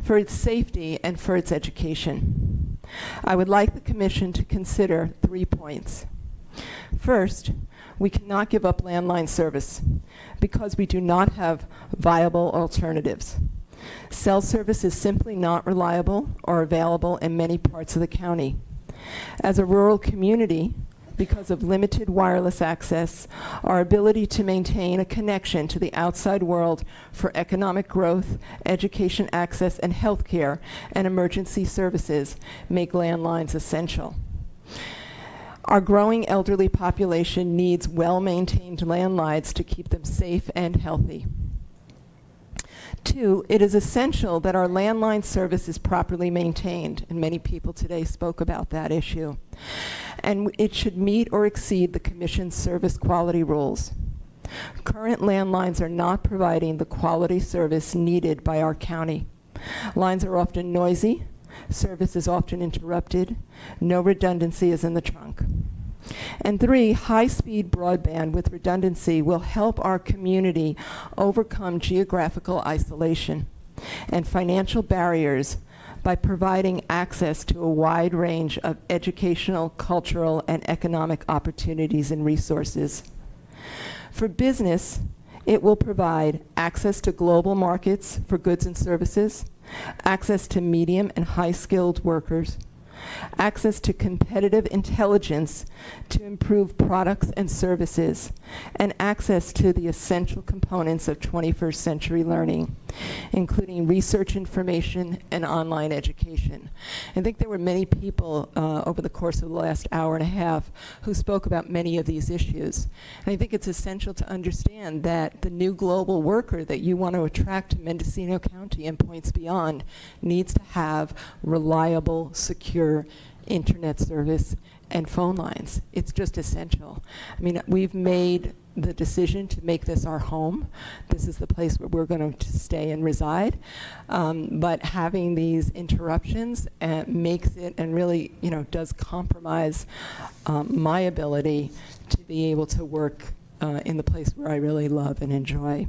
for its safety, and for its education. I would like the Commission to consider 3 points. First, we cannot give up landline service because we do not have viable alternatives. Cell service is simply not reliable or available in many parts of the county. As a rural community, because of limited wireless access, our ability to maintain a connection to the outside world for economic growth, education access, and healthcare and emergency services make landlines essential. Our growing elderly population needs well-maintained landlines to keep them safe and healthy. 2, it is essential that our landline service is properly maintained, and many people today spoke about that issue. And it should meet or exceed the Commission's service quality rules. Current landlines are not providing the quality service needed by our county. Lines are often noisy, service is often interrupted, no redundancy is in the trunk. And 3, high-speed broadband with redundancy will help our community overcome geographical isolation and financial barriers by providing access to a wide range of educational, cultural, and economic opportunities and resources. For business, it will provide access to global markets for goods and services, access to medium and high-skilled workers, access to competitive intelligence to improve products and services, and access to the essential components of 21st century learning, including research information and online education. I think there were many people over the course of the last hour and a half who spoke about many of these issues. And I think it's essential to understand that the new global worker that you want to attract to Mendocino County and points beyond needs to have reliable, secure internet service and phone lines. It's just essential. I mean, we've made the decision to make this our home. This is the place where we're going to stay and reside. But having these interruptions makes it, and really, does compromise my ability to be able to work in the place where I really love and enjoy.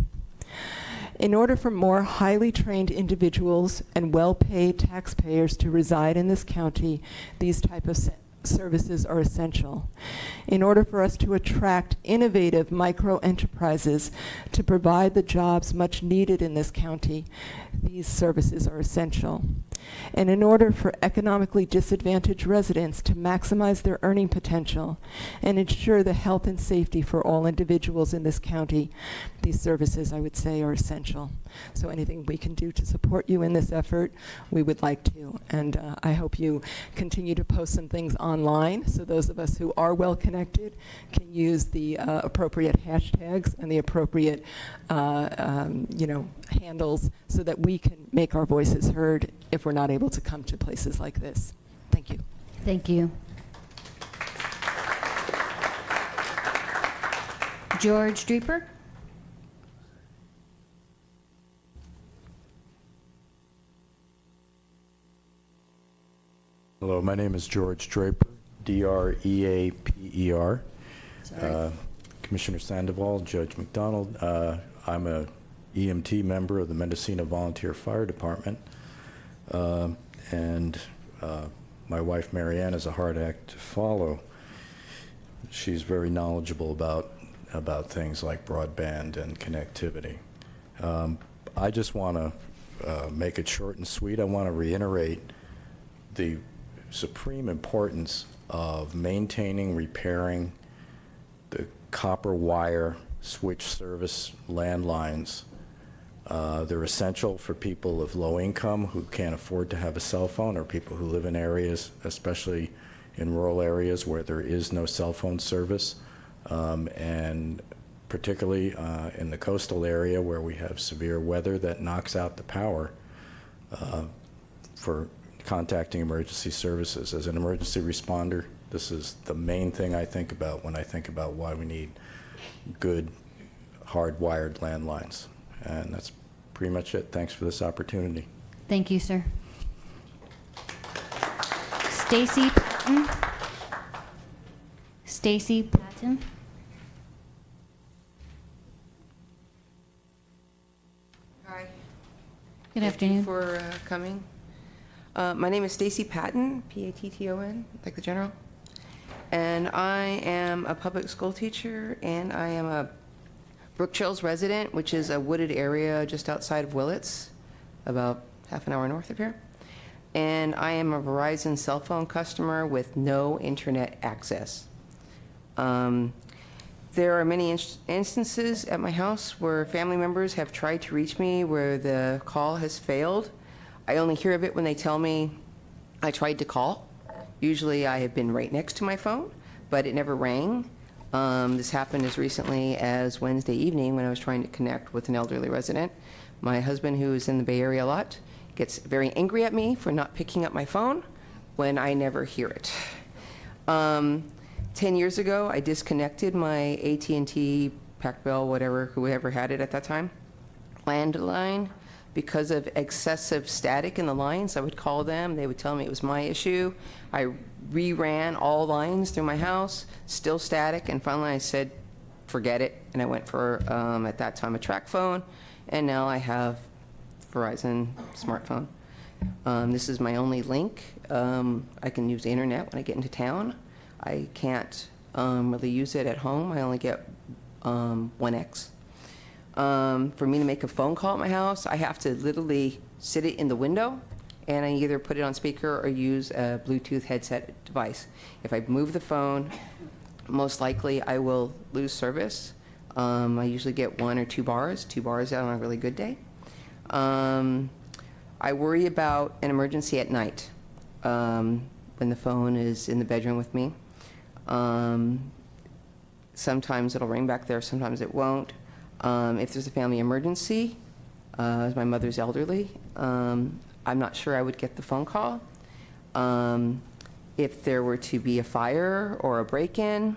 In order for more highly trained individuals and well-paid taxpayers to reside in this county, these type of services are essential. In order for us to attract innovative micro enterprises to provide the jobs much needed in this county, these services are essential. And in order for economically disadvantaged residents to maximize their earning potential and ensure the health and safety for all individuals in this county, these services, I would say, are essential. So anything we can do to support you in this effort, we would like to. And I hope you continue to post some things online so those of us who are well connected can use the appropriate hashtags and the appropriate handles so that we can make our voices heard if we're not able to come to places like this. Thank you. Thank you. George Dreeper. Hello, my name is George Draper, D-R-E-A-P-E-R. Commissioner Sandoval, Judge McDonald. I'm a EMT member of the Mendocino Volunteer Fire Department, and my wife Marianne is a hard act to follow. She's very knowledgeable about things like broadband and connectivity. I just want to make it short and sweet. I want to reiterate the supreme importance of maintaining, repairing the copper wire switch service landlines. They're essential for people of low income who can't afford to have a cell phone, or people who live in areas, especially in rural areas where there is no cell phone service, and particularly in the coastal area where we have severe weather that knocks out the power for contacting emergency services. As an emergency responder, this is the main thing I think about when I think about why we need good hardwired landlines. And that's pretty much it. Thanks for this opportunity. Thank you, sir. Stacy Patton. Stacy Patton. Hi. Good afternoon. Thank you for coming. My name is Stacy Patton, P-A-T-T-O-N, like the general. And I am a public school teacher, and I am a Brook Chills resident, which is a wooded area just outside of Willits, about half an hour north of here. And I am a Verizon cell phone customer with no internet access. There are many instances at my house where family members have tried to reach me where the call has failed. I only hear of it when they tell me I tried to call. Usually I have been right next to my phone, but it never rang. This happened as recently as Wednesday evening when I was trying to connect with an elderly resident. My husband, who is in the Bay Area a lot, gets very angry at me for not picking up my phone when I never hear it. 10 years ago, I disconnected my AT&T, PacBell, whoever had it at that time, landline, because of excessive static in the lines. I would call them, they would tell me it was my issue. I reran all lines through my house, still static, and finally I said, forget it, and I went for, at that time, a track phone, and now I have Verizon smartphone. This is my only link. I can use the internet when I get into town. I can't really use it at home. I only get 1X. For me to make a phone call at my house, I have to literally sit it in the window, and I either put it on speaker or use a Bluetooth headset device. If I move the phone, most likely I will lose service. I usually get 1 or 2 bars out on a really good day. I worry about an emergency at night when the phone is in the bedroom with me. Sometimes it'll ring back there, sometimes it won't. If there's a family emergency, as my mother's elderly, I'm not sure I would get the phone call. If there were to be a fire or a break-in,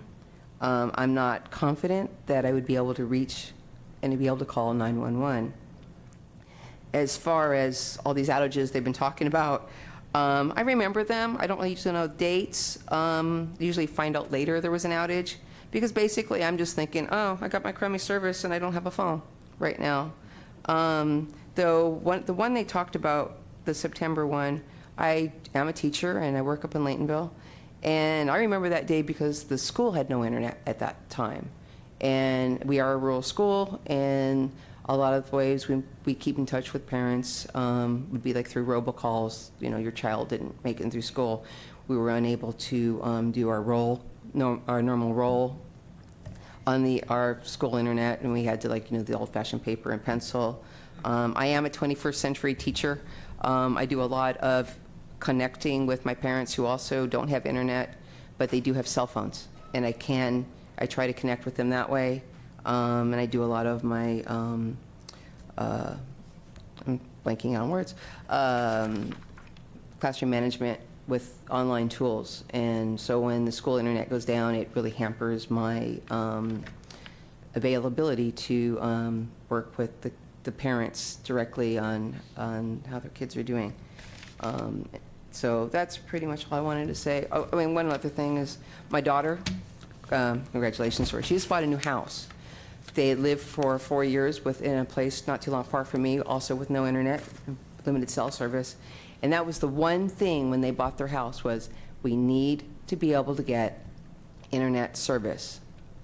I'm not confident that I would be able to reach and be able to call 911. As far as all these outages they've been talking about, I remember them. I don't really usually know dates. Usually find out later there was an outage, because basically I'm just thinking, oh, I got my crummy service and I don't have a phone right now. Though the one they talked about, the September one, I am a teacher and I work up in Laytonville. And I remember that day because the school had no internet at that time. And we are a rural school, and a lot of the ways we keep in touch with parents would be like through robocalls. You know, your child didn't make it through school. We were unable to do our normal roll on our school internet, and we had to, like, the old-fashioned paper and pencil. I am a 21st century teacher. I do a lot of connecting with my parents who also don't have internet, but they do have cell phones, and I try to connect with them that way. And I do a lot of my, I'm blanking on words, classroom management with online tools. And so when the school internet goes down, it really hampers my availability to work with the parents directly on how their kids are doing. So that's pretty much all I wanted to say. Oh, I mean, one other thing is my daughter, congratulations to her, she just bought a new house. They had lived for 4 years in a place not too long apart from me, also with no internet, limited cell service. And that was the one thing when they bought their house was, we need to be able to get internet service.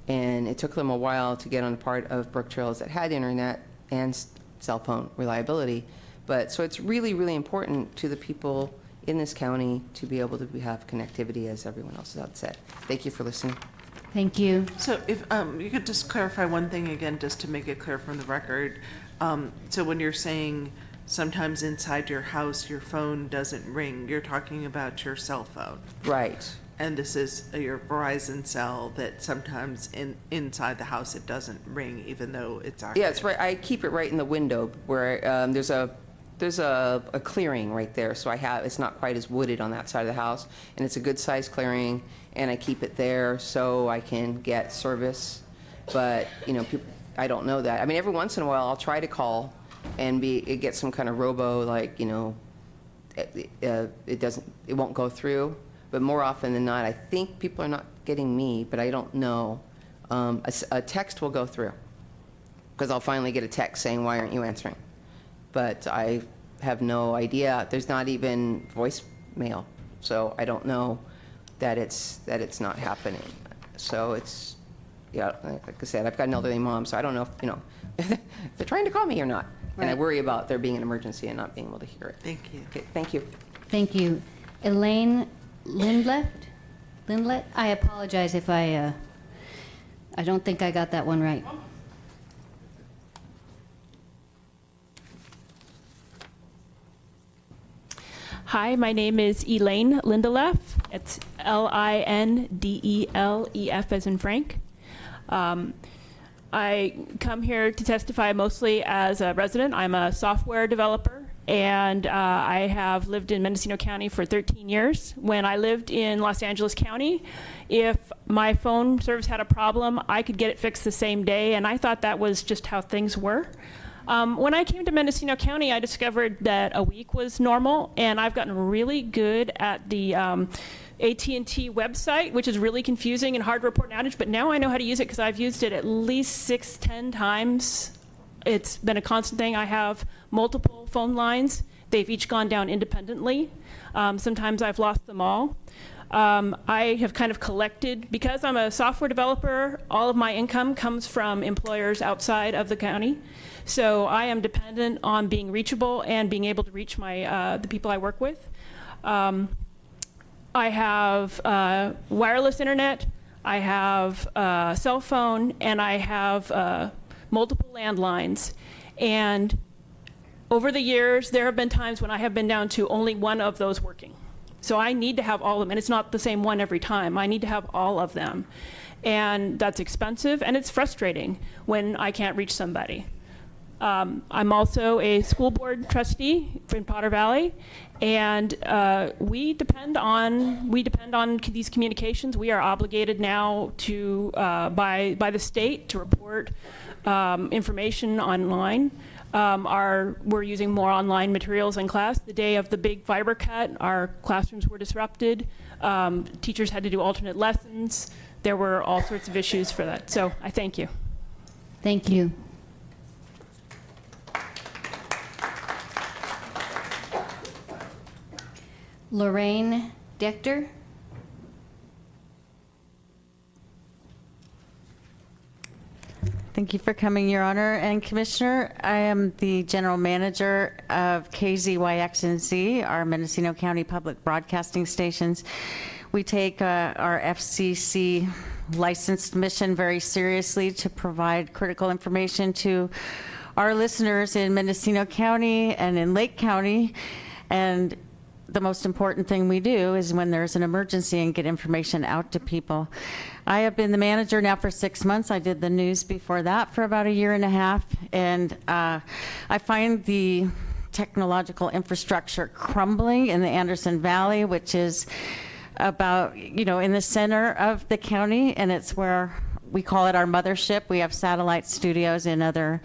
And it took them a while to get on the part of Brook Trails that had internet and cell phone reliability. But so it's really, really important to the people in this county to be able to have connectivity, as everyone else has said. Thank you for listening. Thank you. So if you could just clarify one thing again, just to make it clear from the record. So when you're saying sometimes inside your house your phone doesn't ring, you're talking about your cell phone. Right. And this is your Verizon cell that sometimes inside the house it doesn't ring even though it's active. Yeah, it's right. I keep it right in the window where there's a clearing right there, so it's not quite as wooded on that side of the house, and it's a good size clearing, and I keep it there so I can get service. But people, I don't know that. I mean, every once in a while I'll try to call and get some kind of robo, like, it won't go through. But more often than not, I think people are not getting me, but I don't know. A text will go through, because I'll finally get a text saying, "Why aren't you answering?" But I have no idea. There's not even voicemail, so I don't know that it's not happening. So it's, like I said, I've got an elderly mom, so I don't know if they're trying to call me or not. And I worry about there being an emergency and not being able to hear it. Thank you. Okay, thank you. Thank you. Elaine Lindlet? I apologize if I don't think I got that one right. Hi, my name is Elaine Lindelef. It's Lindelef as in Frank. I come here to testify mostly as a resident. I'm a software developer, and I have lived in Mendocino County for 13 years. When I lived in Los Angeles County, if my phone service had a problem, I could get it fixed the same day, and I thought that was just how things were. When I came to Mendocino County, I discovered that a week was normal, and I've gotten really good at the AT&T website, which is really confusing and hard to report an outage, but now I know how to use it because I've used it at least 6-10 times. It's been a constant thing. I have multiple phone lines. They've each gone down independently. Sometimes I've lost them all. I have kind of collected, because I'm a software developer, all of my income comes from employers outside of the county. So I am dependent on being reachable and being able to reach the people I work with. I have wireless internet, I have a cell phone, and I have multiple landlines. And over the years, there have been times when I have been down to only one of those working. So I need to have all of them, and it's not the same one every time. I need to have all of them. And that's expensive, and it's frustrating when I can't reach somebody. I'm also a school board trustee in Potter Valley, and we depend on these communications. We are obligated now to by the state to report information online. We're using more online materials in class. The day of the big fiber cut, our classrooms were disrupted. Teachers had to do alternate lessons. There were all sorts of issues for that. So I thank you. Thank you. Lorraine Dichter. Thank you for coming, Your Honor and Commissioner. I am the General Manager of KZYX&Z, our Mendocino County Public Broadcasting Stations. We take our FCC licensed mission very seriously to provide critical information to our listeners in Mendocino County and in Lake County. And the most important thing we do is when there's an emergency and get information out to people. I have been the manager now for 6 months. I did the news before that for about 1.5 years. And I find the technological infrastructure crumbling in the Anderson Valley, which is about, in the center of the county. And it's where we call it our mothership. We have satellite studios in other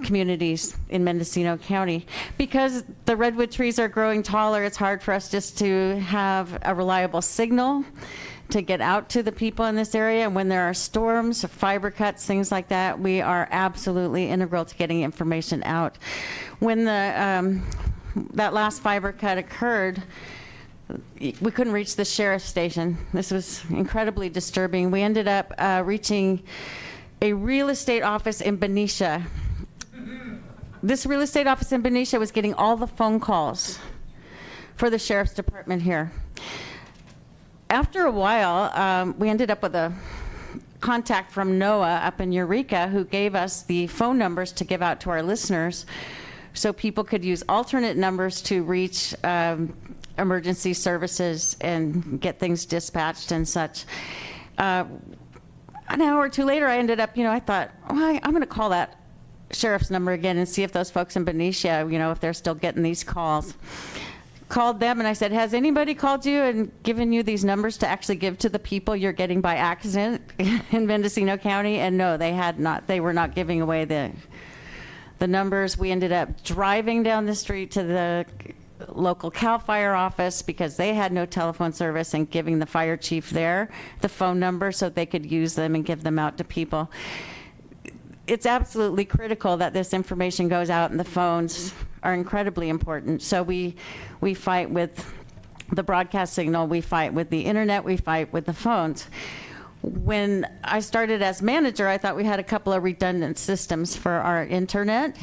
communities in Mendocino County. Because the redwood trees are growing taller, it's hard for us just to have a reliable signal to get out to the people in this area. And when there are storms, fiber cuts, things like that, we are absolutely integral to getting information out. When that last fiber cut occurred, we couldn't reach the sheriff's station. This was incredibly disturbing. We ended up reaching a real estate office in Benicia. This real estate office in Benicia was getting all the phone calls for the sheriff's department here. After a while, we ended up with a contact from NOAA up in Eureka who gave us the phone numbers to give out to our listeners so people could use alternate numbers to reach emergency services and get things dispatched and such. An hour or two later, I ended up, I thought, I'm going to call that sheriff's number again and see if those folks in Benicia, if they're still getting these calls. Called them and I said, has anybody called you and given you these numbers to actually give to the people you're getting by accident in Mendocino County? And no, they had not. They were not giving away the numbers. We ended up driving down the street to the local CAL FIRE office because they had no telephone service and giving the fire chief there the phone number so they could use them and give them out to people. It's absolutely critical that this information goes out, and the phones are incredibly important. So we fight with the broadcast signal, we fight with the internet, we fight with the phones. When I started as manager, I thought we had a couple of redundant systems for our internet.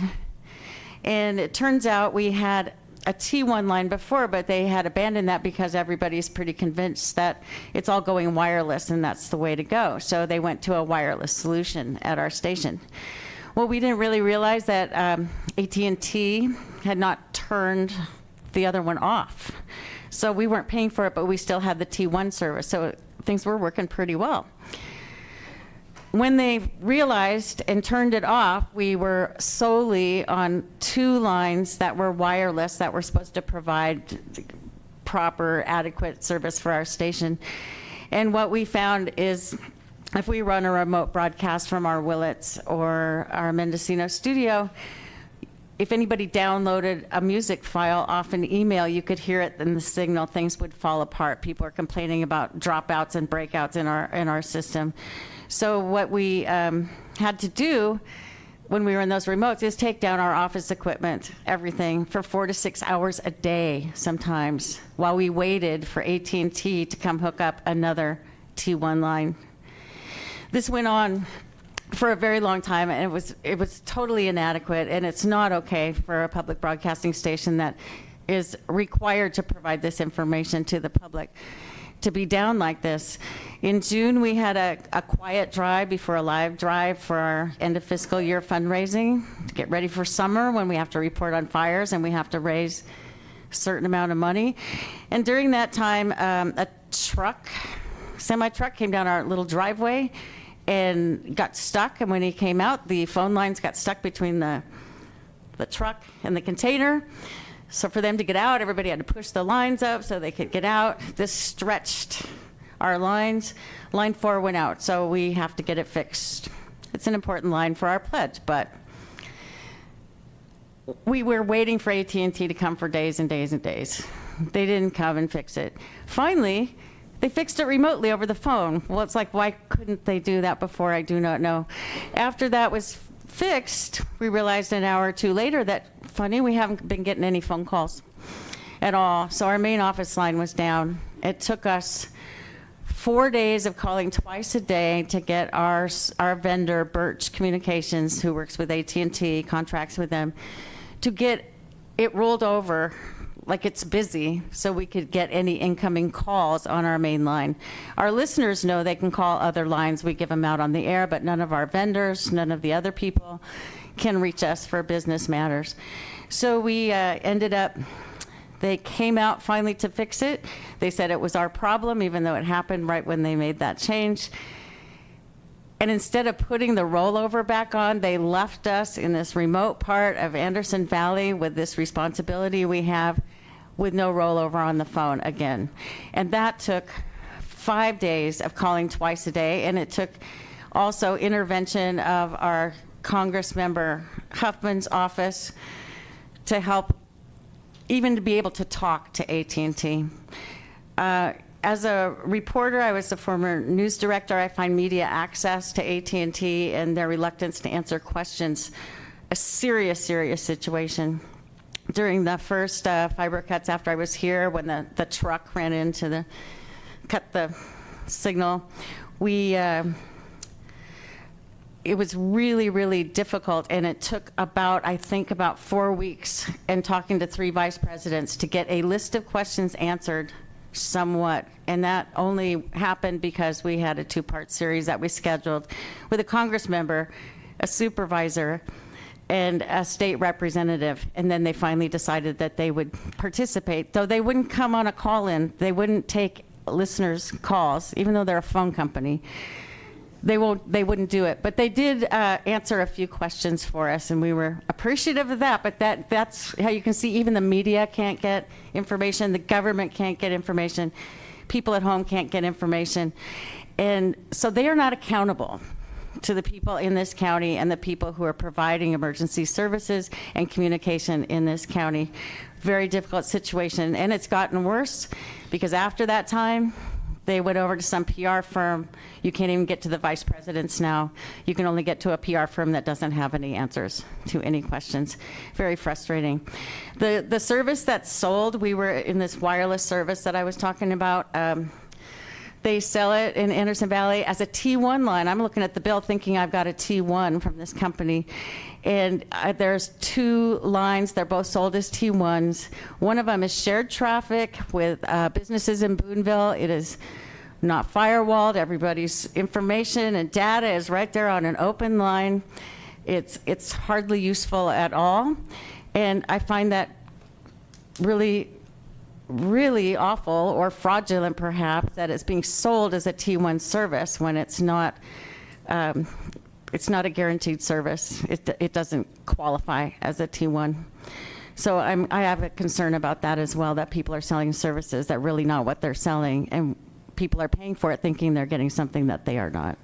And it turns out we had a T1 line before, but they had abandoned that because everybody's pretty convinced that it's all going wireless and that's the way to go. So they went to a wireless solution at our station. Well, we didn't really realize that AT&T had not turned the other one off. So we weren't paying for it, but we still had the T1 service. So things were working pretty well. When they realized and turned it off, we were solely on 2 lines that were wireless that were supposed to provide proper, adequate service for our station. And what we found is if we run a remote broadcast from our Willits or our Mendocino studio, if anybody downloaded a music file off an email, you could hear it in the signal. Things would fall apart. People are complaining about dropouts and breakouts in our system. So what we had to do when we were in those remotes is take down our office equipment, everything, for 4 to 6 hours a day sometimes, while we waited for AT&T to come hook up another T1 line. This went on for a very long time, and it was totally inadequate, and it's not okay for a public broadcasting station that is required to provide this information to the public to be down like this. In June, we had a quiet drive before a live drive for our end of fiscal year fundraising to get ready for summer when we have to report on fires and we have to raise a certain amount of money. And during that time, a semi-truck came down our little driveway and got stuck. And when he came out, the phone lines got stuck between the truck and the container. So for them to get out, everybody had to push the lines up so they could get out. This stretched our lines. Line 4 went out, so we have to get it fixed. It's an important line for our pledge, but we were waiting for AT&T to come for days and days and days. They didn't come and fix it. Finally, they fixed it remotely over the phone. Well, it's like, why couldn't they do that before? I do not know. After that was fixed, we realized an hour or two later that, funny, we haven't been getting any phone calls. at all. So our main office line was down. It took us 4 days of calling twice a day to get our vendor, Birch Communications, who works with AT&T, contracts with them, to get it rolled over like it's busy so we could get any incoming calls on our main line. Our listeners know they can call other lines. We give them out on the air, but none of our vendors, none of the other people can reach us for business matters. So we ended up, they came out finally to fix it. They said it was our problem, even though it happened right when they made that change. And instead of putting the rollover back on, they left us in this remote part of Anderson Valley with this responsibility we have with no rollover on the phone again. And that took 5 days of calling twice a day, and it took also intervention of our Congress member Huffman's office to help even to be able to talk to AT&T. As a reporter, I was the former news director. I find media access to AT&T and their reluctance to answer questions a serious, serious situation. During the first fiber cuts after I was here, when the truck ran into cut the signal, it was really, really difficult, and it took about 4 weeks and talking to 3 vice presidents to get a list of questions answered somewhat. And that only happened because we had a 2-part series that we scheduled with a Congress member, a supervisor, and a state representative. And then they finally decided that they would participate, though they wouldn't come on a call-in. They wouldn't take listeners' calls, even though they're a phone company. They wouldn't do it. But they did answer a few questions for us, and we were appreciative of that. But that's how you can see even the media can't get information, the government can't get information, people at home can't get information. And so they are not accountable to the people in this county and the people who are providing emergency services and communication in this county. Very difficult situation. And it's gotten worse because after that time, they went over to some PR firm. You can't even get to the vice presidents now. You can only get to a PR firm that doesn't have any answers to any questions. Very frustrating. The service that's sold, we were in this wireless service that I was talking about. They sell it in Anderson Valley as a T1 line. I'm looking at the bill thinking I've got a T1 from this company. And there's 2 lines. They're both sold as T1s. One of them is shared traffic with businesses in Boonville. It is not firewalled. Everybody's information and data is right there on an open line. It's hardly useful at all. And I find that really, really awful or fraudulent, perhaps, that it's being sold as a T1 service when it's not a guaranteed service. It doesn't qualify as a T1. So I have a concern about that as well, that people are selling services that really not what they're selling, and people are paying for it thinking they're getting something that they are not.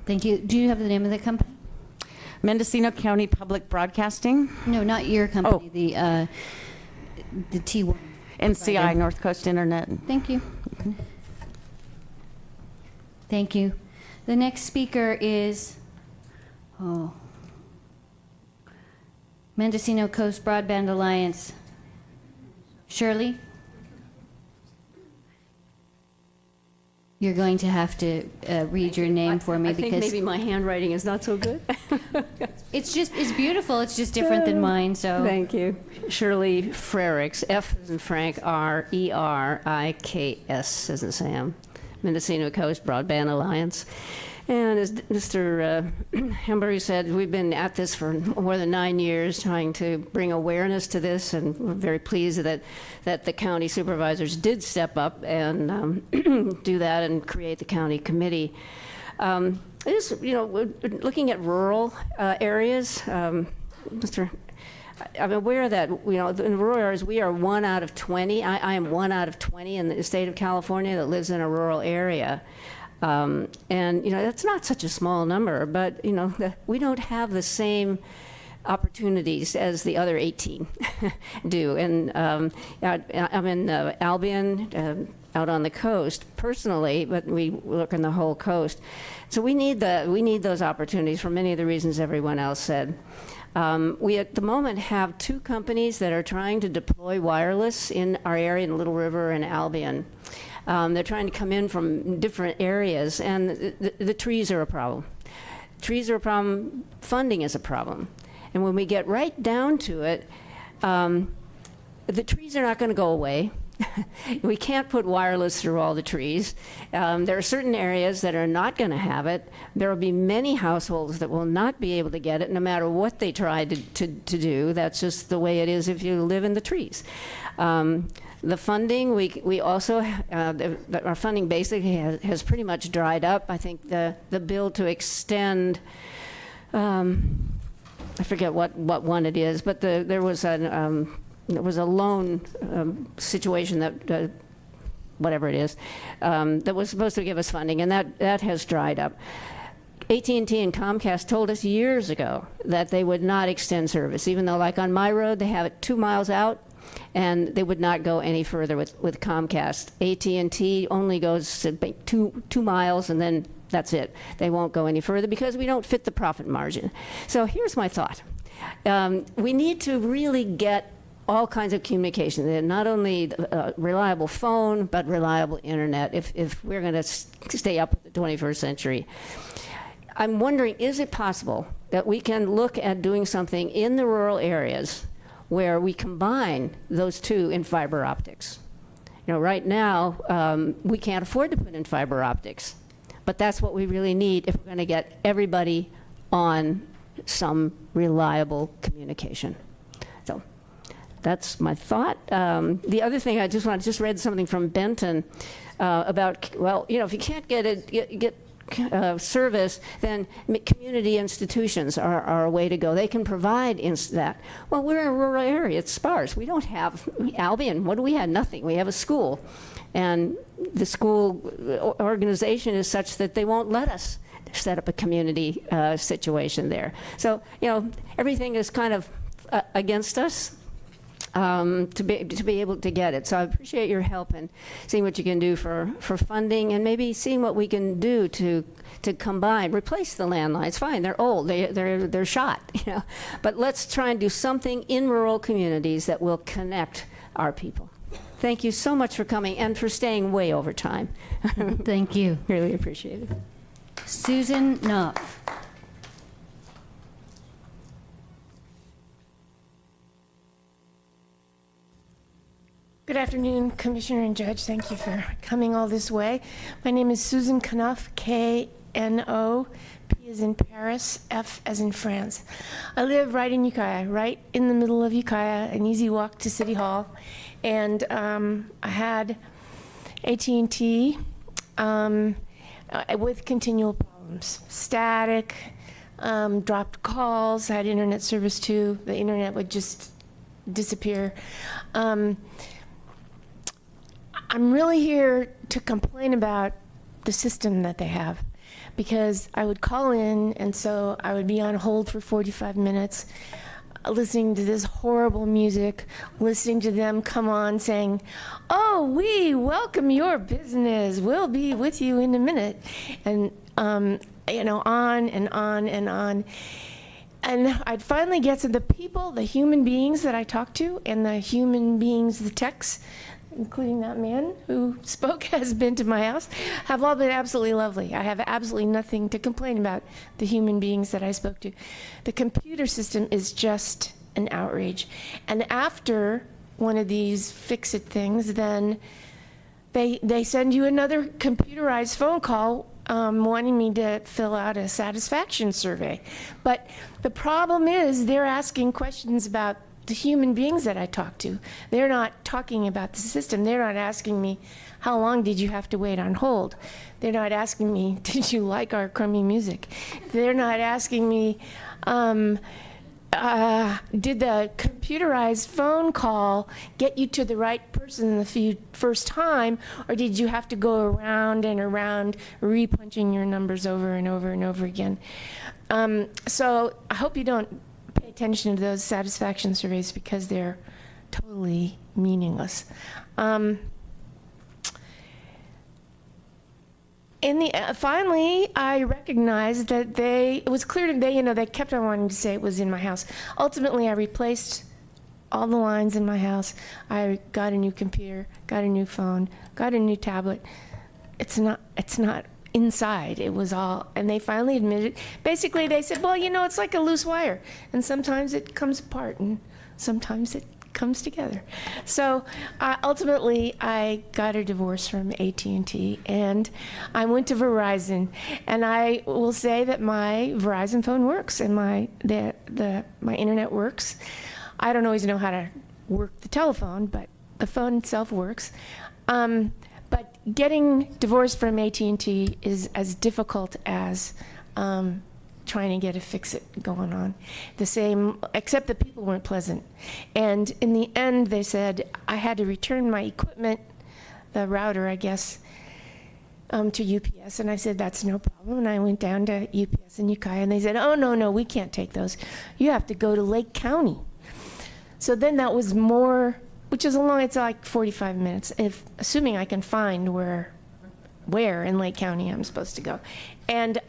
Thank you. Do you have the name of the company? Mendocino County Public Broadcasting. No, not your company, the T1. NCI, provider. North Coast Internet. Thank you. Thank you. The next speaker is, Mendocino Coast Broadband Alliance. Shirley? You're going to have to read your name for me I because think maybe my handwriting is not so good. it's beautiful. It's just different than mine. So thank you, Shirley Freriks. F as in Frank, R-E-R-I-K-S as in Sam. Mendocino Coast Broadband Alliance. And as Mr. Hembury said, we've been at this for more than 9 years trying to bring awareness to this, and we're very pleased that the county supervisors did step up and do that and create the county committee. We're looking at rural areas. I'm aware that, in rural areas, we are 1 out of 20. I am 1 out of 20 in the state of California that lives in a rural area. And, that's not such a small number, but, we don't have the same opportunities as the other 18 do. And I'm in Albion, out on the coast personally, but we look on the whole coast. So we need those opportunities for many of the reasons everyone else said. We at the moment have 2 companies that are trying to deploy wireless in our area in Little River and Albion. They're trying to come in from different areas, and the trees are a problem. Trees are a problem, funding is a problem. And when we get right down to it, the trees are not going to go away. We can't put wireless through all the trees. There are certain areas that are not going to have it. There will be many households that will not be able to get it no matter what they try to do. That's just the way it is if you live in the trees. The funding, we also, our funding basically has pretty much dried up. I think the bill to extend, I forget what one it is, but there was a loan situation that, whatever it is, that was supposed to give us funding, and that has dried up. AT&T and Comcast told us years ago that they would not extend service, even though, like on my road, they have it 2 miles out, and they would not go any further with Comcast. AT&T only goes to 2 miles, and then that's it. They won't go any further because we don't fit the profit margin. So here's my thought. We need to really get all kinds of communication, not only reliable phone, but reliable internet if we're going to stay up with the 21st century. I'm wondering, is it possible that we can look at doing something in the rural areas where we combine those 2 in fiber optics? You know, right now, we can't afford to put in fiber optics, but that's what we really need if we're going to get everybody on some reliable communication. So that's my thought. The other thing I just read something from Benton about, well, you know, if you can't get service, then community institutions are a way to go. They can provide that. Well, we're in a rural area. It's sparse. We don't have Albion. What do we have? Nothing. We have a school. And the school organization is such that they won't let us set up a community situation there. So, you know, everything is kind of against us. To be able to get it. So I appreciate your help in seeing what you can do for funding, and maybe seeing what we can do to combine, replace the landlines. Fine, they're old, they're shot, you know. But let's try and do something in rural communities that will connect our people. Thank you so much for coming and for staying way over time. Thank you. Really appreciate it. Susan Knopf. Good afternoon, Commissioner and Judge. Thank you for coming all this way. My name is Susan Knopf, K-N-O, P as in Paris, F as in France. I live right in Ukiah, right in the middle of Ukiah, an easy walk to City Hall. And I had AT&T with continual problems. Static, dropped calls, I had internet service too. The internet would just disappear. I'm really here to complain about the system that they have, because I would call in, and so I would be on hold for 45 minutes, listening to this horrible music, listening to them come on saying, "Oh, we welcome your business. We'll be with you in a minute," and you know, on and on and on. And I'd finally get to the people, the human beings that I talk to, and the human beings, the techs, including that man who spoke, has been to my house, have all been absolutely lovely. I have absolutely nothing to complain about the human beings that I spoke to. The computer system is just an outrage. And after one of these fix-it things, then they send you another computerized phone call wanting me to fill out a satisfaction survey. But the problem is they're asking questions about the human beings that I talk to. They're not talking about the system. They're not asking me, how long did you have to wait on hold? They're not asking me, did you like our crummy music? They're not asking me, did the computerized phone call get you to the right person the first time, or did you have to go around and around repunching your numbers over and over and over again? So I hope you don't pay attention to those satisfaction surveys, because they're totally meaningless. finally, I recognized that it was clear to me, they kept on wanting to say it was in my house. Ultimately, I replaced all the lines in my house. I got a new computer, got a new phone, got a new tablet. It's not inside. It was all, and they finally admitted, basically they said, well, it's like a loose wire, and sometimes it comes apart, and sometimes it comes together. So ultimately, I got a divorce from AT&T, and I went to Verizon. And I will say that my Verizon phone works, and my internet works. I don't always know how to work the telephone, but the phone itself works. But getting divorced from AT&T is as difficult as trying to get a fix-it going on. The same, except the people weren't pleasant. And in the end, they said I had to return my equipment, the router, I guess, to UPS. And I said, that's no problem. And I went down to UPS in Ukiah, and they said, oh, no, we can't take those. You have to go to Lake County. So then that was more, which is it's like 45 minutes, assuming I can find where in Lake County I'm supposed to go. And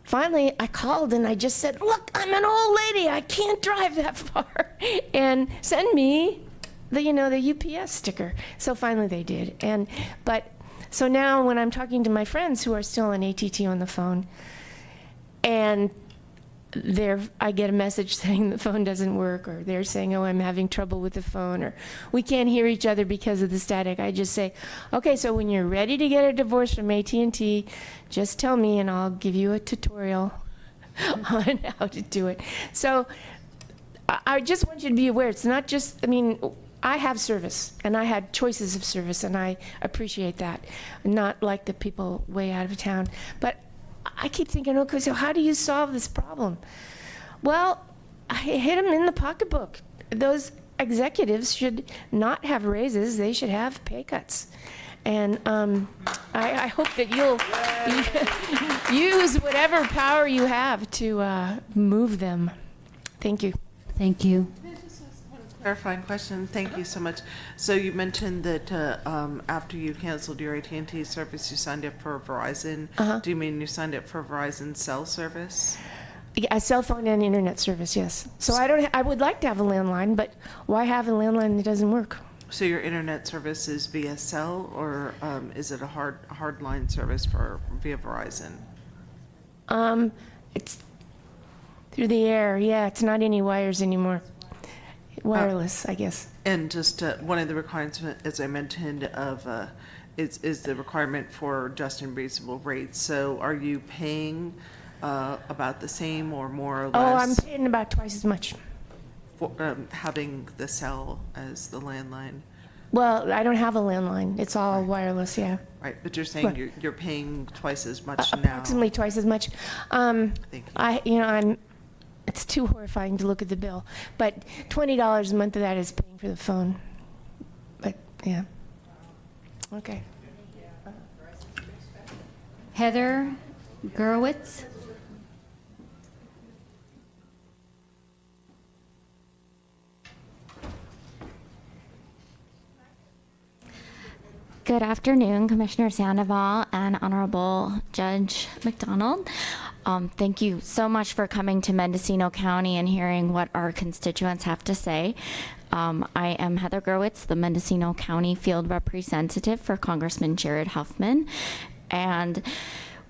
finally, I called and I just said, look, I'm an old lady. I can't drive that far. And send me the UPS sticker. So finally they did. So now when I'm talking to my friends who are still on AT&T on the phone, and I get a message saying the phone doesn't work, or they're saying, oh, I'm having trouble with the phone, or we can't hear each other because of the static. I just say, okay, so when you're ready to get a divorce from AT&T, just tell me and I'll give you a tutorial on how to do it. So I just want you to be aware. It's not just, I have service, and I had choices of service, and I appreciate that. Not like the people way out of town. But I keep thinking, okay, so how do you solve this problem? Well, I hit them in the pocketbook. Those executives should not have raises. They should have pay cuts. And I hope that you'll use whatever power you have to move them. Thank you. Thank you. Clarifying question. Thank you so much. So you mentioned that after you canceled your AT&T service, you signed up for Verizon. Do you mean you signed up for Verizon cell service? Yeah, a cell phone and internet service, yes. So I would like to have a landline, but why have a landline that doesn't work? So your internet service is via cell, or is it a hard line service via Verizon? It's through the air. Yeah, it's not any wires anymore. Wireless, I guess. And just one of the requirements, as I mentioned, is the requirement for just and reasonable rates. So are you paying about the same or more or less? Oh, I'm paying about twice as much. For having the cell as the landline? Well, I don't have a landline. It's all wireless, yeah. Right, but you're saying you're paying twice as much now? Approximately twice as much. Thank you. It's too horrifying to look at the bill, but $20 a month of that is paying for the phone. But yeah, okay. Heather Gurwitz. Good afternoon, Commissioner Sandoval and Honorable Judge McDonald. Thank you so much for coming to Mendocino County and hearing what our constituents have to say. I am Heather Gurwitz, the Mendocino County Field Representative for Congressman Jared Huffman, and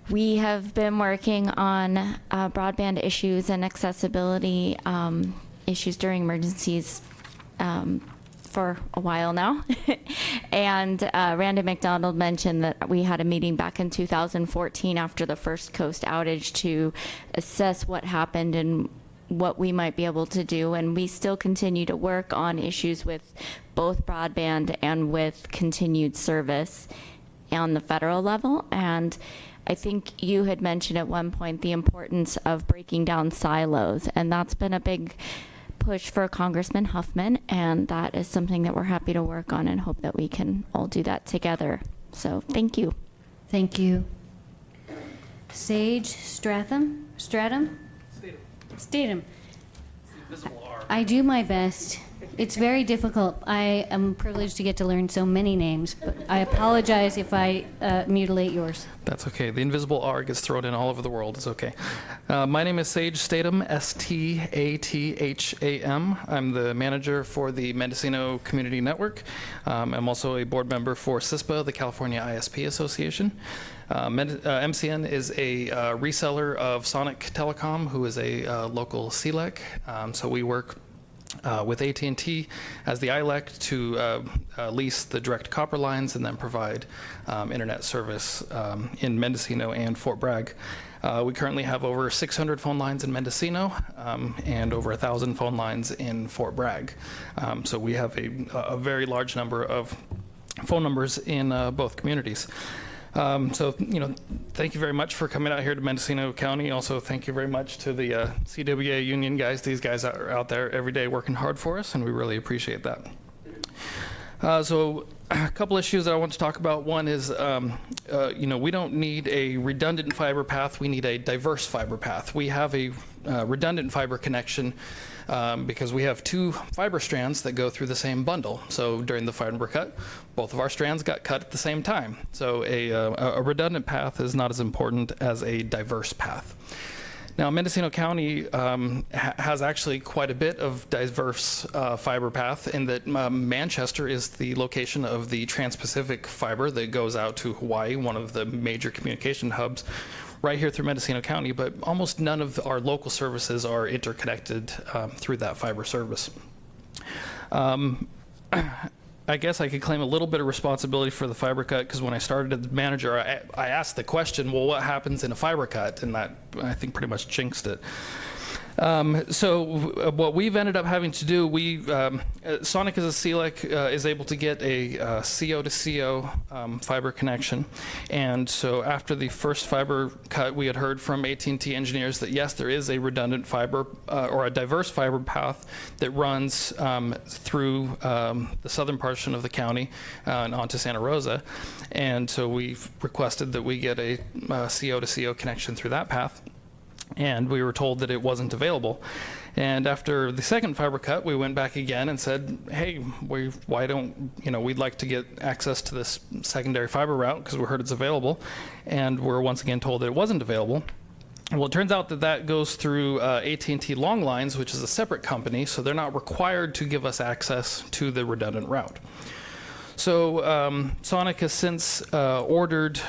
we have been working on broadband issues and accessibility issues during emergencies for a while now. And Randy McDonald mentioned that we had a meeting back in 2014 after the First Coast outage to assess what happened and what we might be able to do. And we still continue to work on issues with both broadband and with continued service on the federal level. And I think you had mentioned at one point the importance of breaking down silos, and that's been a big push for Congressman Huffman, and that is something that we're happy to work on and hope that we can all do that together. So thank you. Thank you. Sage Stratham? I do my best. It's very difficult. I am privileged to get to learn so many names, but I apologize if I mutilate yours. That's okay. The invisible R gets thrown in all over the world. It's okay. My name is Sage Statham, Statham. I'm the manager for the Mendocino Community Network. I'm also a board member for CISPA, the California ISP Association. MCN is a reseller of Sonic Telecom, who is a local CLEC. So we work with AT&T as the ILEC to lease the direct copper lines and then provide internet service in Mendocino and Fort Bragg. We currently have over 600 phone lines in Mendocino and over 1,000 phone lines in Fort Bragg. So we have a very large number of phone numbers in both communities. So, thank you very much for coming out here to Mendocino County. Also, thank you very much to the CWA union guys. These guys are out there every day working hard for us, and we really appreciate that. So, a couple issues that I want to talk about. One is, we don't need a redundant fiber path. We need a diverse fiber path. We have a redundant fiber connection because we have two fiber strands that go through the same bundle. So during the fiber cut, both of our strands got cut at the same time. So a redundant path is not as important as a diverse path. Now, Mendocino County has actually quite a bit of diverse fiber path in that Manchester is the location of the Trans-Pacific fiber that goes out to Hawaii, one of the major communication hubs right here through Mendocino County, but almost none of our local services are interconnected through that fiber service. I guess I could claim a little bit of responsibility for the fiber cut because when I started as manager, I asked the question, well, what happens in a fiber cut? And that, I think, pretty much jinxed it. So what we've ended up having to do, Sonic as a CLEC is able to get a CO to CO fiber connection. And so after the first fiber cut, we had heard from AT&T engineers that yes, there is a redundant fiber or a diverse fiber path that runs through the southern portion of the county and onto Santa Rosa. And so we've requested that we get a CO to CO connection through that path. And we were told that it wasn't available. And after the second fiber cut, we went back again and said, hey, why don't, we'd like to get access to this secondary fiber route because we heard it's available. And we're once again told that it wasn't available. Well, it turns out that that goes through AT&T Long Lines, which is a separate company, so they're not required to give us access to the redundant route. So Sonic has since ordered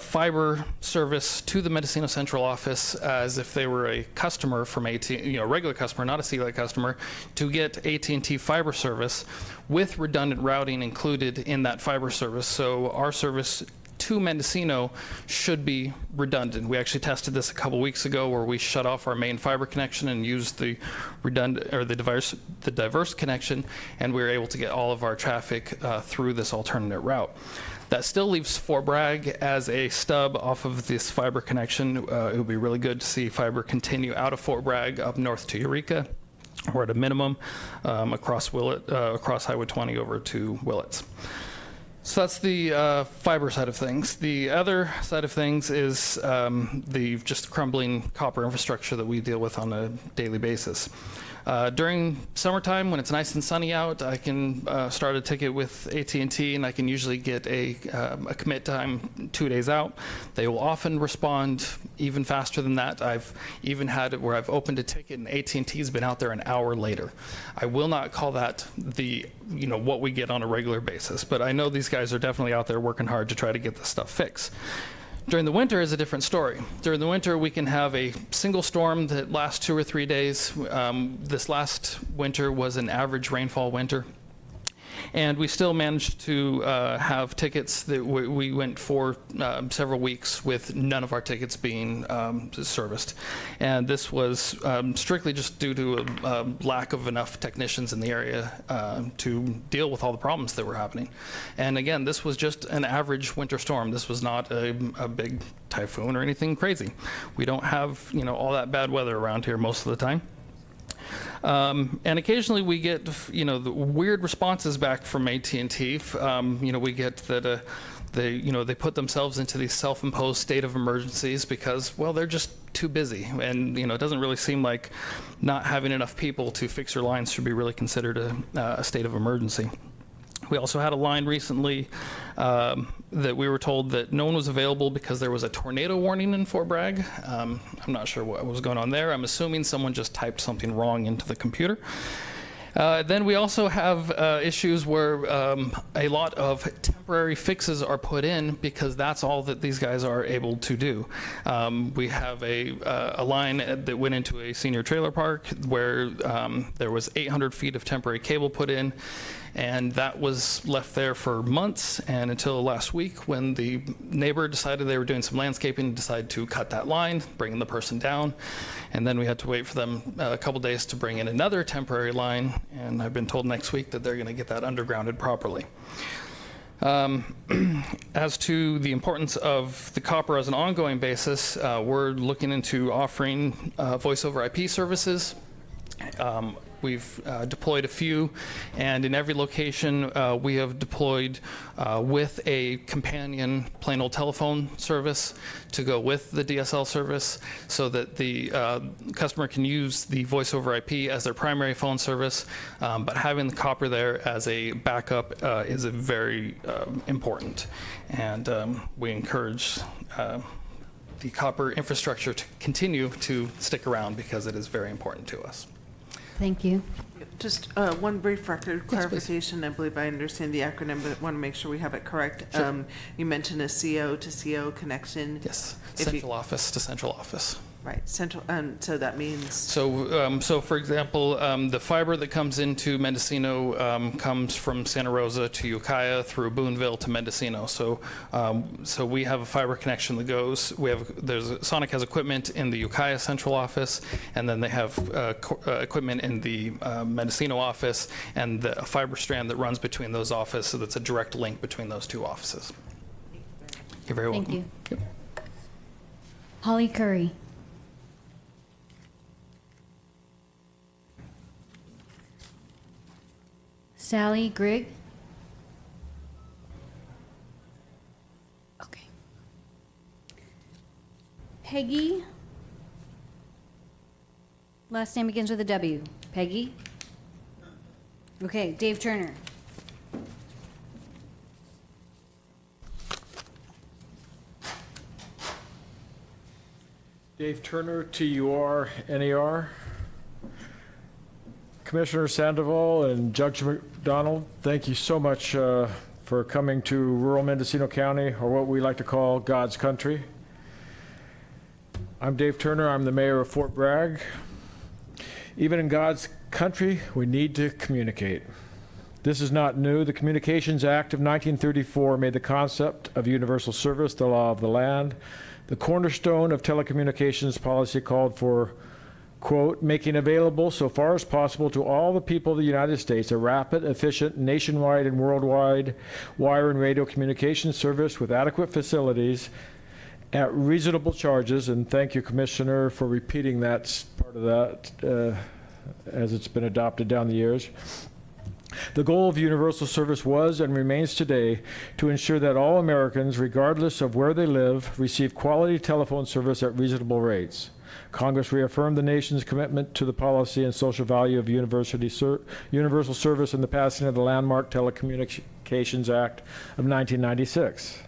fiber service to the Mendocino Central office as if they were a customer from AT&T, a regular customer, not a CLEC customer, to get AT&T fiber service with redundant routing included in that fiber service. So our service to Mendocino should be redundant. We actually tested this a couple weeks ago where we shut off our main fiber connection and used the redundant or the diverse connection, and we were able to get all of our traffic through this alternate route. That still leaves Fort Bragg as a stub off of this fiber connection. It would be really good to see fiber continue out of Fort Bragg up north to Eureka, or at a minimum across Highway 20 over to Willits. So that's the fiber side of things. The other side of things is the just crumbling copper infrastructure that we deal with on a daily basis. During summertime, when it's nice and sunny out, I can start a ticket with AT&T, and I can usually get a commit time 2 days out. They will often respond even faster than that. I've even had it where I've opened a ticket and AT&T's been out there an hour later. I will not call that what we get on a regular basis, but I know these guys are definitely out there working hard to try to get this stuff fixed. During the winter is a different story. During the winter, we can have a single storm that lasts 2 or 3 days. This last winter was an average rainfall winter. And we still managed to have tickets that we went for several weeks with none of our tickets being serviced. And this was strictly just due to a lack of enough technicians in the area to deal with all the problems that were happening. And again, this was just an average winter storm. This was not a big typhoon or anything crazy. We don't have all that bad weather around here most of the time. And occasionally we get, the weird responses back from AT&T. We get that they put themselves into these self-imposed state of emergencies because, well, they're just too busy. And, it doesn't really seem like not having enough people to fix your lines should be really considered a state of emergency. We also had a line recently that we were told that no one was available because there was a tornado warning in Fort Bragg. I'm not sure what was going on there. I'm assuming someone just typed something wrong into the computer. Then we also have issues where a lot of temporary fixes are put in because that's all that these guys are able to do. We have a line that went into a senior trailer park where there was 800 feet of temporary cable put in, and that was left there for months, and until last week when the neighbor decided they were doing some landscaping, decided to cut that line, bringing the person down, and then we had to wait for them a couple days to bring in another temporary line, and I've been told next week that they're going to get that undergrounded properly. As to the importance of the copper as an ongoing basis, we're looking into offering voice over IP services. We've deployed a few, and in every location we have deployed with a companion plain old telephone service to go with the DSL service so that the customer can use the voice over IP as their primary phone service, but having the copper there as a backup is very important. And we encourage the copper infrastructure to continue to stick around because it is very important to us. Thank you. Just one brief record clarification. I believe I understand the acronym, but want to make sure we have it correct. Sure. You mentioned a CO to CO connection. Yes, central office to central office. Right, central, so that means? So for example, the fiber that comes into Mendocino comes from Santa Rosa to Ukiah through Boonville to Mendocino. So we have a fiber connection that goes. Sonic has equipment in the Ukiah central office, and then they have equipment in the Mendocino office, and a fiber strand that runs between those offices. So that's a direct link between those two offices. You're very welcome. Thank you. Yep. Holly Curry. Sally Grigg. Okay. Peggy. Last name begins with a W. Peggy. Okay, Dave Turner. Dave Turner, T-U-R-N-E-R. Commissioner Sandoval and Judge McDonald, thank you so much for coming to rural Mendocino County, or what we like to call God's country. I'm Dave Turner. I'm the mayor of Fort Bragg. Even in God's country, we need to communicate. This is not new. The Communications Act of 1934 made the concept of universal service the law of the land. The cornerstone of telecommunications policy called for, quote, making available so far as possible to all the people of the United States a rapid, efficient, nationwide and worldwide wire and radio communication service with adequate facilities at reasonable charges. And thank you, Commissioner, for repeating that part of that as it's been adopted down the years. The goal of universal service was and remains today to ensure that all Americans, regardless of where they live, receive quality telephone service at reasonable rates. Congress reaffirmed the nation's commitment to the policy and social value of universal service in the passing of the landmark Telecommunications Act of 1996.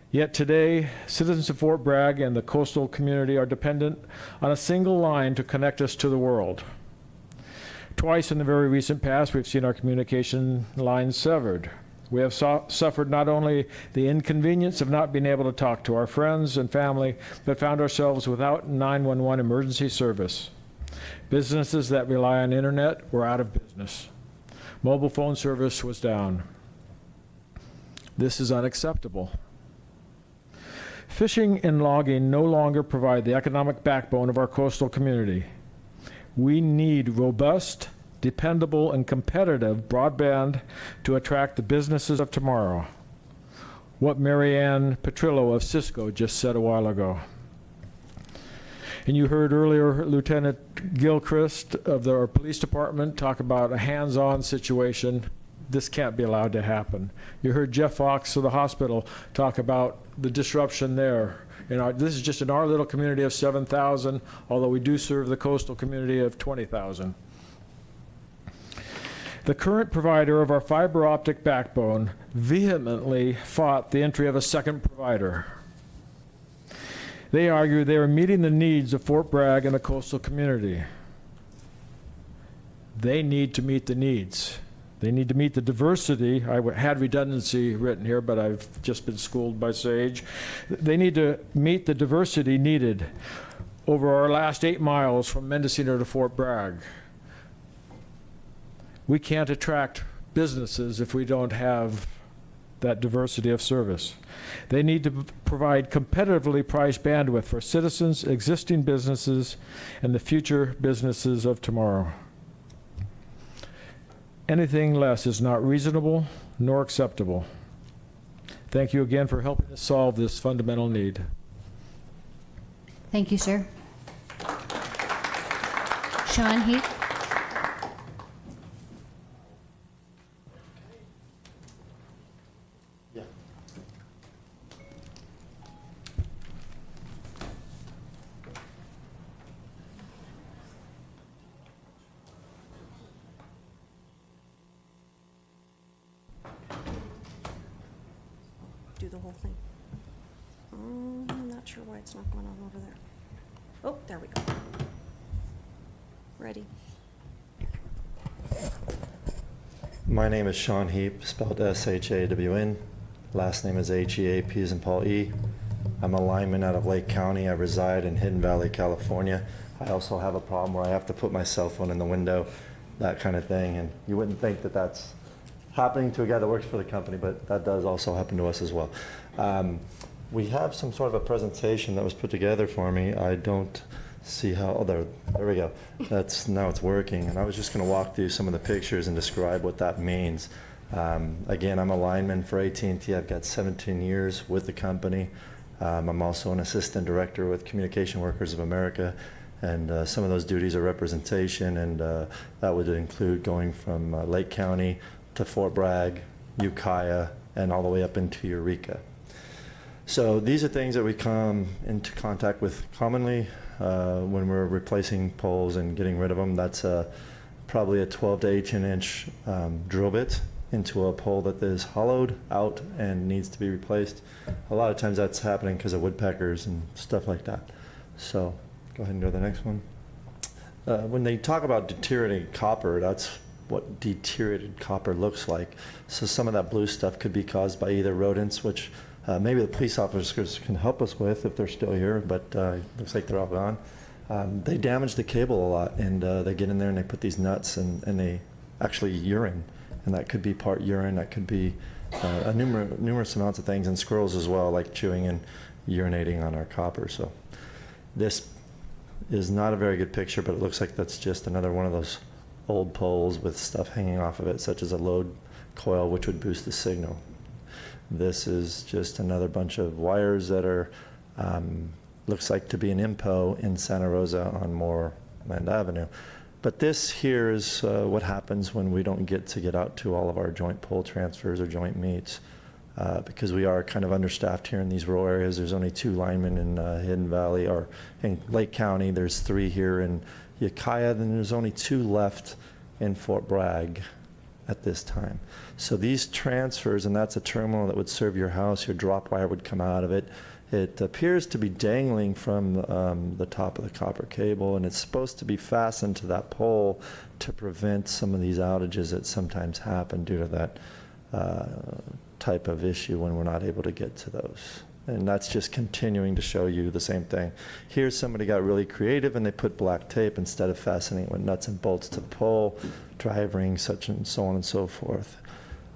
Yet today, citizens of Fort Bragg and the coastal community are dependent on a single line to connect us to the world. Twice in the very recent past, we've seen our communication lines severed. We have suffered not only the inconvenience of not being able to talk to our friends and family, but found ourselves without 911 emergency service. Businesses that rely on internet were out of business. Mobile phone service was down. This is unacceptable. Fishing and logging no longer provide the economic backbone of our coastal community. We need robust, dependable, and competitive broadband to attract the businesses of tomorrow. What Marianne Petrillo of Cisco just said a while ago. And you heard earlier Lieutenant Gilchrist of our police department talk about a hands-on situation. This can't be allowed to happen. You heard Jeff Fox of the hospital talk about the disruption there This is just in our little community of 7,000, although we do serve the coastal community of 20,000. The current provider of our fiber optic backbone vehemently fought the entry of a second provider. They argue they are meeting the needs of Fort Bragg and the coastal community. They need to meet the needs. They need to meet the diversity. I had redundancy written here, but I've just been schooled by Sage. They need to meet the diversity needed over our last 8 miles from Mendocino to Fort Bragg. We can't attract businesses if we don't have that diversity of service. They need to provide competitively priced bandwidth for citizens, existing businesses, and the future businesses of tomorrow. Anything less is not reasonable nor acceptable. Thank you again for helping us solve this fundamental need. Thank you, sir. Sean Heath. Do the whole thing. I'm not sure why it's not going on over there. Oh, there we go. Ready. My name is Sean Heap, spelled S-H-A-W-N. Last name is H-E-A-P as in Paul E. I'm a lineman out of Lake County. I reside in Hidden Valley, California. I also have a problem where I have to put my cell phone in the window, that kind of thing. And you wouldn't think that that's happening to a guy that works for the company, but that does also happen to us as well. We have some sort of a presentation that was put together for me. I don't see how, oh, there we go. Now it's working. And I was just gonna walk through some of the pictures and describe what that means. Again, I'm a lineman for AT&T. I've got 17 years with the company. I'm also an assistant director with Communication Workers of America. And some of those duties are representation, and that would include going from Lake County to Fort Bragg, Ukiah, and all the way up into Eureka. So these are things that we come into contact with commonly when we're replacing poles and getting rid of them. That's probably a 12 to 18 inch drill bit into a pole that is hollowed out and needs to be replaced. A lot of times that's happening because of woodpeckers and stuff like that. So go ahead and go to the next one. When they talk about deteriorating copper, that's what deteriorated copper looks like. So some of that blue stuff could be caused by either rodents, which maybe the police officers can help us with if they're still here, but looks like they're all gone. They damage the cable a lot, and they get in there and they put these nuts and they actually urine, and that could be part urine, that could be numerous amounts of things, and squirrels as well, like chewing and urinating on our copper. So this is not a very good picture, but it looks like that's just another one of those old poles with stuff hanging off of it, such as a load coil, which would boost the signal. This is just another bunch of wires that are, looks like to be an IMPO in Santa Rosa on Moorland Avenue. But this here is what happens when we don't get out to all of our joint pole transfers or joint meets, because we are kind of understaffed here in these rural areas. There's only 2 linemen in Hidden Valley, or in Lake County. There's 3 here in Ukiah, then there's only 2 left in Fort Bragg at this time. So these transfers, and that's a terminal that would serve your house, your drop wire would come out of it. It appears to be dangling from the top of the copper cable, and it's supposed to be fastened to that pole to prevent some of these outages that sometimes happen due to that type of issue when we're not able to get to those. And that's just continuing to show you the same thing. Here somebody got really creative and they put black tape instead of fastening it with nuts and bolts to the pole, drive rings, such and so on and so forth.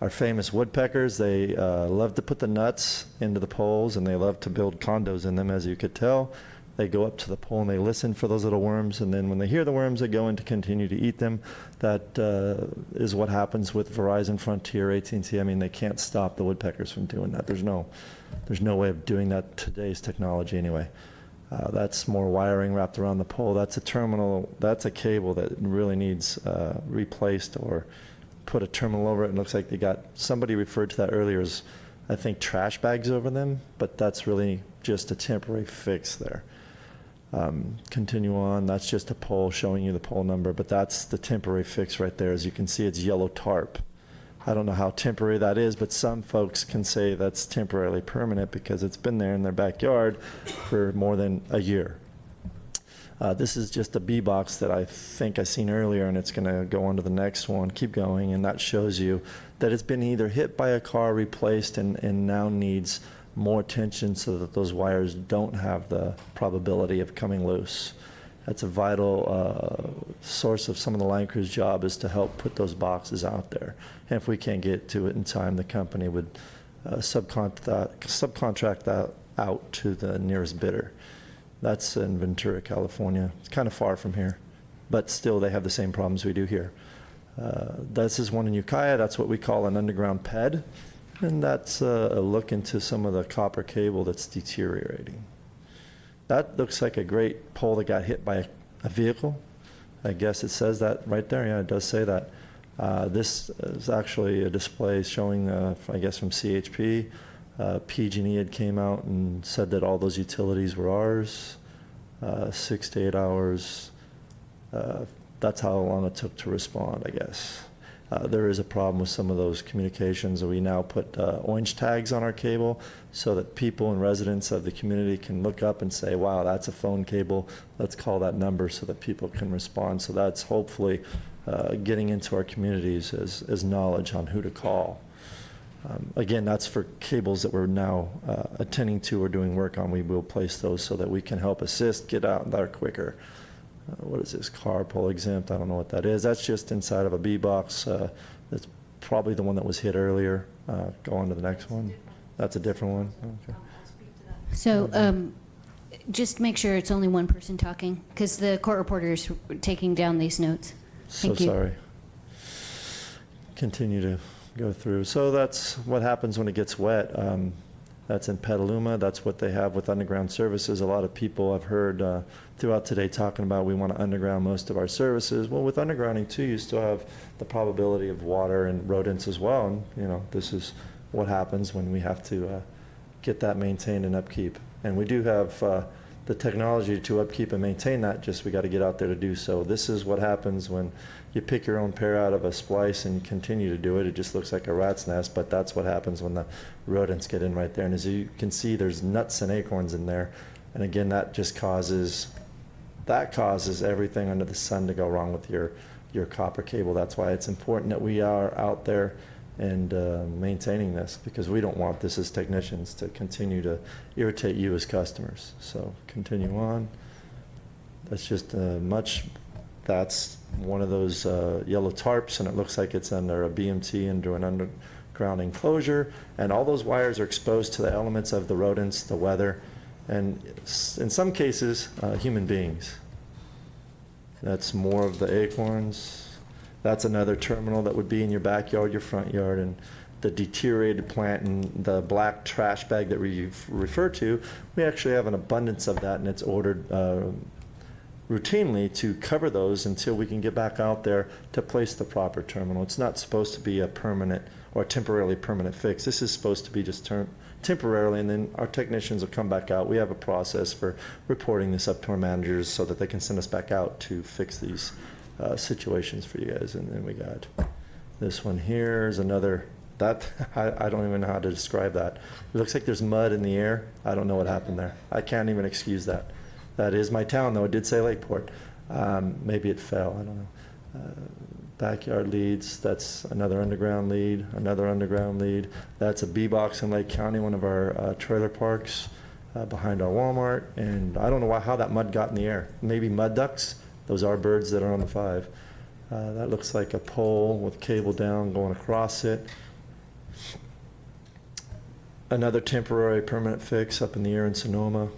Our famous woodpeckers, they love to put the nuts into the poles, and they love to build condos in them, as you could tell. They go up to the pole and they listen for those little worms, and then when they hear the worms, they go in to continue to eat them. That is what happens with Verizon, Frontier, AT&T. I mean, they can't stop the woodpeckers from doing that. There's no way of doing that today's technology anyway. That's more wiring wrapped around the pole. That's a terminal, that's a cable that really needs replaced, or put a terminal over it. And looks like they got, somebody referred to that earlier as, I think, trash bags over them, but that's really just a temporary fix there. Continue on. That's just a pole showing you the pole number, but that's the temporary fix right there. As you can see, it's yellow tarp. I don't know how temporary that is, but some folks can say that's temporarily permanent because it's been there in their backyard for more than a year. This is just a B box that I think I seen earlier, and it's going to go on to the next one. Keep going, and that shows you that it's been either hit by a car, replaced, and now needs more attention so that those wires don't have the probability of coming loose. That's a vital source of some of the line crew's job, is to help put those boxes out there. And if we can't get to it in time, the company would subcontract that out to the nearest bidder. That's in Ventura, California. It's kind of far from here, but still they have the same problems we do here. This is one in Ukiah. That's what we call an underground PED. And that's a look into some of the copper cable that's deteriorating. That looks like a great pole that got hit by a vehicle. I guess it says that right there. Yeah, it does say that. This is actually a display showing, I guess, from CHP. PG&E had came out and said that all those utilities were ours. 6 to 8 hours. That's how long it took to respond, I guess. There is a problem with some of those communications. We now put orange tags on our cable so that people and residents of the community can look up and say, wow, that's a phone cable. Let's call that number, so that people can respond. So that's hopefully getting into our communities as knowledge on who to call. Again, that's for cables that we're now attending to or doing work on. We will place those so that we can help assist, get out there quicker. What is this, car pole exempt? I don't know what that is. That's just inside of a B box. That's probably the one that was hit earlier. Go on to the next one. That's a different one. Okay. So just make sure it's only one person talking, because the court reporter is taking down these notes. Thank you. So sorry. Continue to go through. So that's what happens when it gets wet. That's in Petaluma. That's what they have with underground services. A lot of people I've heard throughout today talking about, we want to underground most of our services. Well, with undergrounding too, you still have the probability of water and rodents as well. And this is what happens when we have to get that maintained and upkeep. And we do have the technology to upkeep and maintain that, just we got to get out there to do so. This is what happens when you pick your own pair out of a splice and you continue to do it. It just looks like a rat's nest, but that's what happens when the rodents get in right there. And as you can see, there's nuts and acorns in there. And again, that just causes everything under the sun to go wrong with your copper cable. That's why it's important that we are out there and maintaining this, because we don't want this as technicians to continue to irritate you as customers. So continue on. That's just that's one of those yellow tarps, and it looks like it's under a BMT into an underground enclosure, and all those wires are exposed to the elements of the rodents, the weather, and in some cases, human beings. That's more of the acorns. That's another terminal that would be in your backyard, your front yard, and the deteriorated plant and the black trash bag that we refer to, we actually have an abundance of that, and it's ordered routinely to cover those until we can get back out there to place the proper terminal. It's not supposed to be a permanent or temporarily permanent fix. This is supposed to be just temporarily, and then our technicians will come back out. We have a process for reporting this up to our managers so that they can send us back out to fix these situations for you guys. And then we got this one here is another, that I don't even know how to describe that. It looks like there's mud in the air. I don't know what happened there. I can't even excuse that. That is my town, though. It did say Lakeport. Maybe it fell. I don't know. Backyard leads. That's another underground lead. Another underground lead. That's a B-box in Lake County, one of our trailer parks behind our Walmart. And I don't know how that mud got in the air. Maybe mud ducks. Those are birds that are on the 5. That looks like a pole with cable down going across it. Another temporary permanent fix up in the air in Sonoma.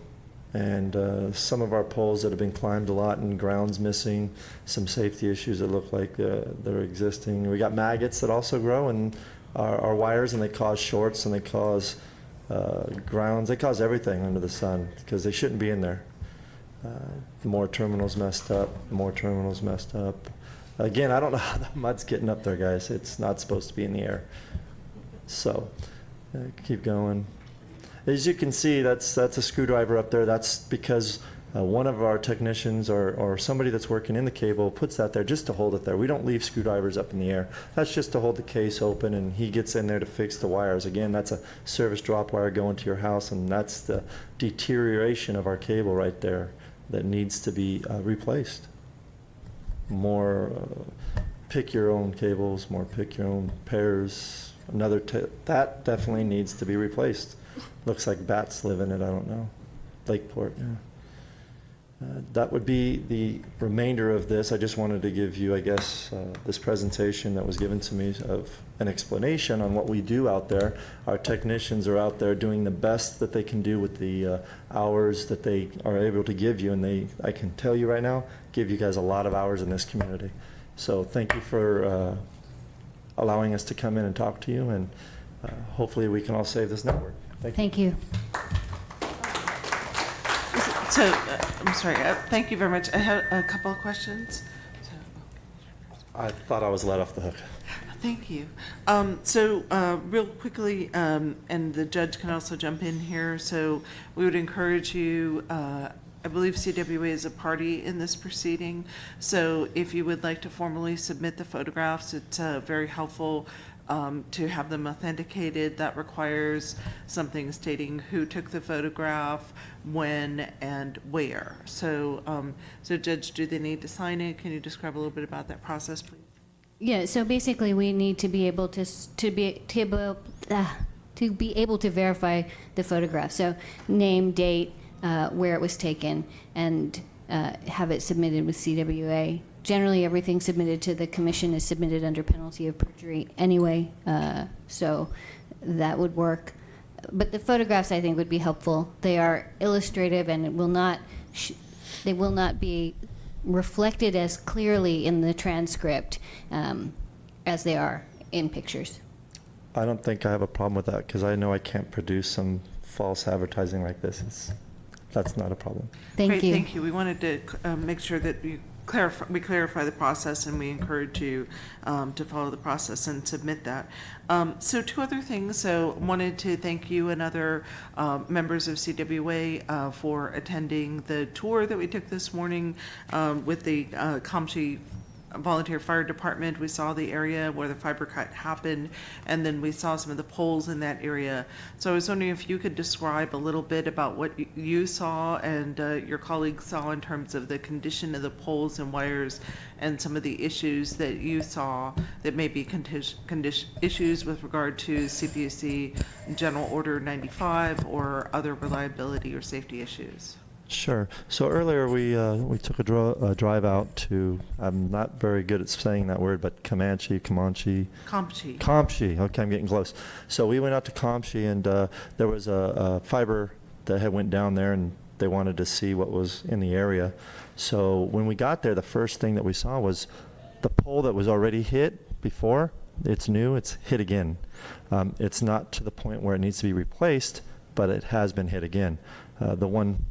And some of our poles that have been climbed a lot and ground's missing, some safety issues that look like they're existing. We got maggots that also grow in our wires, and they cause shorts, and they cause grounds. They cause everything under the sun because they shouldn't be in there. The more terminals messed up, the more terminals messed up. Again, I don't know how the mud's getting up there, guys. It's not supposed to be in the air. So keep going. As you can see, that's a screwdriver up there. That's because one of our technicians or somebody that's working in the cable puts that there just to hold it there. We don't leave screwdrivers up in the air. That's just to hold the case open, and he gets in there to fix the wires. Again, that's a service drop wire going to your house, and that's the deterioration of our cable right there that needs to be replaced. More pick your own cables, more pick your own pairs. That definitely needs to be replaced. Looks like bats live in it, I don't know. Lakeport, yeah. That would be the remainder of this. I just wanted to give you, I guess, this presentation that was given to me of an explanation on what we do out there. Our technicians are out there doing the best that they can do with the hours that they are able to give you, and I can tell you right now, give you guys a lot of hours in this community. So thank you for allowing us to come in and talk to you, and hopefully we can all save this network. Thank you. So, I'm sorry, thank you very much. I had a couple of questions. I thought I was let off the hook. Thank you. Real quickly, and the judge can also jump in here, so we would encourage you, I believe CWA is a party in this proceeding, so if you would like to formally submit the photographs, it's very helpful to have them authenticated. That requires something stating who took the photograph, when, and where. So, Judge, do they need to sign it? Can you describe a little bit about that process, please? Yeah, so basically we need to be able to be able to verify the photograph. So name, date, where it was taken, and have it submitted with CWA. Generally, everything submitted to the commission is submitted under penalty of perjury anyway, so that would work. But the photographs, I think, would be helpful. They are illustrative, and it will not they will not be reflected as clearly in the transcript as they are in pictures. I don't think I have a problem with that, because I know I can't produce some false advertising like this. That's not a problem. Thank you. Thank you. We wanted to make sure that we clarify the process, and we encourage you to follow the process and submit that. So two other things. So wanted to thank you and other members of CWA for attending the tour that we took this morning with the Comchi Volunteer Fire Department. We saw the area where the fiber cut happened, and then we saw some of the poles in that area. So I was wondering if you could describe a little bit about what you saw and your colleagues saw in terms of the condition of the poles and wires, and some of the issues that you saw that may be issues with regard to CPUC General Order 95 or other reliability or safety issues. Sure. So earlier we took a drive out to, I'm not very good at saying that word, but Comanche. Comchi. Okay, I'm getting close. So we went out to Comchi, and there was a fiber that had went down there, and they wanted to see what was in the area. So when we got there, the first thing that we saw was the pole that was already hit before. It's new. It's hit again. It's not to the point where it needs to be replaced, but it has been hit again. The one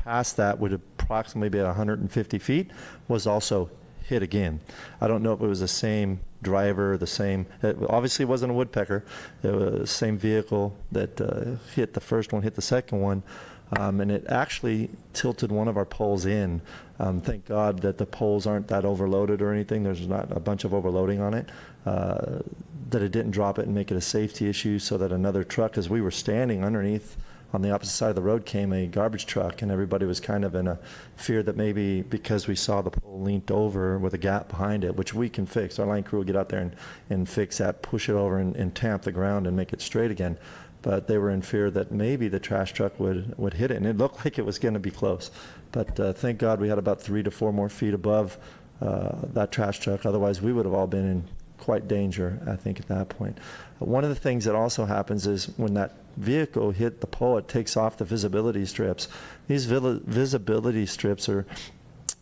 past that would approximately be 150 feet, was also hit again. I don't know if it was the same driver, it obviously wasn't a woodpecker. It was the same vehicle that hit the first one, hit the second one, and it actually tilted one of our poles in. Thank God that the poles aren't that overloaded or anything. There's not a bunch of overloading on it, that it didn't drop it and make it a safety issue, so that another truck, as we were standing underneath on the opposite side of the road, came a garbage truck, and everybody was kind of in a fear that maybe because we saw the pole leaned over with a gap behind it, which we can fix. Our line crew will get out there and fix that, push it over and tamp the ground and make it straight again. But they were in fear that maybe the trash truck would hit it, and it looked like it was going to be close. But thank God we had about 3 to 4 more feet above that trash truck. Otherwise, we would have all been in quite danger, I think, at that point. One of the things that also happens is when that vehicle hit the pole, it takes off the visibility strips. These visibility strips are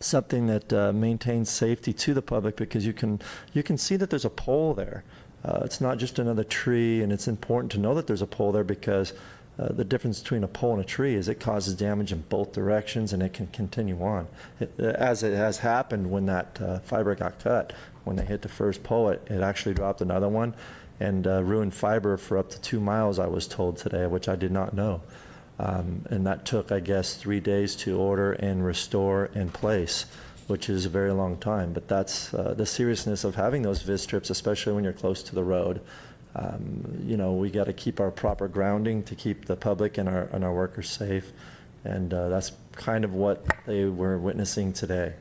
something that maintains safety to the public, because you can see that there's a pole there. It's not just another tree, and it's important to know that there's a pole there, because the difference between a pole and a tree is it causes damage in both directions, and it can continue on. As it has happened when that fiber got cut, When they hit the first pole, it actually dropped another one and ruined fiber for up to 2 miles, I was told today, which I did not know. And that took, I guess, 3 days to order and restore and place, which is a very long time. But that's the seriousness of having those vis strips, especially when you're close to the road. You know, we got to keep our proper grounding to keep the public and our workers safe. And that's kind of what they were witnessing today.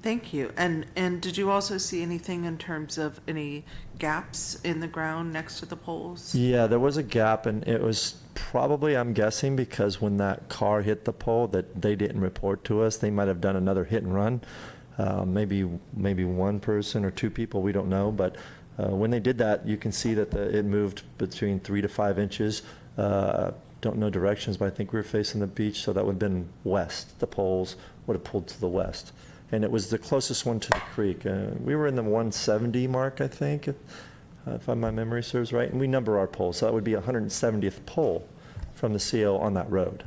Thank you. And did you also see anything in terms of any gaps in the ground next to the poles? Yeah, there was a gap, and it was probably, I'm guessing, because when that car hit the pole that they didn't report to us. They might have done another hit and run. Maybe one person or two people, we don't know. But when they did that, you can see that it moved between 3 to 5 inches. Don't know directions, but I think we were facing the beach, so that would have been west. The poles would have pulled to the west. And it was the closest one to the creek. We were in the 170 mark, I think, if my memory serves right. And we number our poles, so that would be 170th pole from the CO on that road.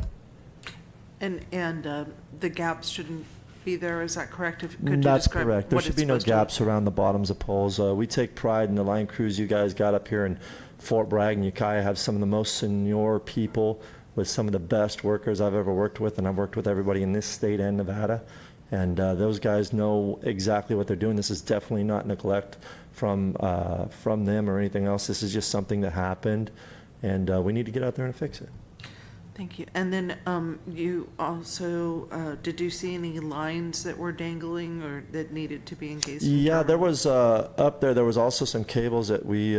And the gaps shouldn't be there, is that correct? Could you That's describe correct. There what should it's be no supposed to gaps around the bottoms of poles. We take pride in the line crews you guys got up here in Fort Bragg and Ukiah. Have some of the most senior people with some of the best workers I've ever worked with, and I've worked with everybody in this state and Nevada. And those guys know exactly what they're doing. This is definitely not neglect from them or anything else. This is just something that happened, and we need to get out there and fix it. Thank you. And then you also, did you see any lines that were dangling or that needed to be engaged? Yeah, there was up there was also some cables that we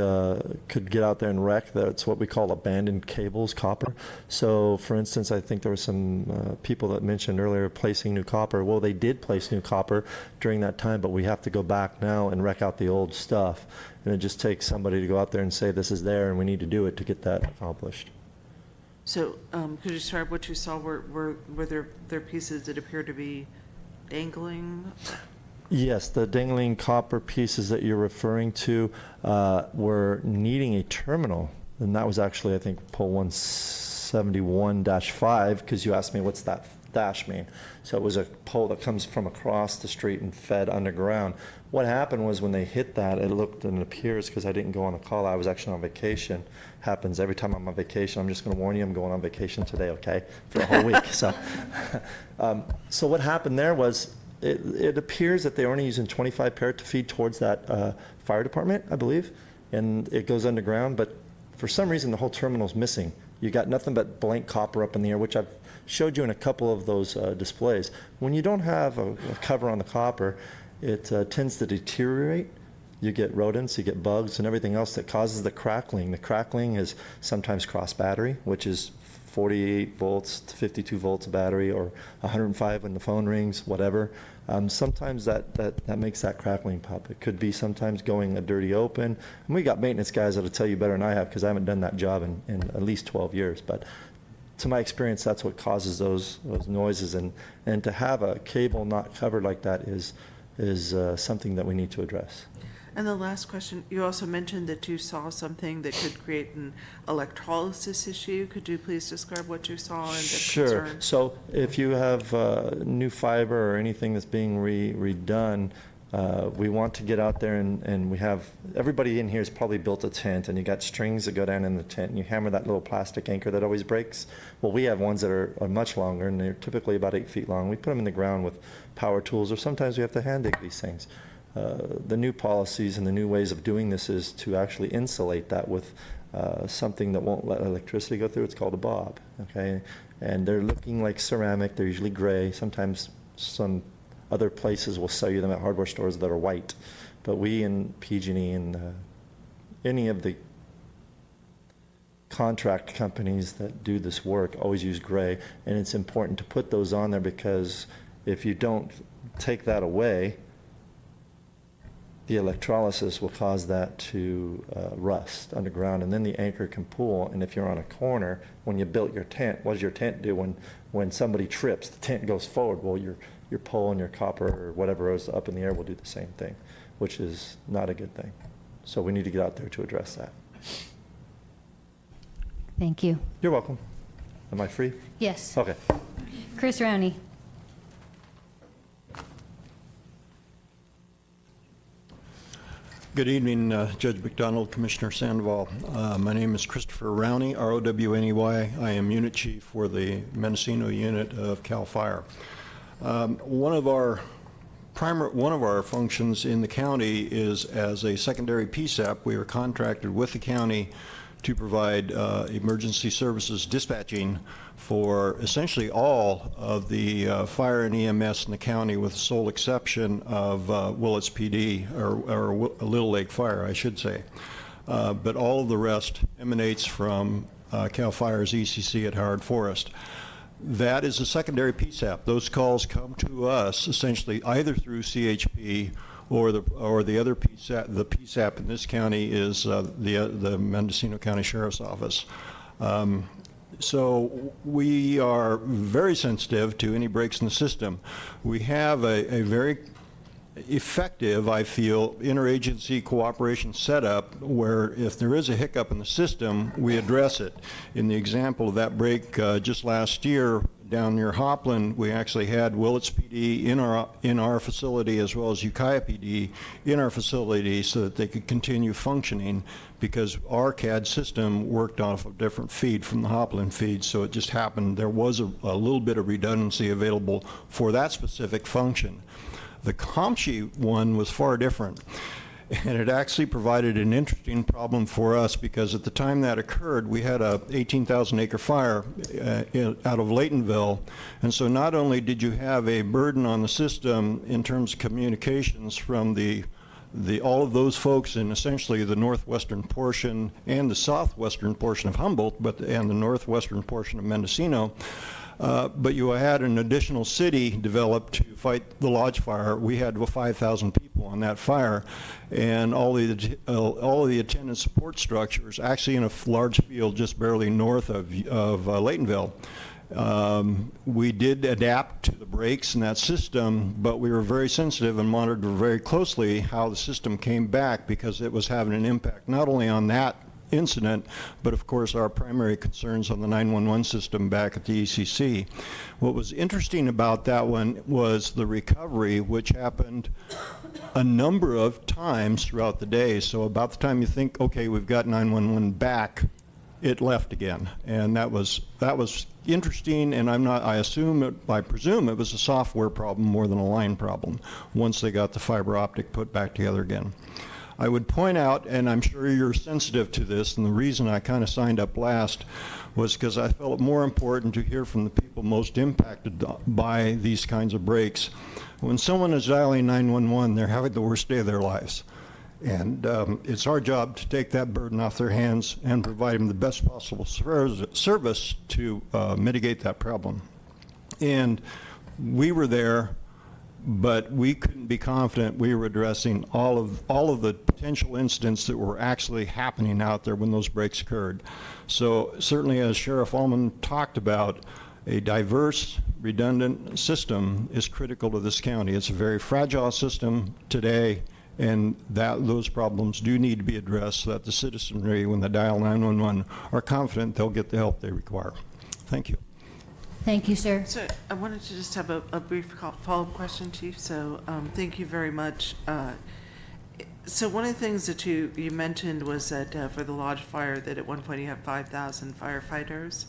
could get out there and wreck. That's what we call abandoned cables, copper. So for instance, I think there were some people that mentioned earlier placing new copper. Well, they did place new copper during that time, but we have to go back now and wreck out the old stuff. And it just takes somebody to go out there and say this is there and we need to do it to get that accomplished. So could you describe what you saw? Were there pieces that appear to be dangling? Yes, the dangling copper pieces that you're referring to were needing a terminal. And that was actually, I think, pole 171-5, because you asked me what's that dash mean. So it was a pole that comes from across the street and fed underground. What happened was when they hit that, it looked and it appears, because I didn't go on a call, I was actually on vacation. Happens every time I'm on vacation. I'm just going to warn you, I'm going on vacation today, okay, for a whole week. So what happened there was it appears that they were only using 25 parrot to feed towards that fire department, I believe, and it goes underground. But for some reason, the whole terminal's missing. You got nothing but blank copper up in the air, which I've showed you in a couple of those displays. When you don't have a cover on the copper, it tends to deteriorate. You get rodents, you get bugs, and everything else that causes the crackling. The crackling is sometimes cross battery, which is 48 volts to 52 volts battery, or 105 when the phone rings, whatever. Sometimes that makes that crackling pop. It could be sometimes going a dirty open. And we got maintenance guys that'll tell you better than I have, because I haven't done that job in at least 12 years. But to my experience, that's what causes those noises. And to have a cable not covered like that is something that we need to address. And the last question, you also mentioned that you saw something that could create an electrolysis issue. Could you please describe what you saw and the Sure. concern? So if you have new fiber or anything that's being redone, we want to get out there and we have, everybody in here has probably built a tent, and you got strings that go down in the tent, and you hammer that little plastic anchor that always breaks. Well, we have ones that are much longer, and they're typically about 8 feet long. We put them in the ground with power tools, or sometimes we have to hand dig these things. The new policies and the new ways of doing this is to actually insulate that with something that won't let electricity go through. It's called a bob, okay? And they're looking like ceramic. They're usually gray. Sometimes some other places will sell you them at hardware stores that are white. But we in PG&E and any of the contract companies that do this work always use gray. And it's important to put those on there, because if you don't take that away, the electrolysis will cause that to rust underground, and then the anchor can pull. And if you're on a corner, when you built your tent, what does your tent do when somebody trips? The tent goes forward. Well, your pole and your copper or whatever is up in the air will do the same thing, which is not a good thing. So we need to get out there to address that. Thank you. You're welcome. Am I free? Yes. Okay. Chris Rowney. Good evening, Judge McDonald, Commissioner Sandoval. My name is Christopher Rowney, R-O-W-N-E-Y. I am Unit Chief for the Mendocino unit of CAL FIRE. One of our functions in the county is as a secondary PSAP. We are contracted with the county to provide emergency services dispatching for essentially all of the fire and EMS in the county, with the sole exception of Willits PD, or Little Lake Fire, I should say. But all of the rest emanates from CAL FIRE's ECC at Howard Forest. That is a secondary PSAP. Those calls come to us essentially either through CHP or the other PSAP. The PSAP in this county is the Mendocino County Sheriff's Office. So we are very sensitive to any breaks in the system. We have a very effective, I feel, interagency cooperation setup where if there is a hiccup in the system, we address it. In the example of that break just last year down near Hopland, we actually had Willits PD in our facility, as well as Ukiah PD in our facility, so that they could continue functioning, because our CAD system worked off a different feed from the Hopland feed. So it just happened there was a little bit of redundancy available for that specific function. The COMCHI one was far different, and it actually provided an interesting problem for us, because at the time that occurred, we had a 18,000 acre fire out of Laytonville, and so not only did you have a burden on the system in terms of communications from all of those folks in essentially the northwestern portion and the southwestern portion of Humboldt, and the northwestern portion of Mendocino, but you had an additional city developed to fight the lodge fire. We had 5,000 people on that fire, and all of the attendant support structures actually in a large field just barely north of Laytonville. We did adapt to the breaks in that system, but we were very sensitive and monitored very closely how the system came back, because it was having an impact not only on that incident, but of course our primary concerns on the 911 system back at the ECC. What was interesting about that one was the recovery, which happened a number of times throughout the day. So about the time you think, okay, we've got 911 back, it left again. And that was interesting, and I presume it was a software problem more than a line problem once they got the fiber optic put back together again. I would point out, and I'm sure you're sensitive to this, and the reason I kind of signed up last was because I felt it more important to hear from the people most impacted by these kinds of breaks. When someone is dialing 911, they're having the worst day of their lives. And it's our job to take that burden off their hands and provide them the best possible service to mitigate that problem. And we were there, but we couldn't be confident we were addressing all of the potential incidents that were actually happening out there when those breaks occurred. So certainly, as Sheriff Ullman talked about, a diverse, redundant system is critical to this county. It's a very fragile system today, and those problems do need to be addressed so that the citizenry, when they dial 911, are confident they'll get the help they require. Thank you. Thank you, sir. So I wanted to just have a brief follow-up question, Chief. So thank you very much. So one of the things that you mentioned was that for the lodge fire, that at one point you have 5,000 firefighters.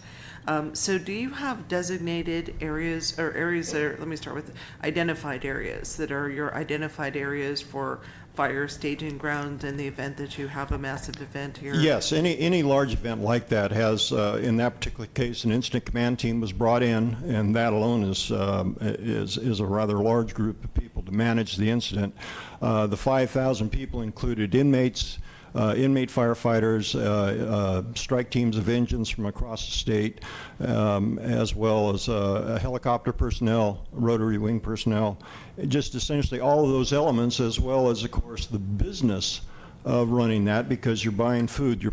So do you have designated areas, or areas that are, let me start with identified areas, that are your identified areas for fire staging ground in the event that you have a massive event here? Yes, any large event like that has, in that particular case, an incident command team was brought in, and that alone is a rather large group of people to manage the incident. The 5,000 people included inmates, inmate firefighters, strike teams of engines from across the state, as well as helicopter personnel, rotary wing personnel, just essentially all of those elements, as well as, of course, the business of running that, because you're buying food,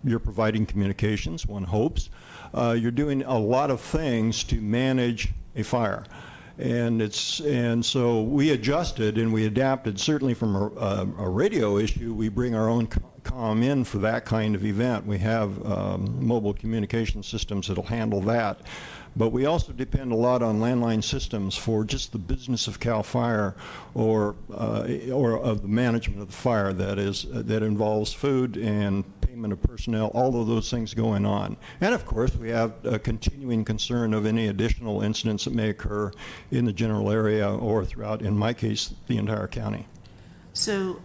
you're providing communications, one hopes. You're doing a lot of things to manage a fire. And so we adjusted and we adapted. Certainly from a radio issue, we bring our own comm in for that kind of event. We have mobile communication systems that'll handle that. But we also depend a lot on landline systems for just the business of CAL FIRE or of the management of the fire that involves food and payment of personnel, all of those things going on. And of course, we have a continuing concern of any additional incidents that may occur in the general area or throughout, in my case, the entire county. So,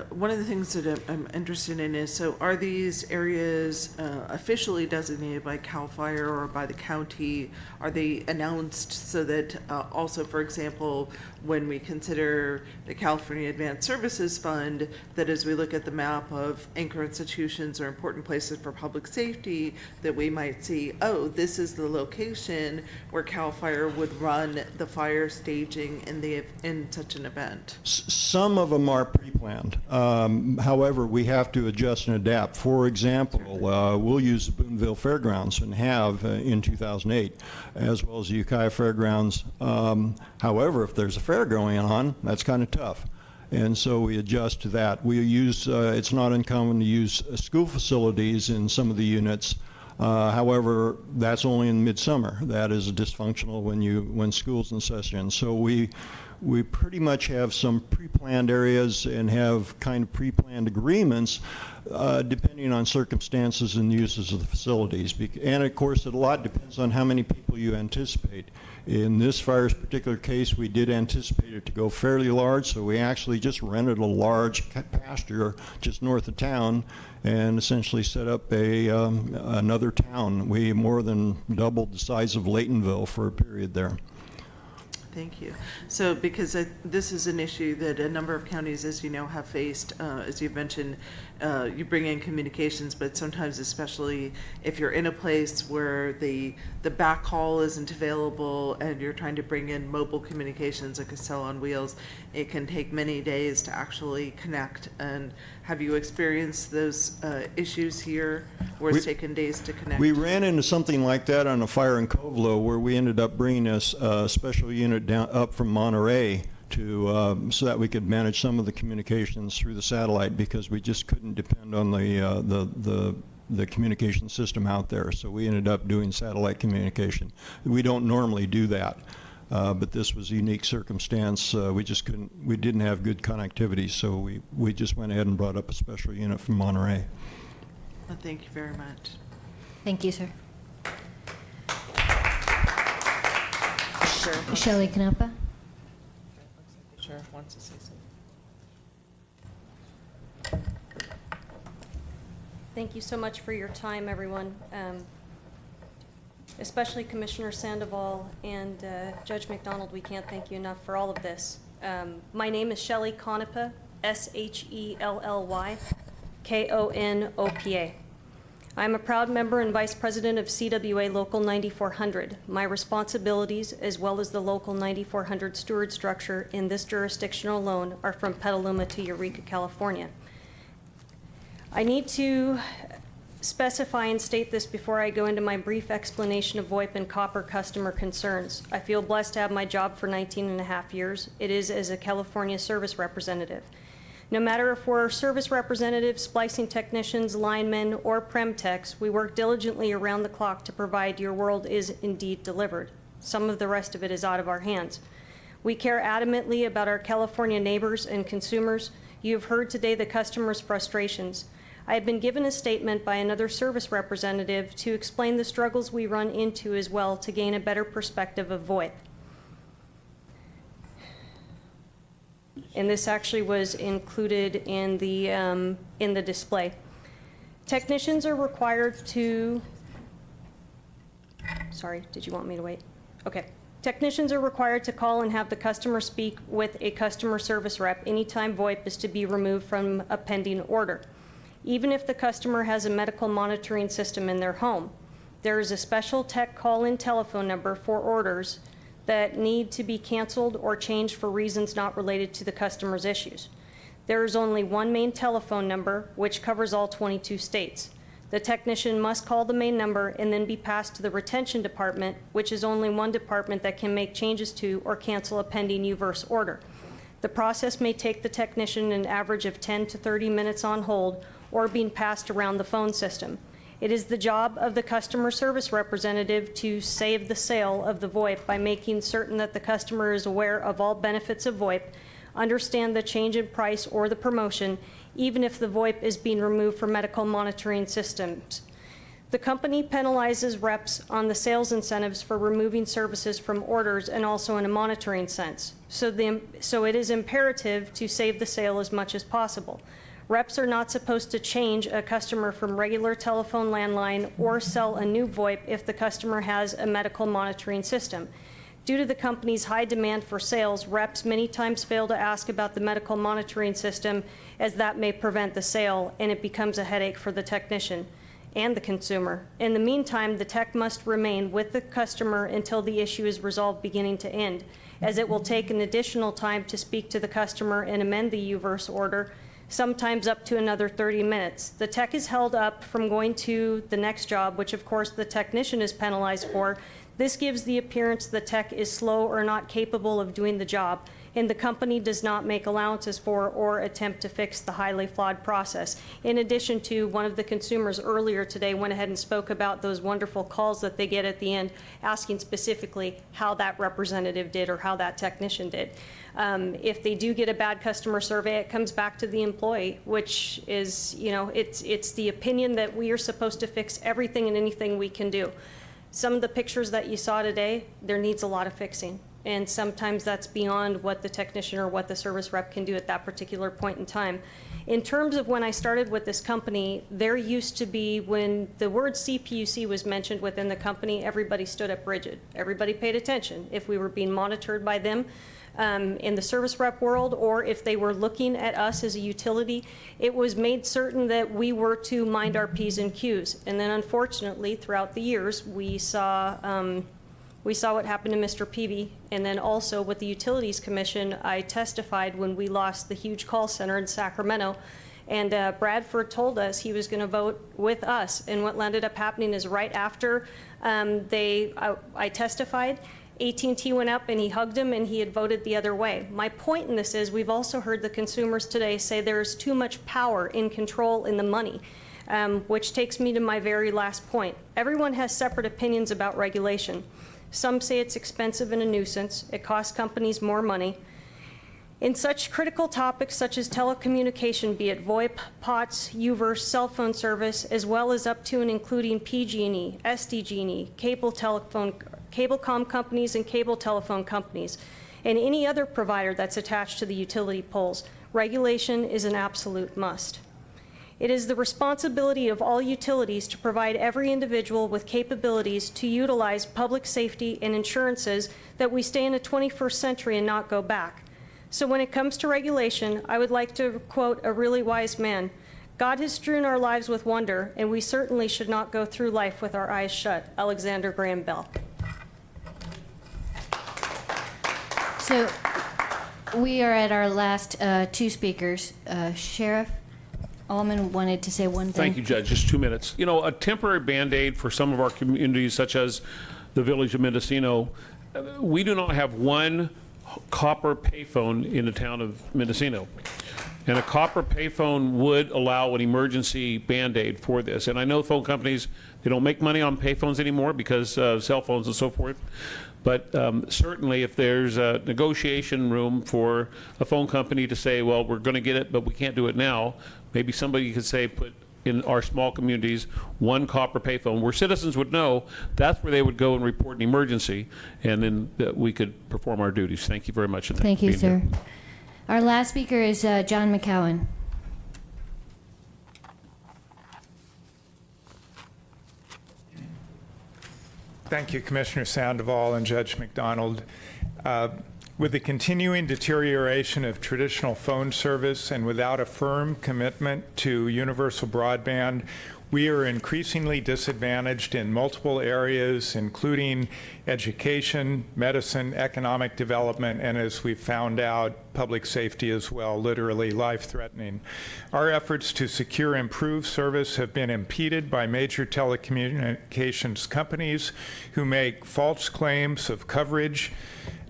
one of the things that I'm interested in is, so are these areas officially designated by CAL FIRE or by the county? Are they announced so that also, for example, when we consider the California Advanced Services Fund, that as we look at the map of anchor institutions or important places for public safety, that we might see, oh, this is the location where CAL FIRE would run the fire staging in such an event? Some of them are pre-planned. However, we have to adjust and adapt. For example, we'll use the Boonville Fairgrounds and have in 2008, as well as the Ukiah Fairgrounds. However, if there's a fair going on, that's kind of tough. And so we adjust to that. We use, it's not uncommon to use school facilities in some of the units. However, that's only in midsummer. That is dysfunctional when school's in session. So we pretty much have some pre-planned areas and have kind of pre-planned agreements depending on circumstances and uses of the facilities. And of course, a lot depends on how many people you anticipate. In this fire's particular case, we did anticipate it to go fairly large, so we actually just rented a large pasture just north of town and essentially set up another town. We more than doubled the size of Laytonville for a period there. Thank you. So, because this is an issue that a number of counties, as you know, have faced, as you've mentioned, you bring in communications, but sometimes, especially if you're in a place where the backhaul isn't available and you're trying to bring in mobile communications like a cell on wheels, it can take many days to actually connect. And have you experienced those issues here where it's taken days to connect? We ran into something like that on a fire in Covelo where we ended up bringing a special unit down up from Monterey to so that we could manage some of the communications through the satellite, because we just couldn't depend on the communication system out there. So we ended up doing satellite communication. We don't normally do that, but this was a unique circumstance. We just couldn't. We didn't have good connectivity, so we just went ahead and brought up a special unit from Monterey. Well, thank you very much. Thank you, sir. Sheriff. Shelley Knappa. The sheriff wants to say something. Thank you so much for your time, everyone, especially Commissioner Sandoval and Judge McDonald. We can't thank you enough for all of this. My name is Shelley Knopa, Shelley Knopa. I'm a proud member and vice president of CWA Local 9400. My responsibilities, as well as the Local 9400 steward structure in this jurisdiction alone, are from Petaluma to Eureka, California. I need to specify and state this before I go into my brief explanation of VoIP and copper customer concerns. I feel blessed to have my job for 19 and a half years. It is as a California service representative. No matter if we're service representatives, splicing technicians, linemen, or prem techs, we work diligently around the clock to provide your world is indeed delivered. Some of the rest of it is out of our hands. We care adamantly about our California neighbors and consumers. You have heard today the customers' frustrations. I have been given a statement by another service representative to explain the struggles we run into as well to gain a better perspective of VoIP. And this actually was included in the display. Technicians are required to, sorry, did you want me to wait? Okay. Technicians are required to call and have the customer speak with a customer service rep anytime VoIP is to be removed from a pending order. Even if the customer has a medical monitoring system in their home, there is a special tech call-in telephone number for orders that need to be canceled or changed for reasons not related to the customer's issues. There is only one main telephone number, which covers all 22 states. The technician must call the main number and then be passed to the retention department, which is only one department that can make changes to or cancel a pending UVerse order. The process may take the technician an average of 10 to 30 minutes on hold or being passed around the phone system. It is the job of the customer service representative to save the sale of the VoIP by making certain that the customer is aware of all benefits of VoIP, understand the change in price or the promotion, even if the VoIP is being removed from medical monitoring systems. The company penalizes reps on the sales incentives for removing services from orders and also in a monitoring sense. So it is imperative to save the sale as much as possible. Reps are not supposed to change a customer from regular telephone landline or sell a new VoIP if the customer has a medical monitoring system. Due to the company's high demand for sales, reps many times fail to ask about the medical monitoring system, as that may prevent the sale, and it becomes a headache for the technician and the consumer. In the meantime, the tech must remain with the customer until the issue is resolved beginning to end, as it will take an additional time to speak to the customer and amend the UVerse order, sometimes up to another 30 minutes. The tech is held up from going to the next job, which of course the technician is penalized for. This gives the appearance the tech is slow or not capable of doing the job, and the company does not make allowances for or attempt to fix the highly flawed process. In addition to, one of the consumers earlier today went ahead and spoke about those wonderful calls that they get at the end, asking specifically how that representative did or how that technician did. If they do get a bad customer survey, it comes back to the employee, which is, it's the opinion that we are supposed to fix everything and anything we can do. Some of the pictures that you saw today, there needs a lot of fixing. And sometimes that's beyond what the technician or what the service rep can do at that particular point in time. In terms of when I started with this company, there used to be, when the word CPUC was mentioned within the company, everybody stood up rigid. Everybody paid attention. If we were being monitored by them in the service rep world, or if they were looking at us as a utility, it was made certain that we were to mind our P's and Q's. And then unfortunately, throughout the years, we saw what happened to Mr. Peavy, and then also with the Utilities Commission, I testified when we lost the huge call center in Sacramento, and Bradford told us he was going to vote with us, and what ended up happening is right after I testified, AT&T went up and he hugged him and he had voted the other way. My point in this is we've also heard the consumers today say there's too much power in control in the money. Which takes me to my very last point. Everyone has separate opinions about regulation. Some say it's expensive and a nuisance. It costs companies more money. In such critical topics such as telecommunication, be it VoIP, POTS, UVerse, cell phone service, as well as up to and including PG&E, SDG&E, cablecom companies and cable telephone companies, and any other provider that's attached to the utility poles, regulation is an absolute must. It is the responsibility of all utilities to provide every individual with capabilities to utilize public safety and insurances that we stay in the 21st century and not go back. So when it comes to regulation, I would like to quote a really wise man. God has strewn our lives with wonder, and we certainly should not go through life with our eyes shut. Alexander Graham Bell. So we are at our last two speakers. Sheriff Allman wanted to say one thing. Thank you, Judge. Just 2 minutes. A temporary Band-Aid for some of our communities, such as the village of Mendocino. We do not have one copper payphone in the town of Mendocino. And a copper payphone would allow an emergency Band-Aid for this. And I know phone companies, they don't make money on payphones anymore because of cell phones and so forth. But certainly if there's a negotiation room for a phone company to say, well, we're going to get it, but we can't do it now, maybe somebody could say, put in our small communities one copper payphone where citizens would know that's where they would go and report an emergency, and then we could perform our duties. Thank you very much. And Thank you, for being sir. here. Our last speaker is John McCowan. Thank you, Commissioner Sandoval and Judge McDonald. With the continuing deterioration of traditional phone service and without a firm commitment to universal broadband, we are increasingly disadvantaged in multiple areas, including education, medicine, economic development, and as we've found out, public safety as well, literally life-threatening. Our efforts to secure improved service have been impeded by major telecommunications companies who make false claims of coverage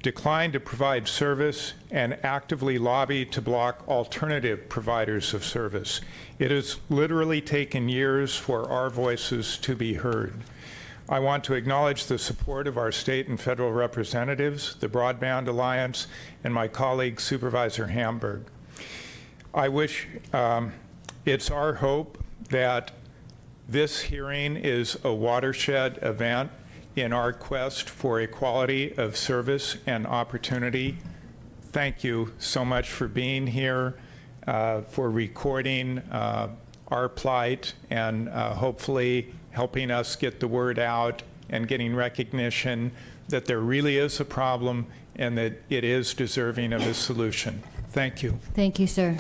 decline to provide service, and actively lobby to block alternative providers of service. It has literally taken years for our voices to be heard. I want to acknowledge the support of our state and federal representatives, the Broadband Alliance, and my colleague Supervisor Hamburg. I wish it's our hope that this hearing is a watershed event in our quest for equality of service and opportunity. Thank you so much for being here, for recording our plight, and hopefully helping us get the word out and getting recognition that there really is a problem and that it is deserving of a solution. Thank you. Thank you, sir.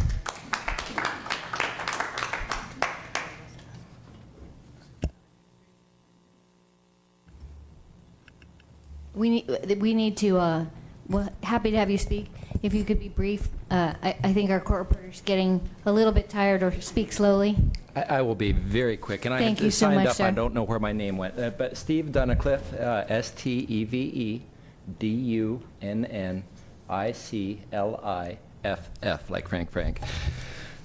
We need to, well, happy to have you speak. If you could be brief. I think our court reporter's getting a little bit tired, or speak slowly. I will be very quick. And Thank I you so signed much, up. sir. I don't know where my name went. But Steve Dunnicliff, SteveDunnicliff, like Frank.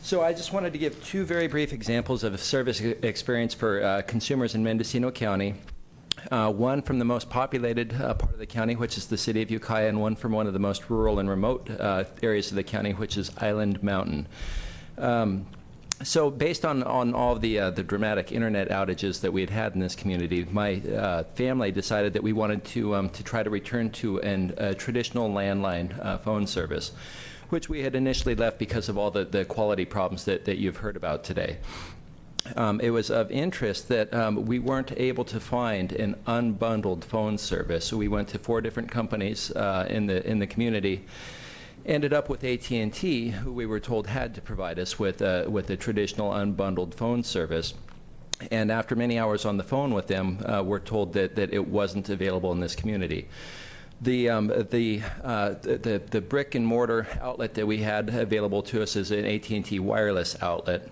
So I just wanted to give two very brief examples of service experience for consumers in Mendocino County. One from the most populated part of the county, which is the city of Ukiah, and one from one of the most rural and remote areas of the county, which is Island Mountain. So based on all of the dramatic internet outages that we had had in this community, my family decided that we wanted to try to return to a traditional landline phone service, which we had initially left because of all the quality problems that you've heard about today. It was of interest that we weren't able to find an unbundled phone service. So we went to 4 different companies in the community, ended up with AT&T, who we were told had to provide us with a traditional unbundled phone service. And after many hours on the phone with them, we're told that it wasn't available in this community. The brick and mortar outlet that we had available to us is an AT&T wireless outlet.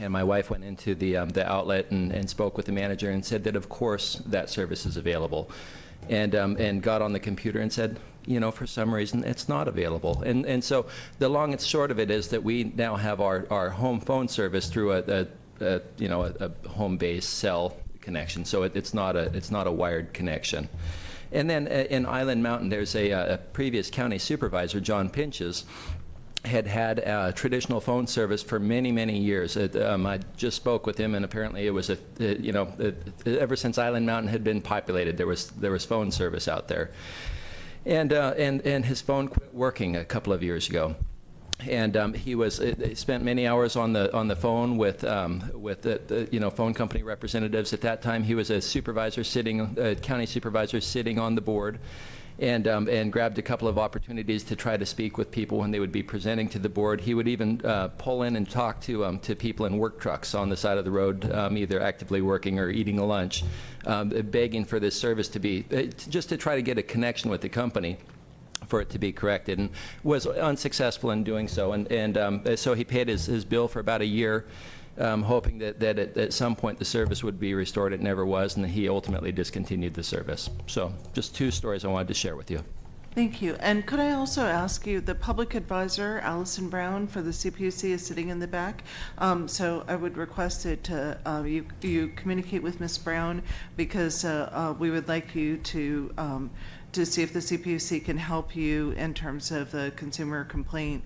And my wife went into the outlet and spoke with the manager and said that, of course, that service is available. And got on the computer and said, for some reason, it's not available. And so the long and short of it is that we now have our home phone service through a home-based cell connection. So it's not a wired connection. And then in Island Mountain, there's a previous county supervisor, John Pinches, had traditional phone service for many, many years. I just spoke with him, and apparently it was ever since Island Mountain had been populated, there was phone service out there, and his phone quit working a couple of years ago, and he spent many hours on the phone with the phone company representatives. At that time, he was a county supervisor sitting on the board. And grabbed a couple of opportunities to try to speak with people when they would be presenting to the board. He would even pull in and talk to people in work trucks on the side of the road, either actively working or eating a lunch, begging for this service to be, just to try to get a connection with the company for it to be corrected, and was unsuccessful in doing so. And so he paid his bill for about a year, hoping that at some point the service would be restored. It never was, and he ultimately discontinued the service. So just 2 stories I wanted to share with you. Thank you. And could I also ask you, the public advisor, Allison Brown, for the CPUC is sitting in the back. So I would request that you communicate with Ms. Brown, because we would like you to see if the CPUC can help you in terms of the consumer complaint,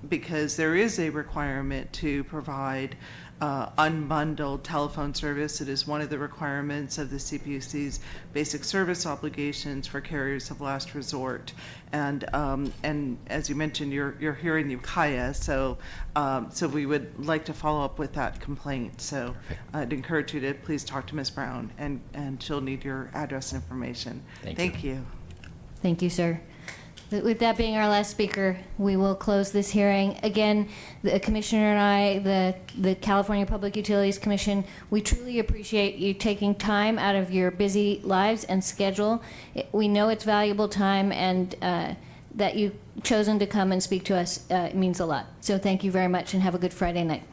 because there is a requirement to provide unbundled telephone service. It is one of the requirements of the CPUC's basic service obligations for carriers of last resort. And as you mentioned, you're here in Ukiah, so we would like to follow up with that complaint. So I'd encourage you to please talk to Ms. Brown, and she'll need your address information. Thank you. Thank you, sir. With that being our last speaker, we will close this hearing. Again, the Commissioner and I, the California Public Utilities Commission, we truly appreciate you taking time out of your busy lives and schedule. We know it's valuable time, and that you've chosen to come and speak to us means a lot. So thank you very much, and have a good Friday night.